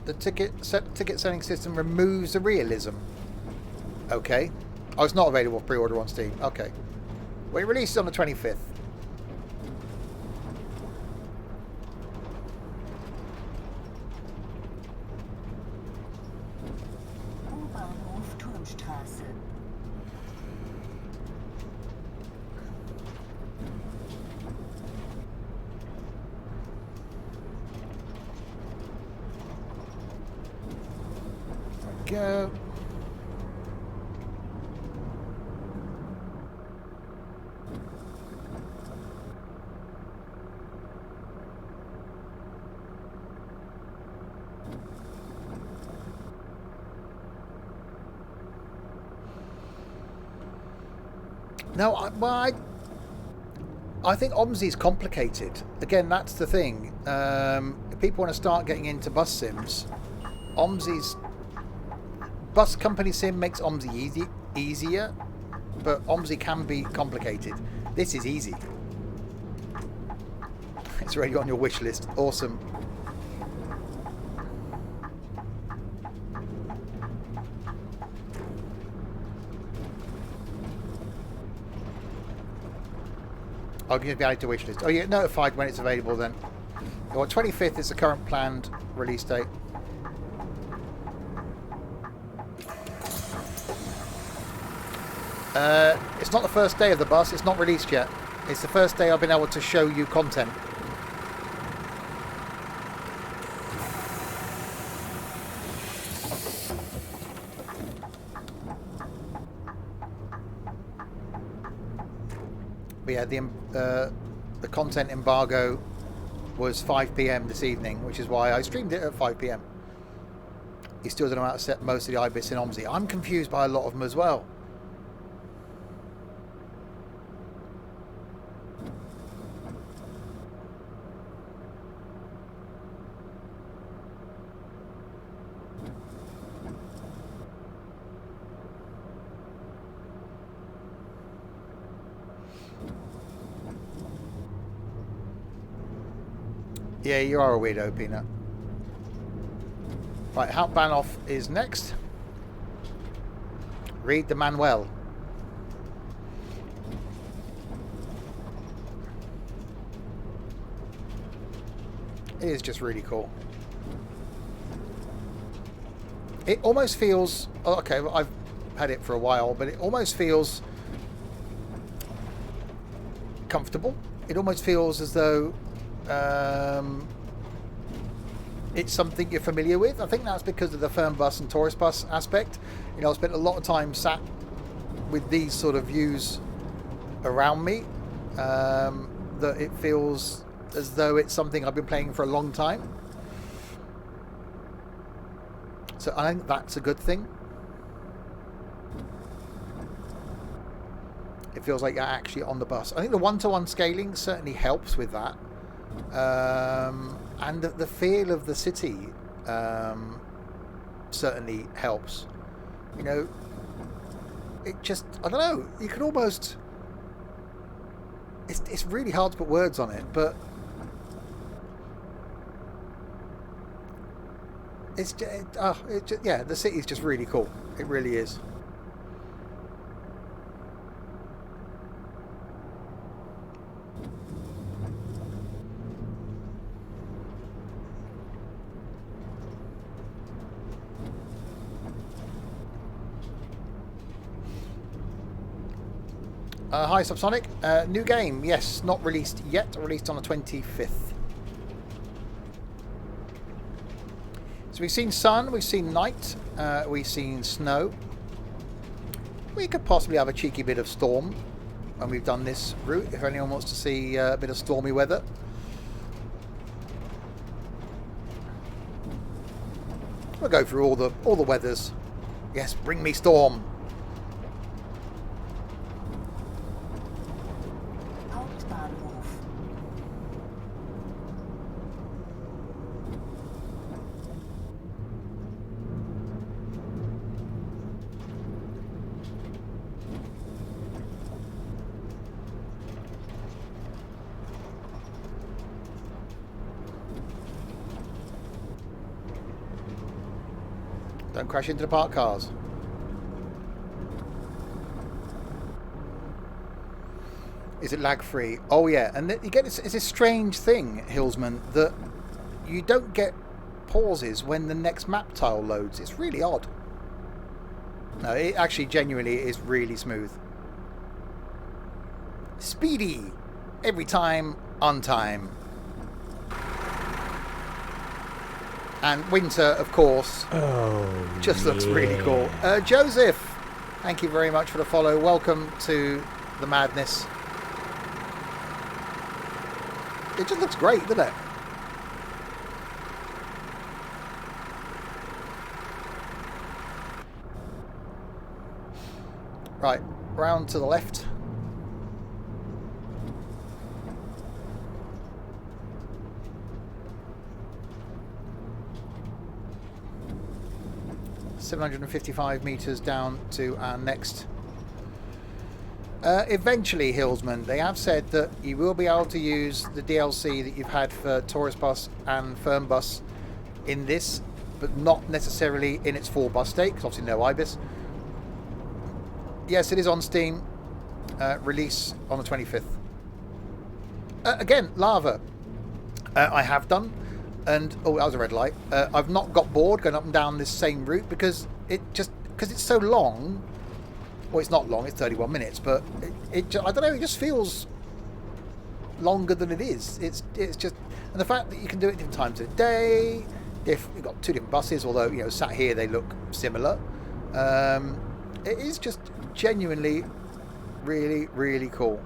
Speaker 1: The ticket selling system removes the realism. Okay. Oh, it's not available for pre-order on Steam. Okay. Well, it releases on the 25th.
Speaker 3: U-Bahnhof Turmstraße.
Speaker 1: Go. No, I think OMSI is complicated. Again, that's the thing. If people want to start getting into bus sims, OMSI's bus company sim makes OMSI easier, but OMSI can be complicated. This is easy. It's already on your wish list. Awesome. I'll give you added to wish list. Oh, you get notified when it's available then. Well, 25th is the current planned release date. It's not the first day of the bus. It's not released yet. It's the first day I've been able to show you content. But yeah, the content embargo was 5 PM this evening, which is why I streamed it at 5 PM. You still don't know how to set most of the IBIS in OMSI. I'm confused by a lot of them as well. Yeah, you are a weirdo, Peanut. Right, Hauptbahnhof is next. Read the manual. It is just really cool. It almost feels... Okay, well, I've had it for a while, but it almost feels comfortable. It almost feels as though it's something you're familiar with. I think that's because of the firm bus and tourist bus aspect. You know, I spent a lot of time sat with these sort of views around me, that it feels as though it's something I've been playing for a long time. So I think that's a good thing. It feels like you're actually on the bus. I think the one-to-one scaling certainly helps with that. And the feel of the city certainly helps. You know, it just, I don't know, you can almost, it's really hard to put words on it, but it's just, yeah, the city's just really cool. It really is. Hi, Subsonic. New game. Yes, not released yet. Released on the 25th. So we've seen sun, we've seen night, we've seen snow. We could possibly have a cheeky bit of storm when we've done this route, if anyone wants to see a bit of stormy weather. We'll go through all the weathers. Yes, bring me storm.
Speaker 3: Hauptbahnhof.
Speaker 1: Don't crash into the parked cars. Is it lag free? Oh yeah, and you get this. It's a strange thing, Hillsman, that you don't get pauses when the next map tile loads. It's really odd. No, it actually genuinely is really smooth. Speedy, every time on time. And winter, of course, just looks really cool. Joseph, thank you very much for the follow. Welcome to the madness. It just looks great, doesn't it? Right, round to the left. $755 meters down to our next. Eventually, Hillsman, they have said that you will be able to use the DLC that you've had for Tourist Bus and Firm Bus in this, but not necessarily in its full bus state, because obviously no IBIS. Yes, it is on Steam. Release on the 25th. Again, lava. I have done. And oh, that was a red light. I've not got bored going up and down this same route because it's so long. Well, it's not long. It's 31 minutes, but I don't know. It just feels longer than it is. It's just, and the fact that you can do it different times of the day. If you've got two different buses, although sat here they look similar. It is just genuinely really, really cool.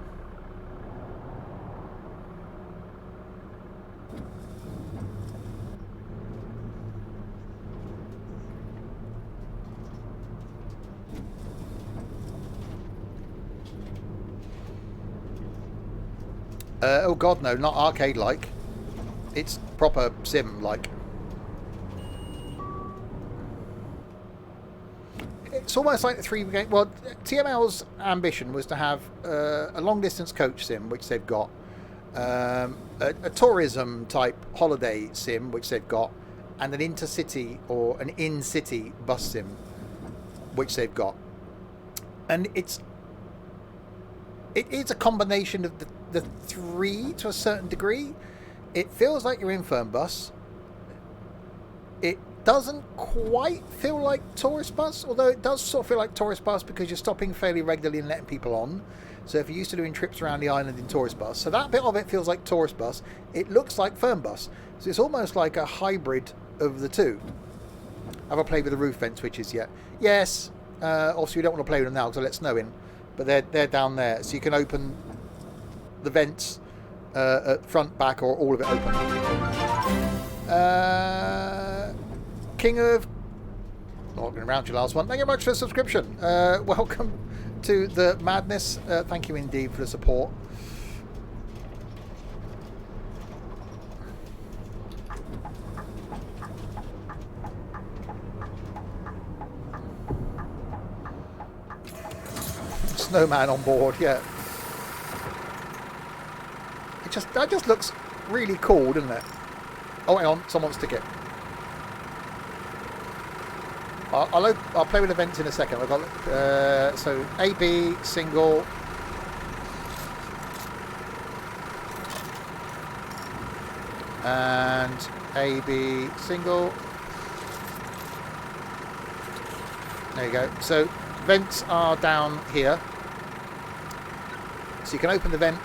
Speaker 1: Oh god, no, not arcade-like. It's proper sim-like. It's almost like the 3 game. Well, TML's ambition was to have a long-distance coach sim, which they've got, a tourism-type holiday sim, which they've got, and an intercity or an in-city bus sim, which they've got. And it is a combination of the three to a certain degree. It feels like you're in Firm Bus. It doesn't quite feel like Tourist Bus, although it does sort of feel like Tourist Bus because you're stopping fairly regularly and letting people on. So if you're used to doing trips around the island in Tourist Bus, so that bit of it feels like Tourist Bus. It looks like Firm Bus. So it's almost like a hybrid of the two. Have I played with the roof vent switches yet? Yes. Obviously, we don't want to play with them now because I let snow in. But they're down there, so you can open the vents at front, back, or all of it open. King of... Not going around your last one. Thank you very much for the subscription. Welcome to the madness. Thank you indeed for the support. Snowman on board, yeah. That just looks really cool, doesn't it? Oh, hang on, someone's ticket. I'll play with events in a second. I've got so AB single. And AB single. There you go. So vents are down here. So you can open the vent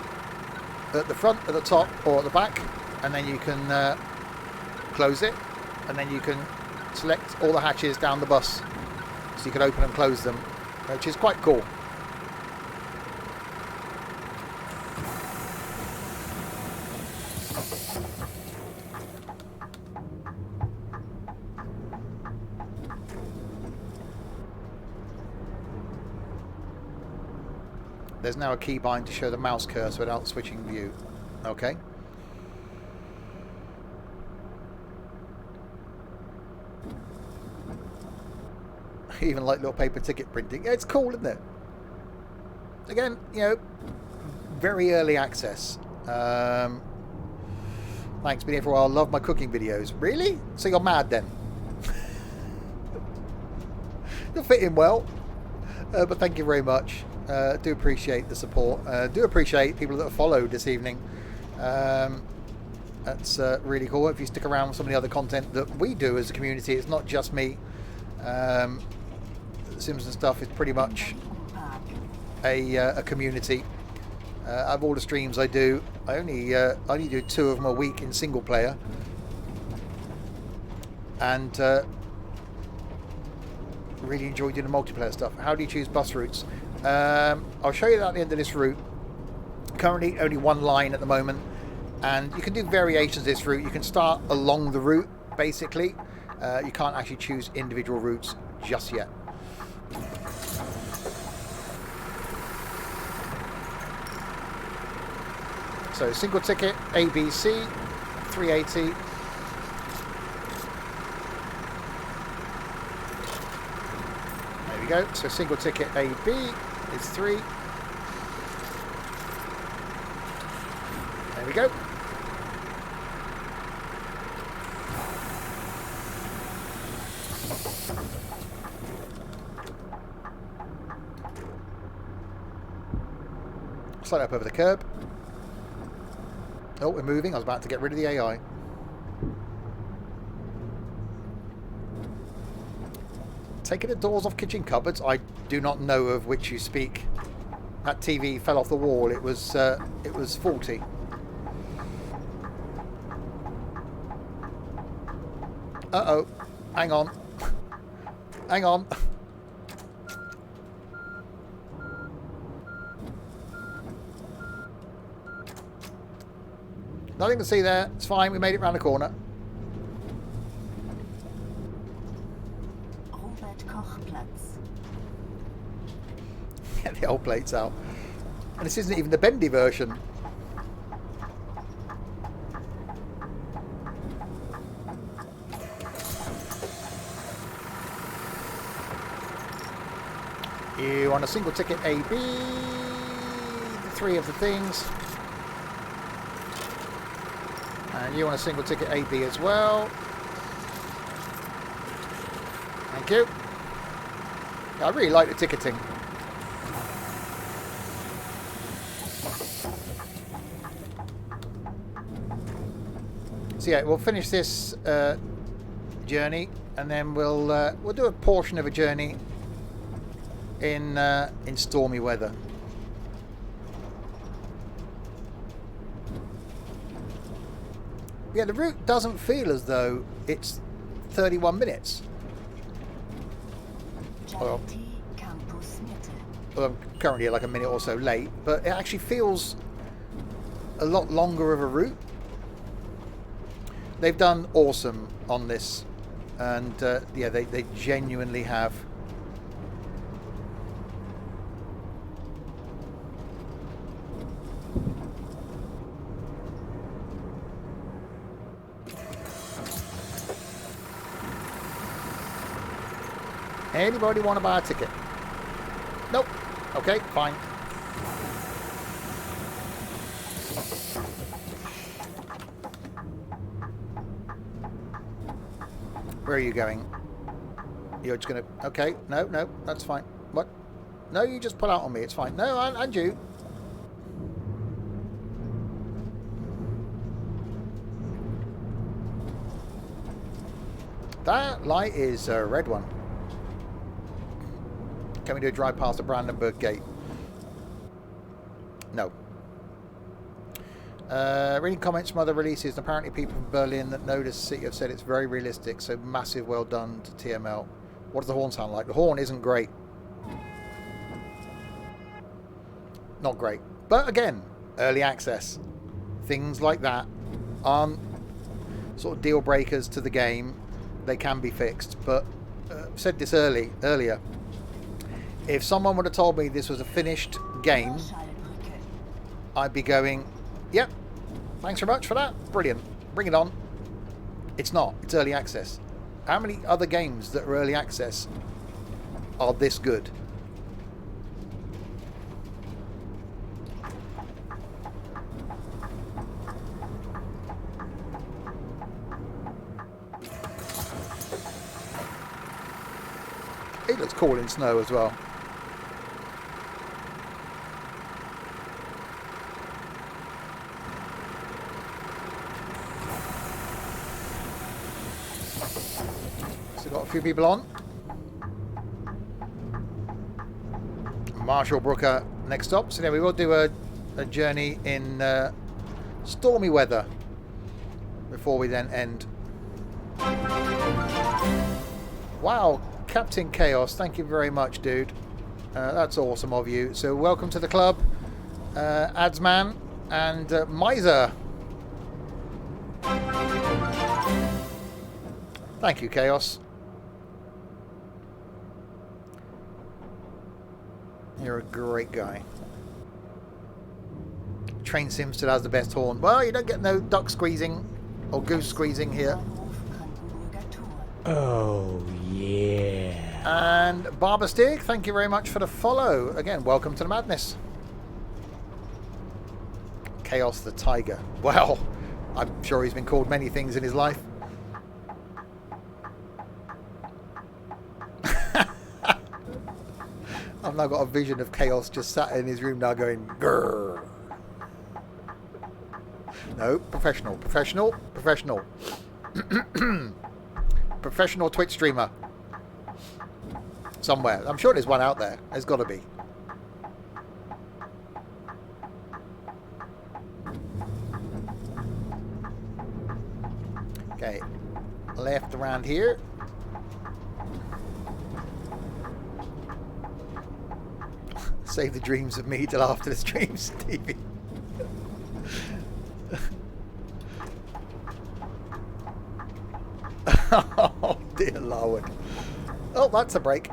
Speaker 1: at the front, at the top, or at the back, and then you can close it, and then you can select all the hatches down the bus, so you can open and close them, which is quite cool. There's now a keybind to show the mouse cursor without switching view. Okay. Even like little paper ticket printing. Yeah, it's cool, isn't it? Again, you know, very early access. Thanks, been here for a while. Love my cooking videos. Really? So you're mad then? You'll fit in well. But thank you very much. Do appreciate the support. Do appreciate people that have followed this evening. That's really cool. If you stick around with some of the other content that we do as a community, it's not just me. Sims and stuff is pretty much a community. Out of all the streams I do, I only do 2 of them a week in single player, and really enjoy doing the multiplayer stuff. How do you choose bus routes? I'll show you that at the end of this route. Currently only one line at the moment, and you can do variations of this route. You can start along the route basically. You can't actually choose individual routes just yet. So single ticket ABC 380. There we go. So single ticket AB is 3. There we go. Slide up over the curb. Oh, we're moving. I was about to get rid of the AI. Taking the doors off kitchen cupboards. I do not know of which you speak. That TV fell off the wall. It was faulty. Uh-oh. Hang on. Hang on. Nothing to see there. It's fine. We made it round the corner. Get the old plates out. And this isn't even the bendy version. You want a single ticket AB, the 3 of the things. And you want a single ticket AB as well. Thank you. I really like the ticketing. So yeah, we'll finish this journey, and then we'll do a portion of a journey in stormy weather. Yeah, the route doesn't feel as though it's 31 minutes. Well, I'm currently like a minute or so late, but it actually feels a lot longer of a route. They've done awesome on this, and yeah, they genuinely have. Anybody want to buy a ticket? Nope. Okay, fine. Where are you going? You're just going to... Okay, no, that's fine. What? No, you just pull out on me. It's fine. No, and you. That light is a red one. Can we do a drive past the Brandenburg gate? No. Reading comments from other releases, apparently people from Berlin that know this city have said it's very realistic, so massive well done to TML. What does the horn sound like? The horn isn't great. Not great. But again, early access. Things like that aren't sort of deal breakers to the game. They can be fixed. But I've said this earlier. If someone would have told me this was a finished game, I'd be going, yep, thanks very much for that. Brilliant. Bring it on. It's not. It's early access. How many other games that are early access are this good? It looks cool in snow as well. So got a few people on. Marshall Brooker next stop. So now we will do a journey in stormy weather before we then end. Wow, Captain Chaos, thank you very much, dude. That's awesome of you. So welcome to the club, Adsman and Miser. Thank you, Chaos. You're a great guy. Train Sim still has the best horn. Well, you don't get no duck squeezing or goose squeezing here.
Speaker 2: Oh, yeah.
Speaker 1: And Barber Stick, thank you very much for the follow. Again, welcome to the madness. Chaos the Tiger. Well, I'm sure he's been called many things in his life. I've now got a vision of Chaos just sat in his room now going, grrr. No, professional. Professional Twitch streamer. Somewhere. I'm sure there's one out there. There's got to be. Okay. Left around here. Save the dreams of me till after the stream, Stevie. Oh, dear Lord. Oh, that's a break.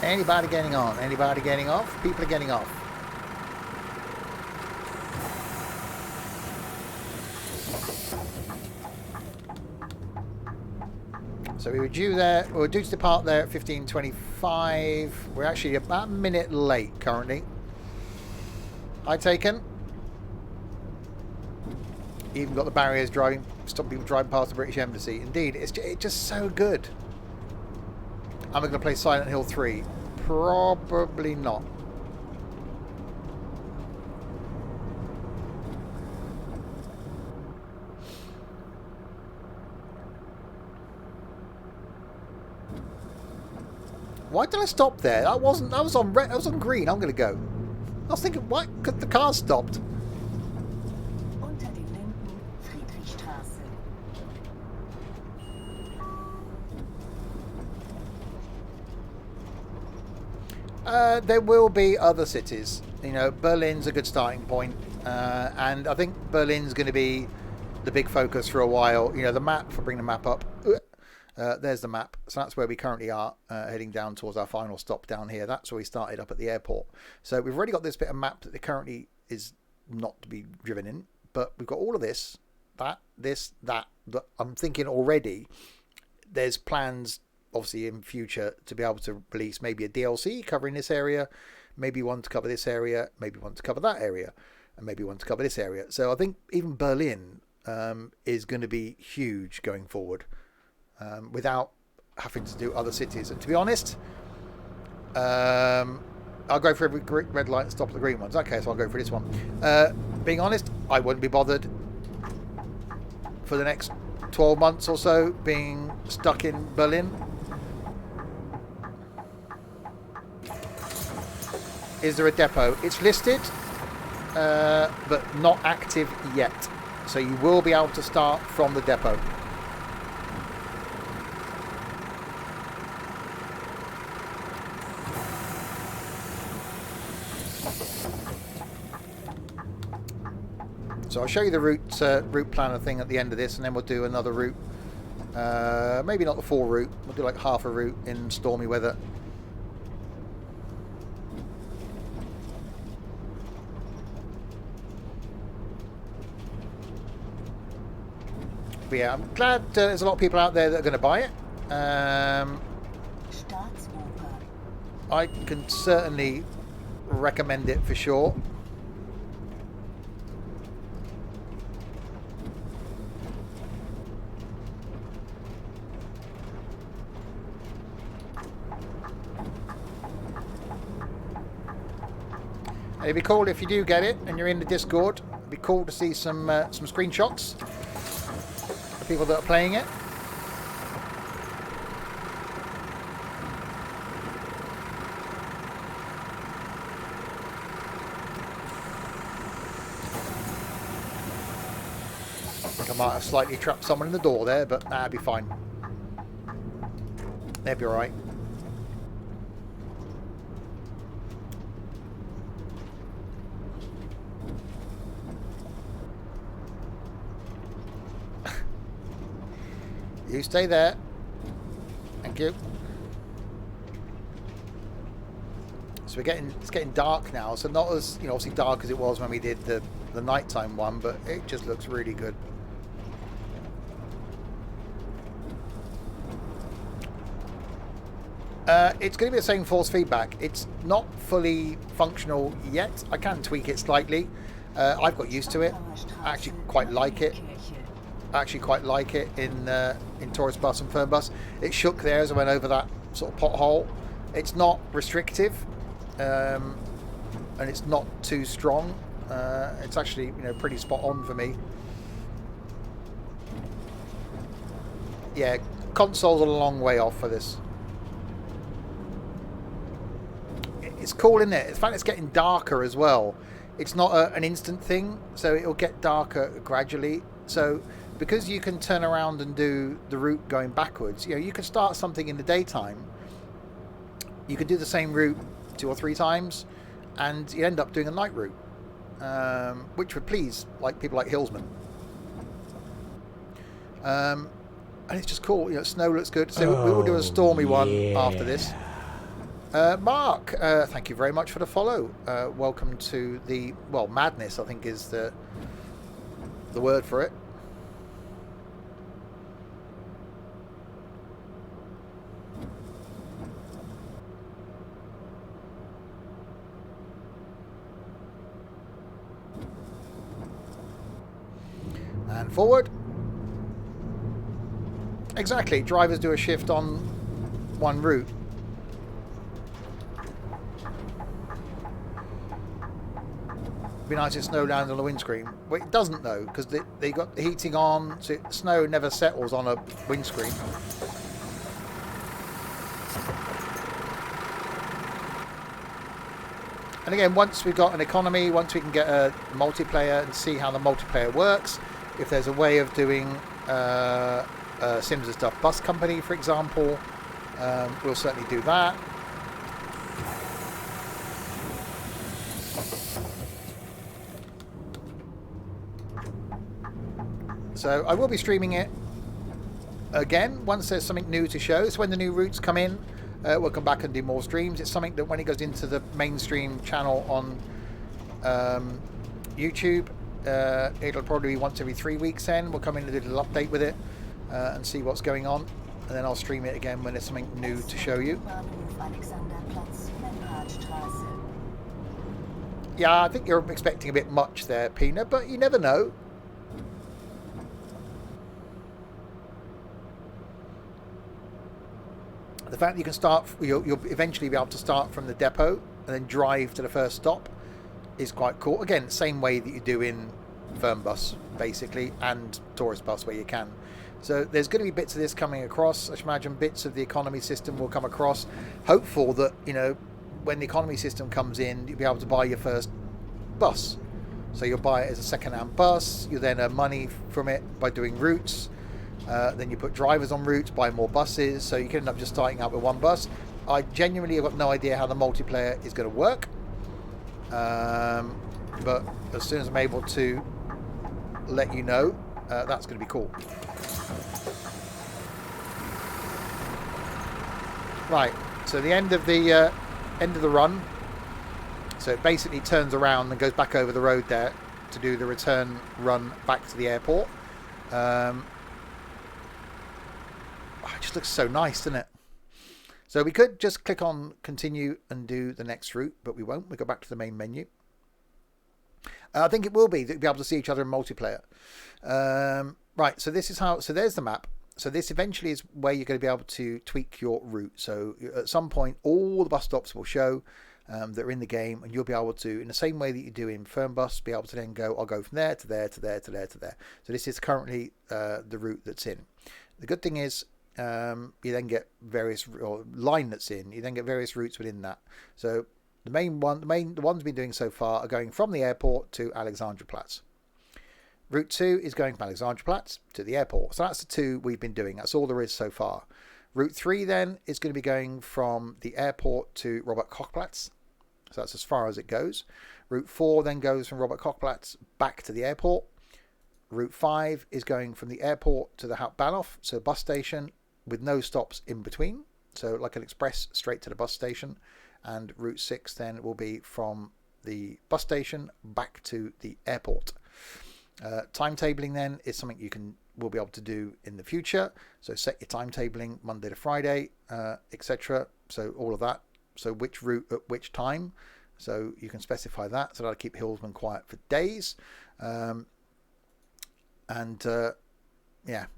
Speaker 1: Anybody getting on? Anybody getting off? People are getting off. So we were due there. We were due to depart there at 15:25. We're actually about a minute late currently. I taken. Even got the barriers stop people driving past the British Embassy. Indeed, it's just so good. Am I going to play Silent Hill 3? Probably not. Why did I stop there? That was on green. I'm going to go. I was thinking, why? Because the car stopped. There will be other cities. You know, Berlin's a good starting point, and I think Berlin's going to be the big focus for a while. You know, the map, if I bring the map up, there's the map. So that's where we currently are, heading down towards our final stop down here. That's where we started up at the airport. So we've already got this bit of map that currently is not to be driven in, but we've got all of this, that I'm thinking already there's plans obviously in future to be able to release maybe a DLC covering this area, maybe one to cover this area, maybe one to cover that area, and maybe one to cover this area. So I think even Berlin is going to be huge going forward, without having to do other cities. And to be honest, I'll go for every red light and stop at the green ones. Okay, so I'll go for this one. Being honest, I wouldn't be bothered for the next 12 months or so being stuck in Berlin. is there a depot. It's listed, but not active yet. So you will be able to start from the depot. So I'll show you the route planner thing at the end of this, and then we'll do another route. Maybe not the full route. We'll do like half a route in stormy weather. But yeah, I'm glad there's a lot of people out there that are going to buy it. I can certainly recommend it for sure. It'd be cool if you do get it and you're in the Discord. It'd be cool to see some screenshots of people that are playing it. I think I might have slightly trapped someone in the door there, but that'd be fine. They'd be alright. You stay there. Thank you. So it's getting dark now. So not as, you know, obviously dark as it was when we did the nighttime one, but it just looks really good. It's going to be the same force feedback. It's not fully functional yet. I can tweak it slightly. I've got used to it. I actually quite like it. In Tourist Bus and Fern Bus. It shook there as I went over that sort of pothole. It's not restrictive, and it's not too strong. It's actually, you know, pretty spot on for me. Yeah, console's a long way off for this. It's cool, isn't it? In fact, it's getting darker as well. It's not an instant thing, so it'll get darker gradually. So because you can turn around and do the route going backwards, you know, you can start something in the daytime. You can do the same route 2 or 3 times, and you end up doing a night route, which would please like people like Hillsman. And it's just cool. You know, snow looks good. So we will do a stormy one after this. Mark, thank you very much for the follow. Welcome to the, well, madness, I think is the word for it. And forward. Exactly, drivers do a shift on one route. Be nice if snow lands on the windscreen. Well, it doesn't though, because they got the heating on, so snow never settles on a windscreen. And again, once we've got an economy, once we can get a multiplayer and see how the multiplayer works, if there's a way of doing Sims and Stuff Bus Company, for example, we'll certainly do that. So I will be streaming it again once there's something new to show. So when the new routes come in, we'll come back and do more streams. It's something that when it goes into the mainstream channel on YouTube, it'll probably be once every 3 weeks then. We'll come in and do a little update with it and see what's going on. And then I'll stream it again when there's something new to show you. Yeah, I think you're expecting a bit much there, Pina, but you never know. The fact that you can start, you'll eventually be able to start from the depot and then drive to the first stop is quite cool. Again, same way that you do in Fern Bus, basically, and Tourist Bus where you can. So there's going to be bits of this coming across. I should imagine bits of the economy system will come across. Hopeful that, you know, when the economy system comes in, you'll be able to buy your first bus. So you'll buy it as a second-hand bus. You then earn money from it by doing routes. Then you put drivers on routes, buy more buses. So you can end up just starting out with one bus. I genuinely have got no idea how the multiplayer is going to work. But as soon as I'm able to let you know, that's going to be cool. Right. So the end of the run. So it basically turns around and goes back over the road there to do the return run back to the airport. It just looks so nice, doesn't it? So we could just click on continue and do the next route, but we won't. We go back to the main menu. I think it will be that you'll be able to see each other in multiplayer. Right, so this is how. So there's the map. So this eventually is where you're going to be able to tweak your route. So at some point, all the bus stops will show that are in the game, and you'll be able to, in the same way that you do in Fernbus, be able to then go, I'll go from there to there to there to there to there. So this is currently the route that's in. The good thing is you then get various, or line that's in, you then get various routes within that. So the ones we've been doing so far are going from the airport to Alexanderplatz. Route 2 is going from Alexanderplatz to the airport. So that's the two we've been doing. That's all there is so far. Route 3 then is going to be going from the airport to Robert Kochplatz. So that's as far as it goes. Route 4 then goes from Robert Kochplatz back to the airport. Route 5 is going from the airport to the Hauptbahnhof, so bus station, with no stops in between. So like an express straight to the bus station. And Route 6 then will be from the bus station back to the airport. Timetabling then is something will be able to do in the future. So set your timetabling Monday to Friday, etc. So all of that. So which route at which time. So you can specify that. So that'll keep Hillsman quiet for days. Yeah,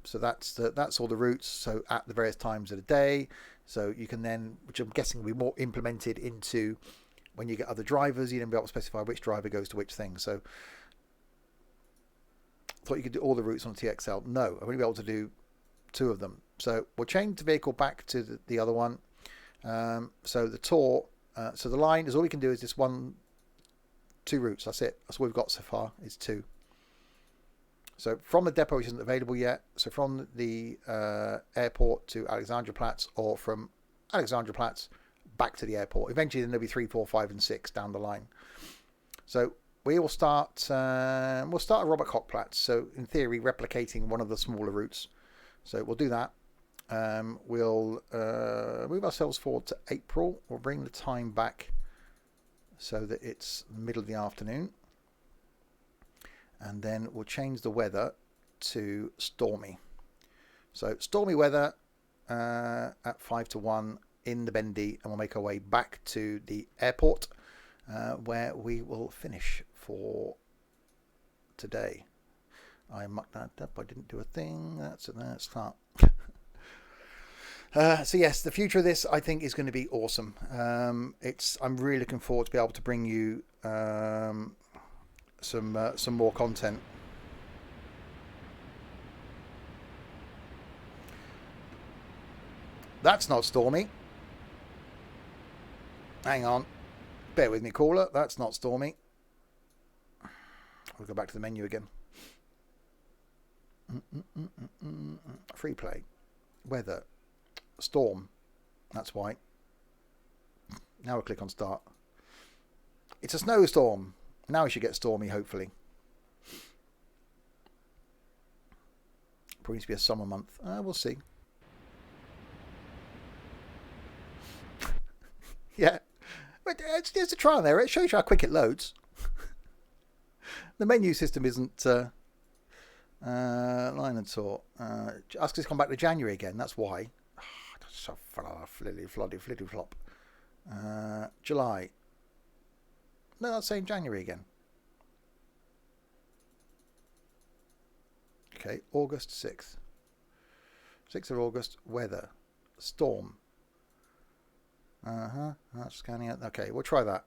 Speaker 1: so that's all the routes. So at the various times of the day. So you can then, which I'm guessing will be more implemented into when you get other drivers, you then be able to specify which driver goes to which thing. So I thought you could do all the routes on TXL. No, I've only be able to do 2 of them. So we'll change the vehicle back to the other one. So the tour, so the line is all we can do is this 2 routes. That's it. That's all we've got so far is 2. So from the depot, which isn't available yet. So from the airport to Alexanderplatz, or from Alexanderplatz back to the airport. Eventually, then there'll be 3, 4, 5, and 6 down the line. So we will start. We'll start at Robert Kochplatz. So in theory, replicating one of the smaller routes. So we'll do that. We'll move ourselves forward to April. We'll bring the time back so that it's the middle of the afternoon. And then we'll change the weather to stormy. So stormy weather at 5 to 1 in the Bendy, and we'll make our way back to the airport where we will finish for today. I mucked that up. I didn't do a thing. That's start. So yes, the future of this I think is going to be awesome. I'm really looking forward to be able to bring you some more content. That's not stormy. Hang on. Bear with me, caller. That's not stormy. We'll go back to the menu again. Free play. Weather. Storm. That's why. Now we'll click on start. It's a snowstorm. Now we should get stormy, hopefully. Probably needs to be a summer month. We'll see. Yeah. But it's a trial and error. It shows you how quick it loads. The menu system isn't line and sort. Ask us to come back to January again. That's why. So fliddy flop. July. No, that's saying January again. Okay, August 6th. 6th of August, weather. Storm. That's scanning it. Okay, we'll try that.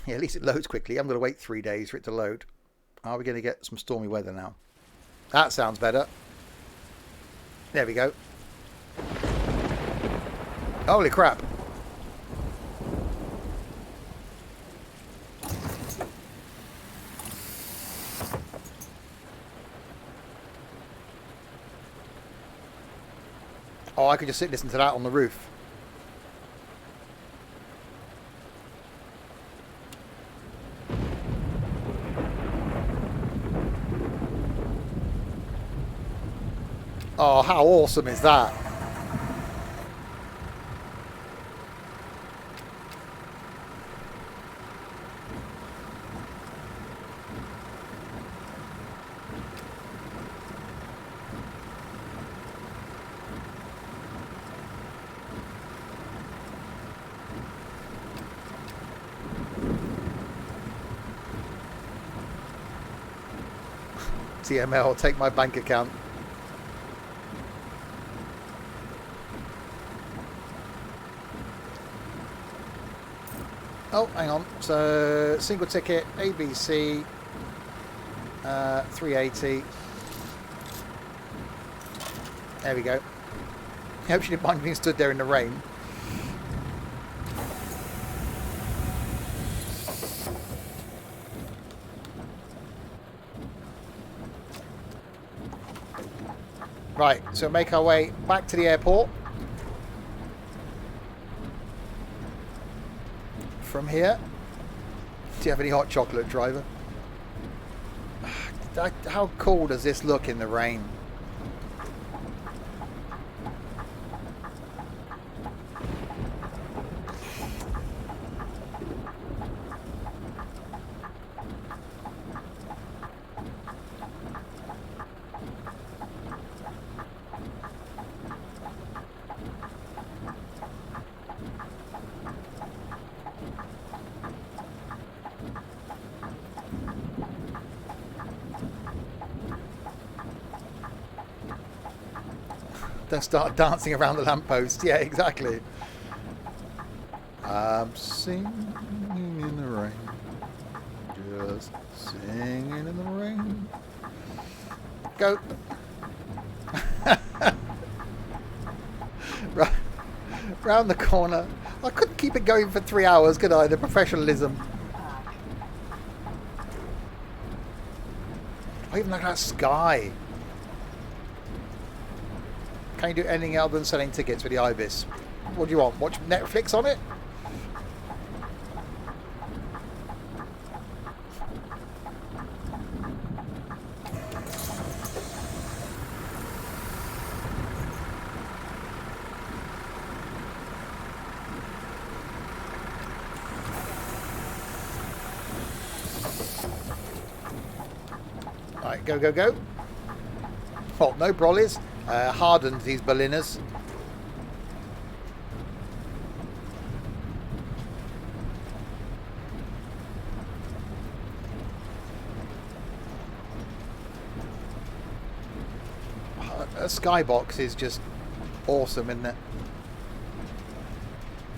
Speaker 1: Yeah, at least it loads quickly. I'm going to wait 3 days for it to load. Are we going to get some stormy weather now? That sounds better. There we go. Holy crap. Oh, I could just sit and listen to that on the roof. Oh, how awesome is that? TML, take my bank account. Oh, hang on. So, single ticket, ABC, 380. There we go. I hope she didn't mind being stood there in the rain. Right, so make our way back to the airport. From here. Do you have any hot chocolate, driver? How cool does this look in the rain? Don't start dancing around the lamppost. Yeah, exactly. I'm singing in the rain. Just singing in the rain. Go. Right. Round the corner. I couldn't keep it going for 3 hours, could I? The professionalism. Oh, even look at that sky. Can you do anything other than selling tickets for the Ibis? What do you want? Watch Netflix on it? Right, go, go, go. Oh, no brollies. Hardened these Berliners. A skybox is just awesome, isn't it?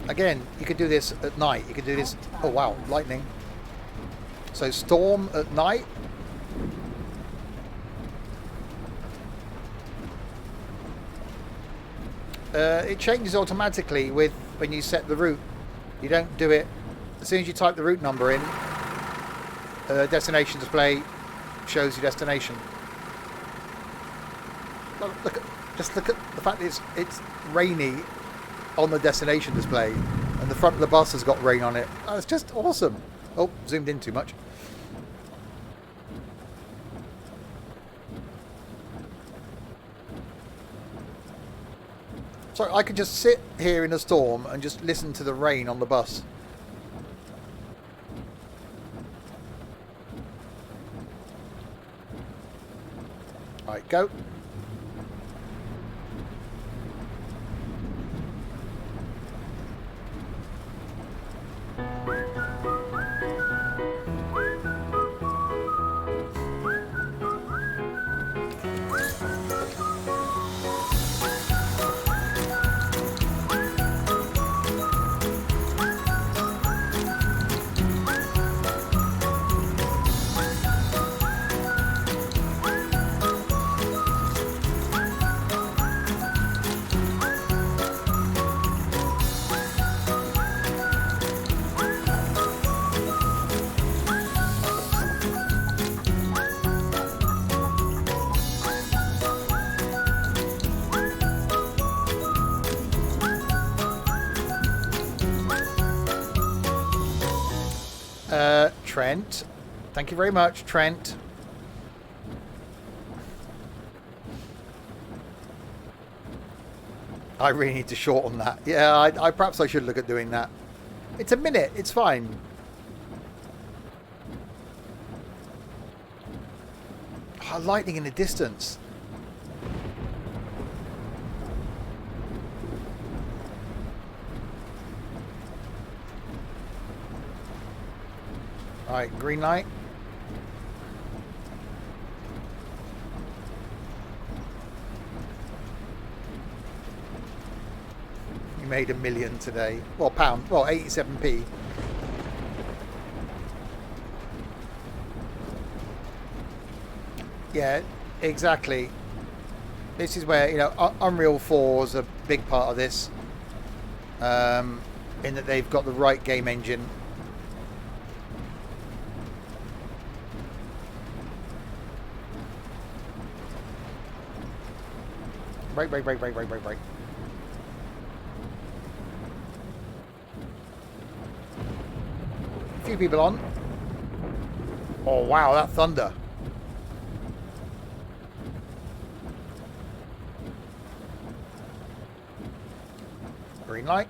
Speaker 1: Again, you could do this at night. You could do this. Oh wow, lightning. So storm at night. It changes automatically with when you set the route. You don't do it as soon as you type the route number in. Destination display shows your destination. Just look at the fact that it's rainy on the destination display, and the front of the bus has got rain on it. Oh, it's just awesome. Oh, zoomed in too much. So I could just sit here in a storm and just listen to the rain on the bus. Right, go. Trent. Thank you very much, Trent. I really need to shorten that. Yeah, I perhaps I should look at doing that. It's a minute. It's fine. Oh, lightning in the distance. All right, green light. You made $1 million today. Well, pound. Well, 87p. Yeah, exactly. This is where, you know, Unreal 4 is a big part of this. In that they've got the right game engine. Brake. A few people on. Oh, wow, that thunder. Green light.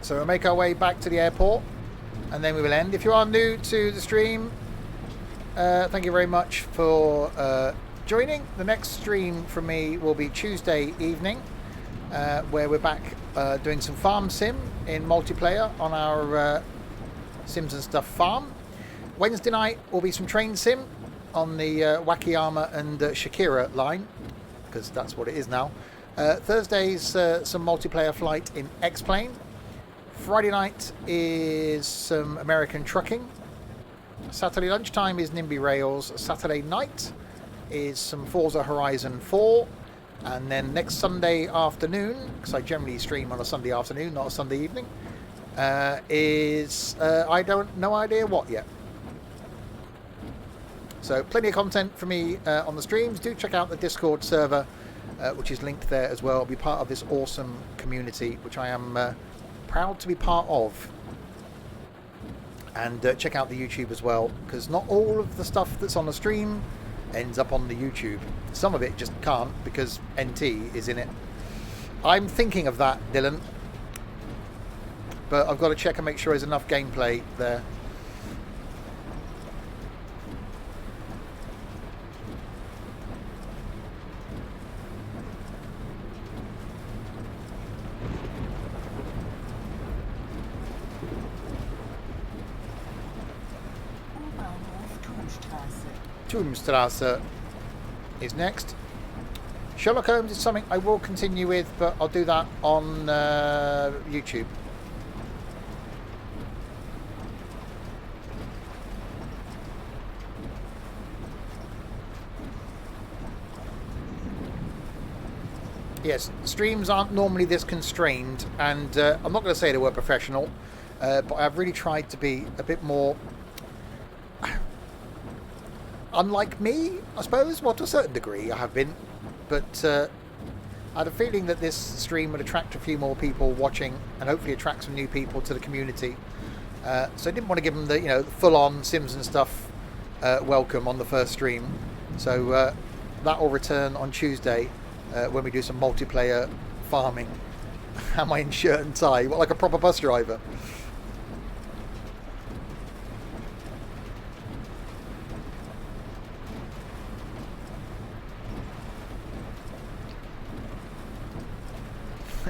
Speaker 1: So we'll make our way back to the airport and then we will end. If you are new to the stream, thank you very much for joining. The next stream from me will be Tuesday evening, where we're back doing some farm sim in multiplayer on our Sims and Stuff farm. Wednesday night will be some train sim on the Wakayama and Shakira line, because that's what it is now. Thursday's some multiplayer flight in X-Plane. Friday night is some American trucking. Saturday lunchtime is NIMBY Rails. Saturday night is some Forza Horizon 4. And then next Sunday afternoon, because I generally stream on a Sunday afternoon, not a Sunday evening, is no idea what yet. So plenty of content for me on the streams. Do check out the Discord server, which is linked there as well. Be part of this awesome community, which I am proud to be part of. And check out the YouTube as well, because not all of the stuff that's on the stream ends up on the YouTube. Some of it just can't, because NT is in it. I'm thinking of that, Dylan, but I've got to check and make sure there's enough gameplay there. Turmstrasse is next. Sherlock Holmes is something I will continue with, but I'll do that on YouTube. Yes, streams aren't normally this constrained, and I'm not going to say they were professional, but I've really tried to be a bit more unlike me, I suppose. Well, to a certain degree I have been, but I had a feeling that this stream would attract a few more people watching and hopefully attract some new people to the community. So I didn't want to give them the, you know, full-on Sims and Stuff welcome on the first stream. So that will return on Tuesday when we do some multiplayer farming. Am I in shirt and tie? What, like a proper bus driver?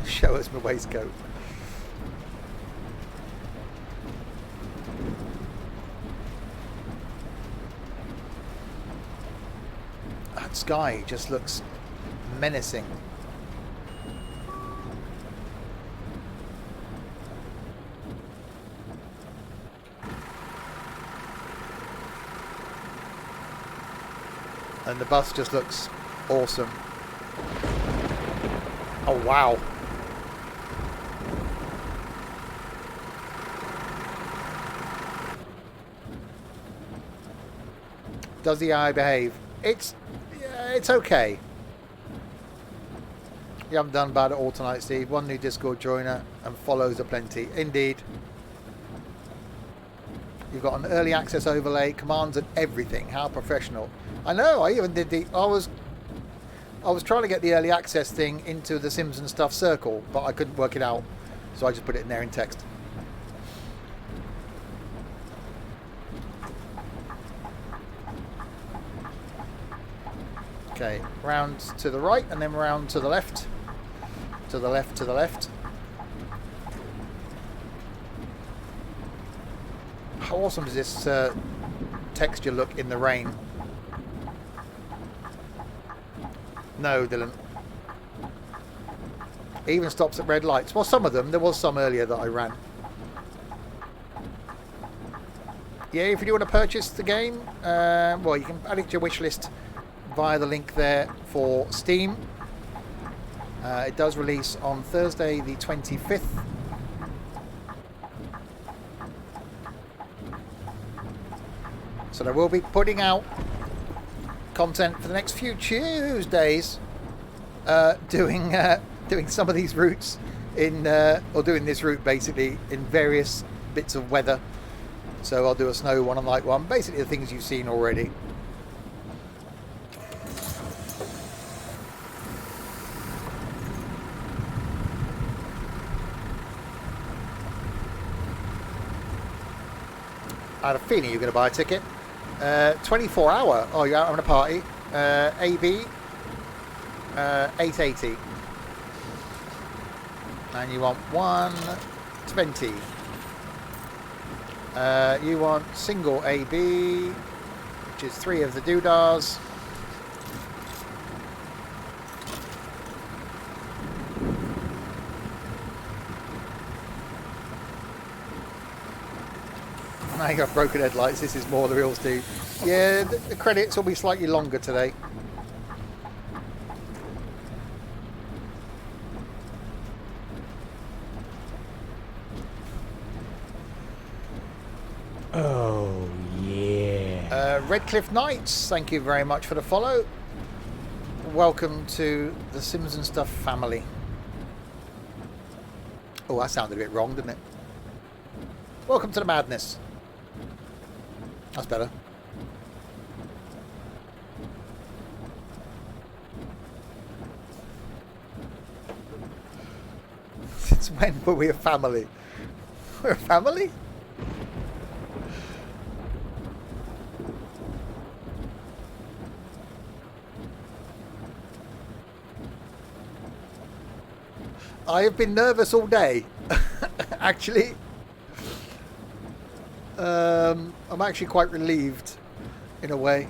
Speaker 1: Show us my waistcoat. That sky just looks menacing. And the bus just looks awesome. Oh wow. Does the eye behave? It's okay. You haven't done bad at all tonight, Steve. One new Discord joiner and follows aplenty. Indeed. You've got an early access overlay, commands and everything. How professional. I know, I even did the... I was trying to get the early access thing into the Sims and Stuff circle, but I couldn't work it out. So I just put it in there in text. Okay, round to the right and then round to the left. To the left, to the left. How awesome does this texture look in the rain? No, Dylan. It even stops at red lights. Well, some of them. There was some earlier that I ran. Yeah, if you do want to purchase the game, well, you can add it to your wish list via the link there for Steam. It does release on Thursday the 25th. So I will be putting out content for the next few Tuesdays, doing some of these routes in, or doing this route basically in various bits of weather. So I'll do a snow one and light one, basically the things you've seen already. I had a feeling you were going to buy a ticket. 24 hour. Oh, you're out having a party. AB 880. And you want 120. You want single AB, which is 3 of the doodahs. Now you got broken headlights. This is more the real Steve. Yeah, the credits will be slightly longer today.
Speaker 2: Oh, yeah.
Speaker 1: Redcliffe Knights, thank you very much for the follow. Welcome to the Sims and Stuff family. Oh, that sounded a bit wrong, didn't it? Welcome to the madness. That's better. Since when were we a family? We're a family? I have been nervous all day, actually. I'm actually quite relieved, in a way.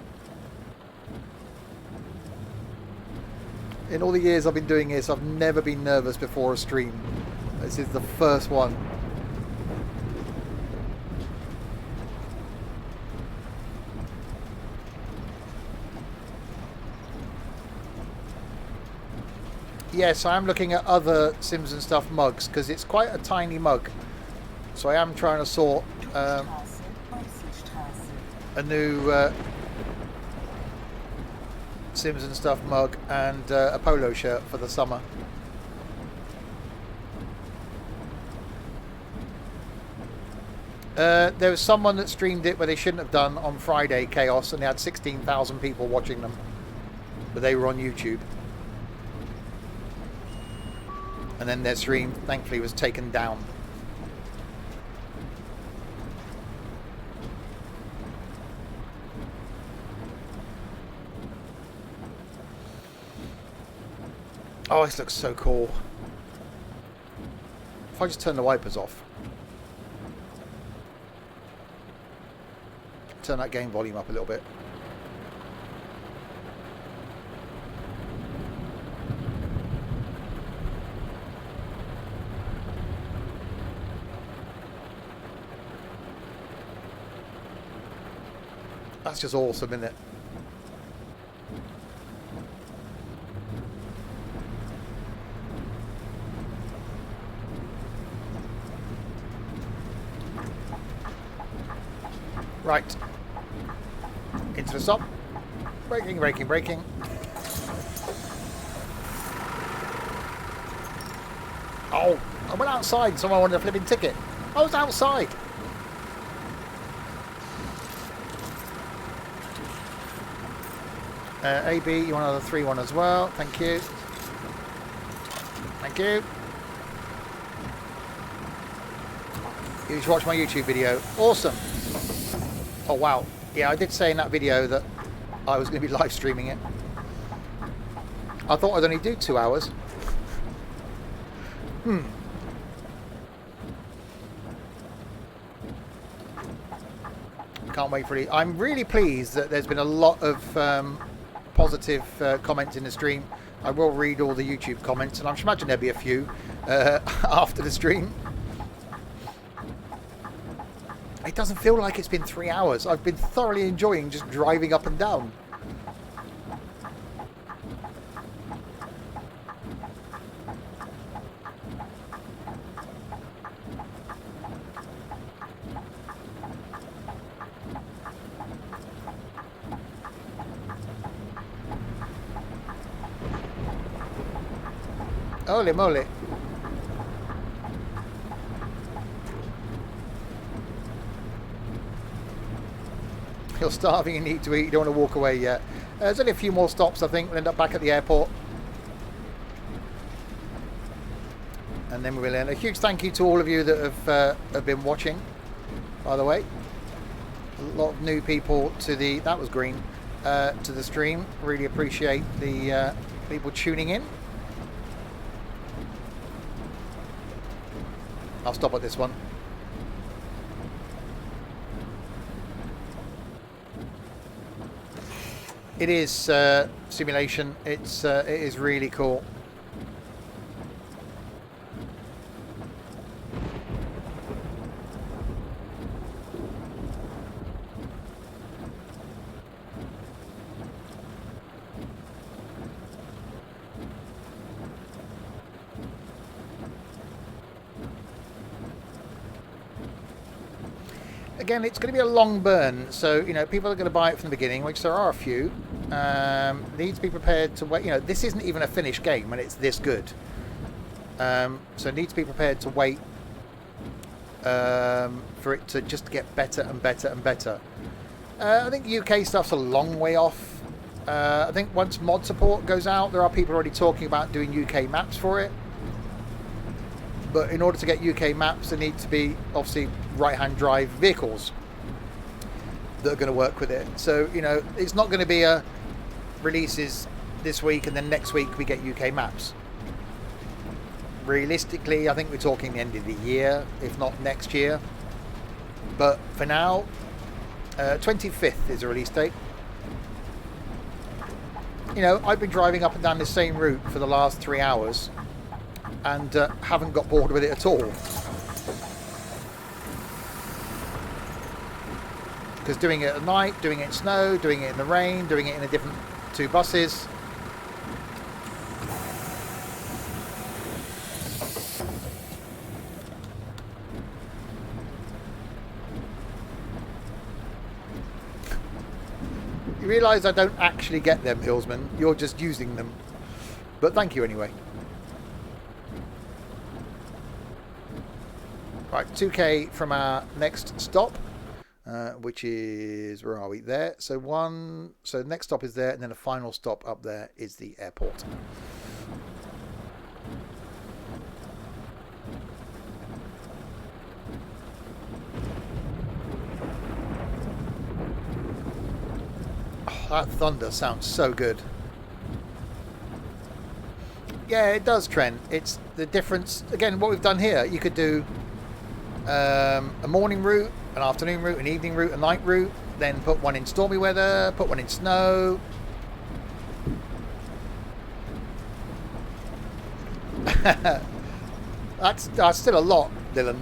Speaker 1: In all the years I've been doing this, I've never been nervous before a stream. This is the first one. Yes, I am looking at other Sims and Stuff mugs, because it's quite a tiny mug. So I am trying to sort a new Sims and Stuff mug and a polo shirt for the summer. There was someone that streamed it where they shouldn't have done on Friday, Chaos, and they had 16,000 people watching them. But they were on YouTube. And then their stream, thankfully, was taken down. Oh, this looks so cool. If I just turn the wipers off. Turn that game volume up a little bit. That's just awesome, isn't it? Right. Into the stop. Braking, braking, braking. went outside and someone wanted a flipping ticket. I was outside. AB, you want another 3-1 as well. Thank you. Thank you. You should watch my YouTube video. Awesome. Oh, wow. Yeah, I did say in that video that I was going to be live streaming it. I thought I'd only do 2 hours. Can't wait for it. I'm really pleased that there's been a lot of positive comments in the stream. I will read all the YouTube comments, and I should imagine there'll be a few after the stream. It doesn't feel like it's been 3 hours. I've been thoroughly enjoying just driving up and down. Holy moly. You're starving and need to eat. You don't want to walk away yet. There's only a few more stops, I think. We'll end up back at the airport. And then we will end. A huge thank you to all of you that have been watching, by the way. A lot of new people to the... That was green. To the stream. Really appreciate the people tuning in. I'll stop at this one. It is simulation. It is really cool. Again, it's going to be a long burn, so you know people are going to buy it from the beginning, which there are a few. Need to be prepared to wait. You know, this isn't even a finished game when it's this good, so need to be prepared to wait for it to just get better and better and better. I think UK stuff's a long way off. I think once mod support goes out, there are people already talking about doing UK maps for it. But in order to get UK maps, there need to be obviously right-hand drive vehicles that are going to work with it. So, you know, it's not going to be a releases this week and then next week we get UK maps. Realistically, I think we're talking the end of the year, if not next year. But for now, 25th is a release date. You know, I've been driving up and down the same route for the last 3 hours and haven't got bored with it at all. Because doing it at night, doing it in snow, doing it in the rain, doing it in a different 2 buses. You realise I don't actually get them, Hillsman. You're just using them. But thank you anyway. Right, 2k from our next stop, which is, where are we? There. So the next stop is there, and then the final stop up there is the airport. Oh, that thunder sounds so good. Yeah, it does, Trent. It's the difference. Again, what we've done here, you could do a morning route, an afternoon route, an evening route, a night route, then put one in stormy weather, put one in snow. That's still a lot, Dylan.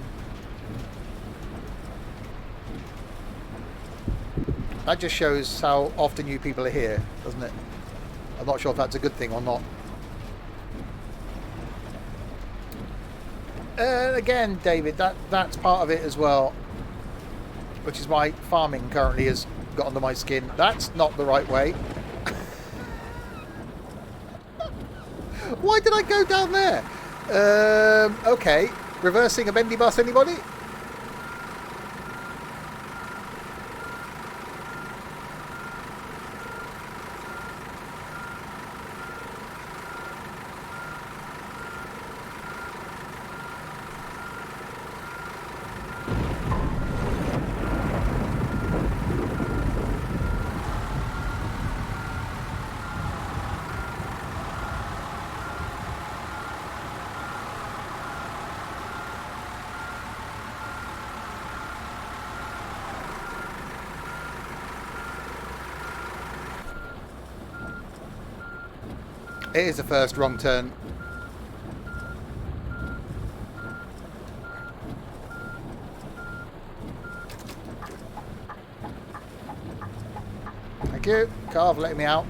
Speaker 1: That just shows how often you people are here, doesn't it? I'm not sure if that's a good thing or not. Again, David, that's part of it as well, which is why farming currently has got under my skin. That's not the right way. Why did I go down there? Okay, reversing a bendy bus, anybody? It is the first wrong turn. Thank you, car, for letting me out.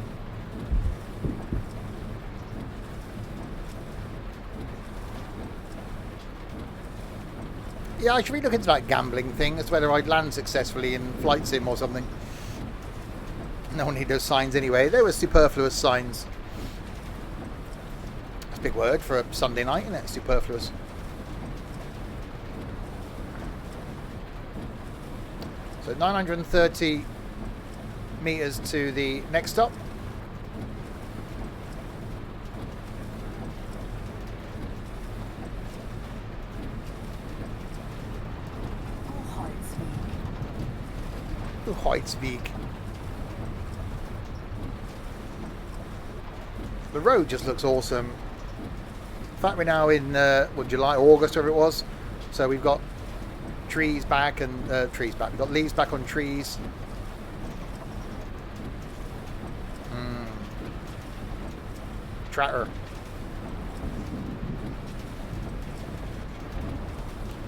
Speaker 1: Yeah, I should be looking into that gambling thing as whether I'd land successfully in Flight Sim or something. No one need those signs anyway. They were superfluous signs. That's a big word for a Sunday night, isn't it? Superfluous. So 930 meters to the next stop. Hoytsvik. The road just looks awesome. In fact, we're now in July, August, whatever it was. So we've got trees back and trees back. We've got leaves back on trees. Tractor.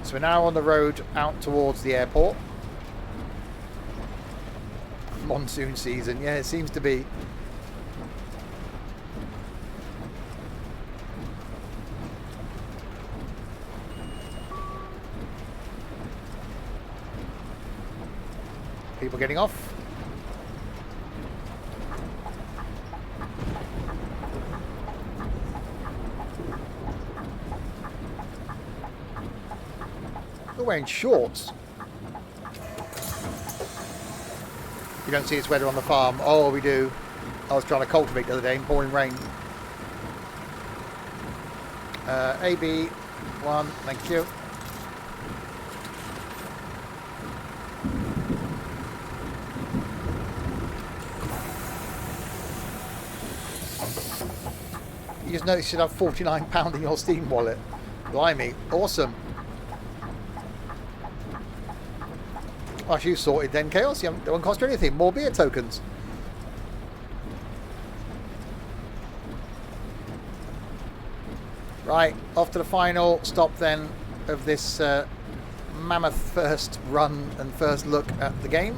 Speaker 1: So we're now on the road out towards the airport. Monsoon season, yeah, it seems to be. People getting off. They're wearing shorts. You don't see it's weather on the farm. Oh, we do. I was trying to cultivate the other day in pouring rain. AB1, thank you. You just noticed you should have £49 in your Steam wallet. Blimey, awesome. Well, you sorted then, Chaos. It won't cost you anything. More beer tokens. Right, off to the final stop then of this mammoth first run and first look at the game.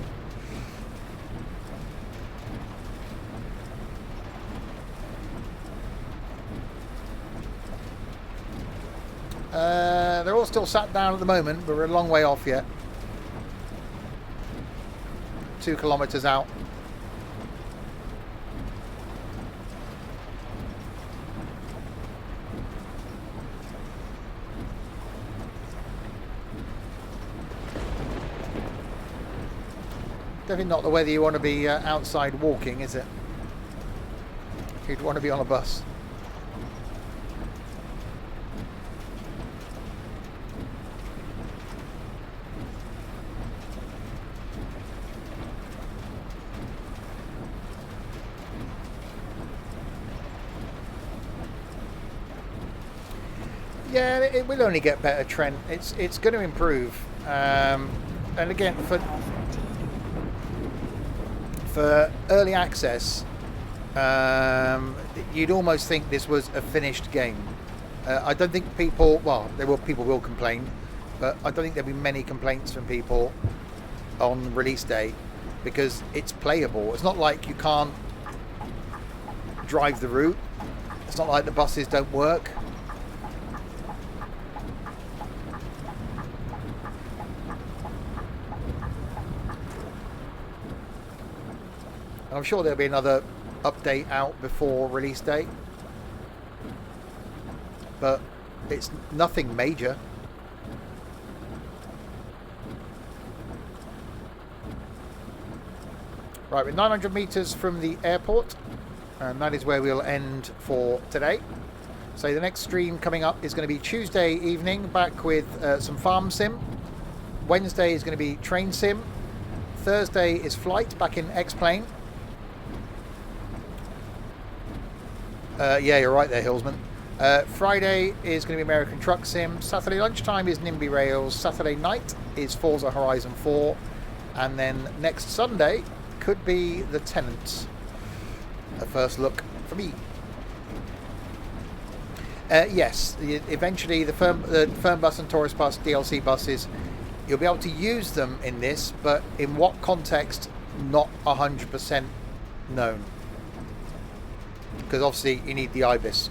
Speaker 1: They're all still sat down at the moment, but we're a long way off yet. 2 kilometers out. Definitely not the weather you want to be outside walking, is it? You'd want to be on a bus. Yeah, it will only get better, Trent. It's going to improve. And again, for early access, you'd almost think this was a finished game. I don't think people will complain, but I don't think there'll be many complaints from people on release day because it's playable. It's not like you can't drive the route. It's not like the buses don't work. I'm sure there'll be another update out before release date, but it's nothing major. Right, we're 900 meters from the airport, and that is where we'll end for today. So the next stream coming up is going to be Tuesday evening, back with some farm sim. Wednesday is going to be train sim. Thursday is flight back in X-Plane. Yeah, you're right there, Hillsman. Friday is going to be American Truck Sim. Saturday lunchtime is NIMBY Rails. Saturday night is Forza Horizon 4. And then next Sunday could be The Tenants. A first look for me. Yes, eventually the Firm Bus and Tourist Bus DLC buses, you'll be able to use them in this, but in what context, not 100% known. Because obviously you need the IBIS.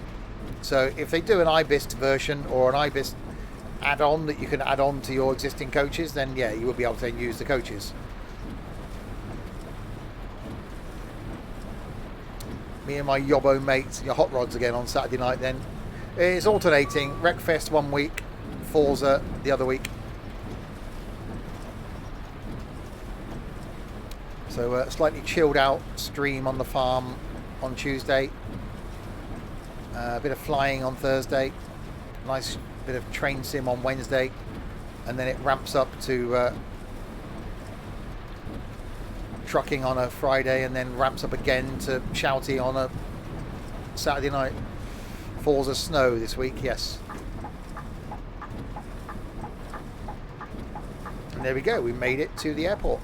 Speaker 1: So if they do an IBIS version or an IBIS add-on that you can add on to your existing coaches, then yeah, you will be able to then use the coaches. Me and my Yobbo mates, your hot rods again on Saturday night then. It's alternating. Wreckfest one week, Forza the other week. So a slightly chilled out stream on the farm on Tuesday. A bit of flying on Thursday. Nice bit of train sim on Wednesday. And then it ramps up to trucking on a Friday, and then ramps up again to shouty on a Saturday night. Forza snow this week, yes. And there we go, we made it to the airport.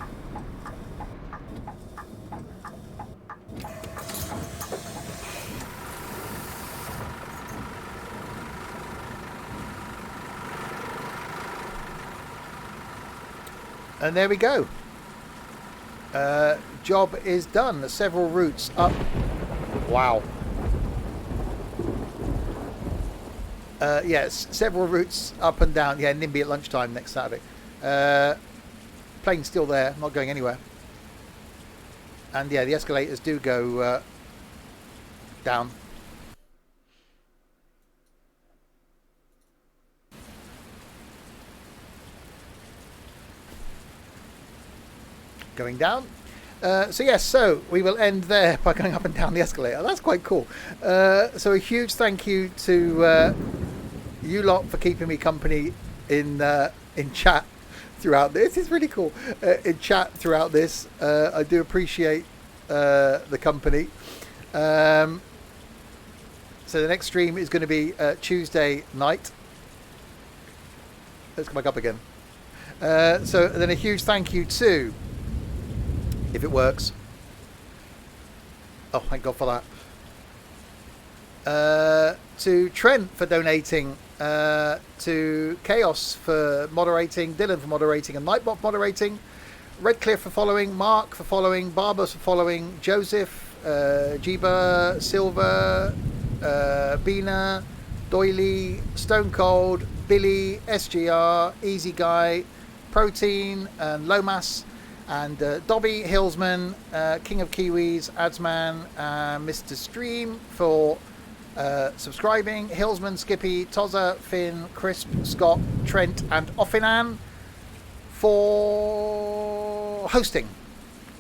Speaker 1: And there we go. Job is done. Several routes up. Wow. Yes, several routes up and down. Yeah, NIMBY at lunchtime next Saturday. Plane's still there, not going anywhere. And yeah, the escalators do go down. Going down. So we will end there by going up and down the escalator. That's quite cool. So a huge thank you to you lot for keeping me company in chat throughout this. It's really cool. In chat throughout this. I do appreciate the company. So the next stream is going to be Tuesday night. Let's come back up again. So then a huge thank you to, if it works. Oh, thank God for that. To Trent for donating, to Chaos for moderating, Dylan for moderating, and Nightbot for moderating, Redcliffe for following, Mark for following, Barbers for following, Joseph, Jiba, Silver, Bina, Doily, Stone Cold, Billy, SGR, Easy Guy, Protein, and Lomas, and Dobby, Hillsman, King of Kiwis, Adsman, Mr. Stream for subscribing, Hillsman, Skippy, Tozza, Finn, Crisp, Scott, Trent, and Offinan for hosting.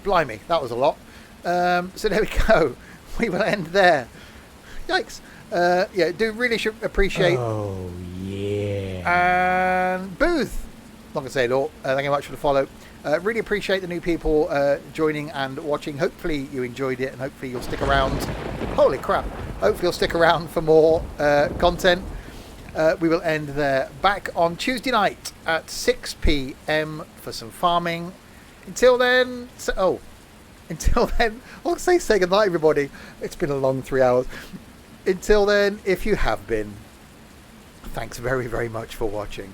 Speaker 1: Blimey, that was a lot. So there we go. We will end there. Yikes. Yeah, do really should appreciate.
Speaker 2: Oh, yeah.
Speaker 1: And Booth. Not going to say it all. Thank you very much for the follow. Really appreciate the new people joining and watching. Hopefully you enjoyed it, and hopefully you'll stick around. Holy crap. Hopefully you'll stick around for more content. We will end there. Back on Tuesday night at 6 p.m. for some farming. Until then, I'll say goodnight, everybody. It's been a long 3 hours. Until then, if you have been, thanks very, very much for watching.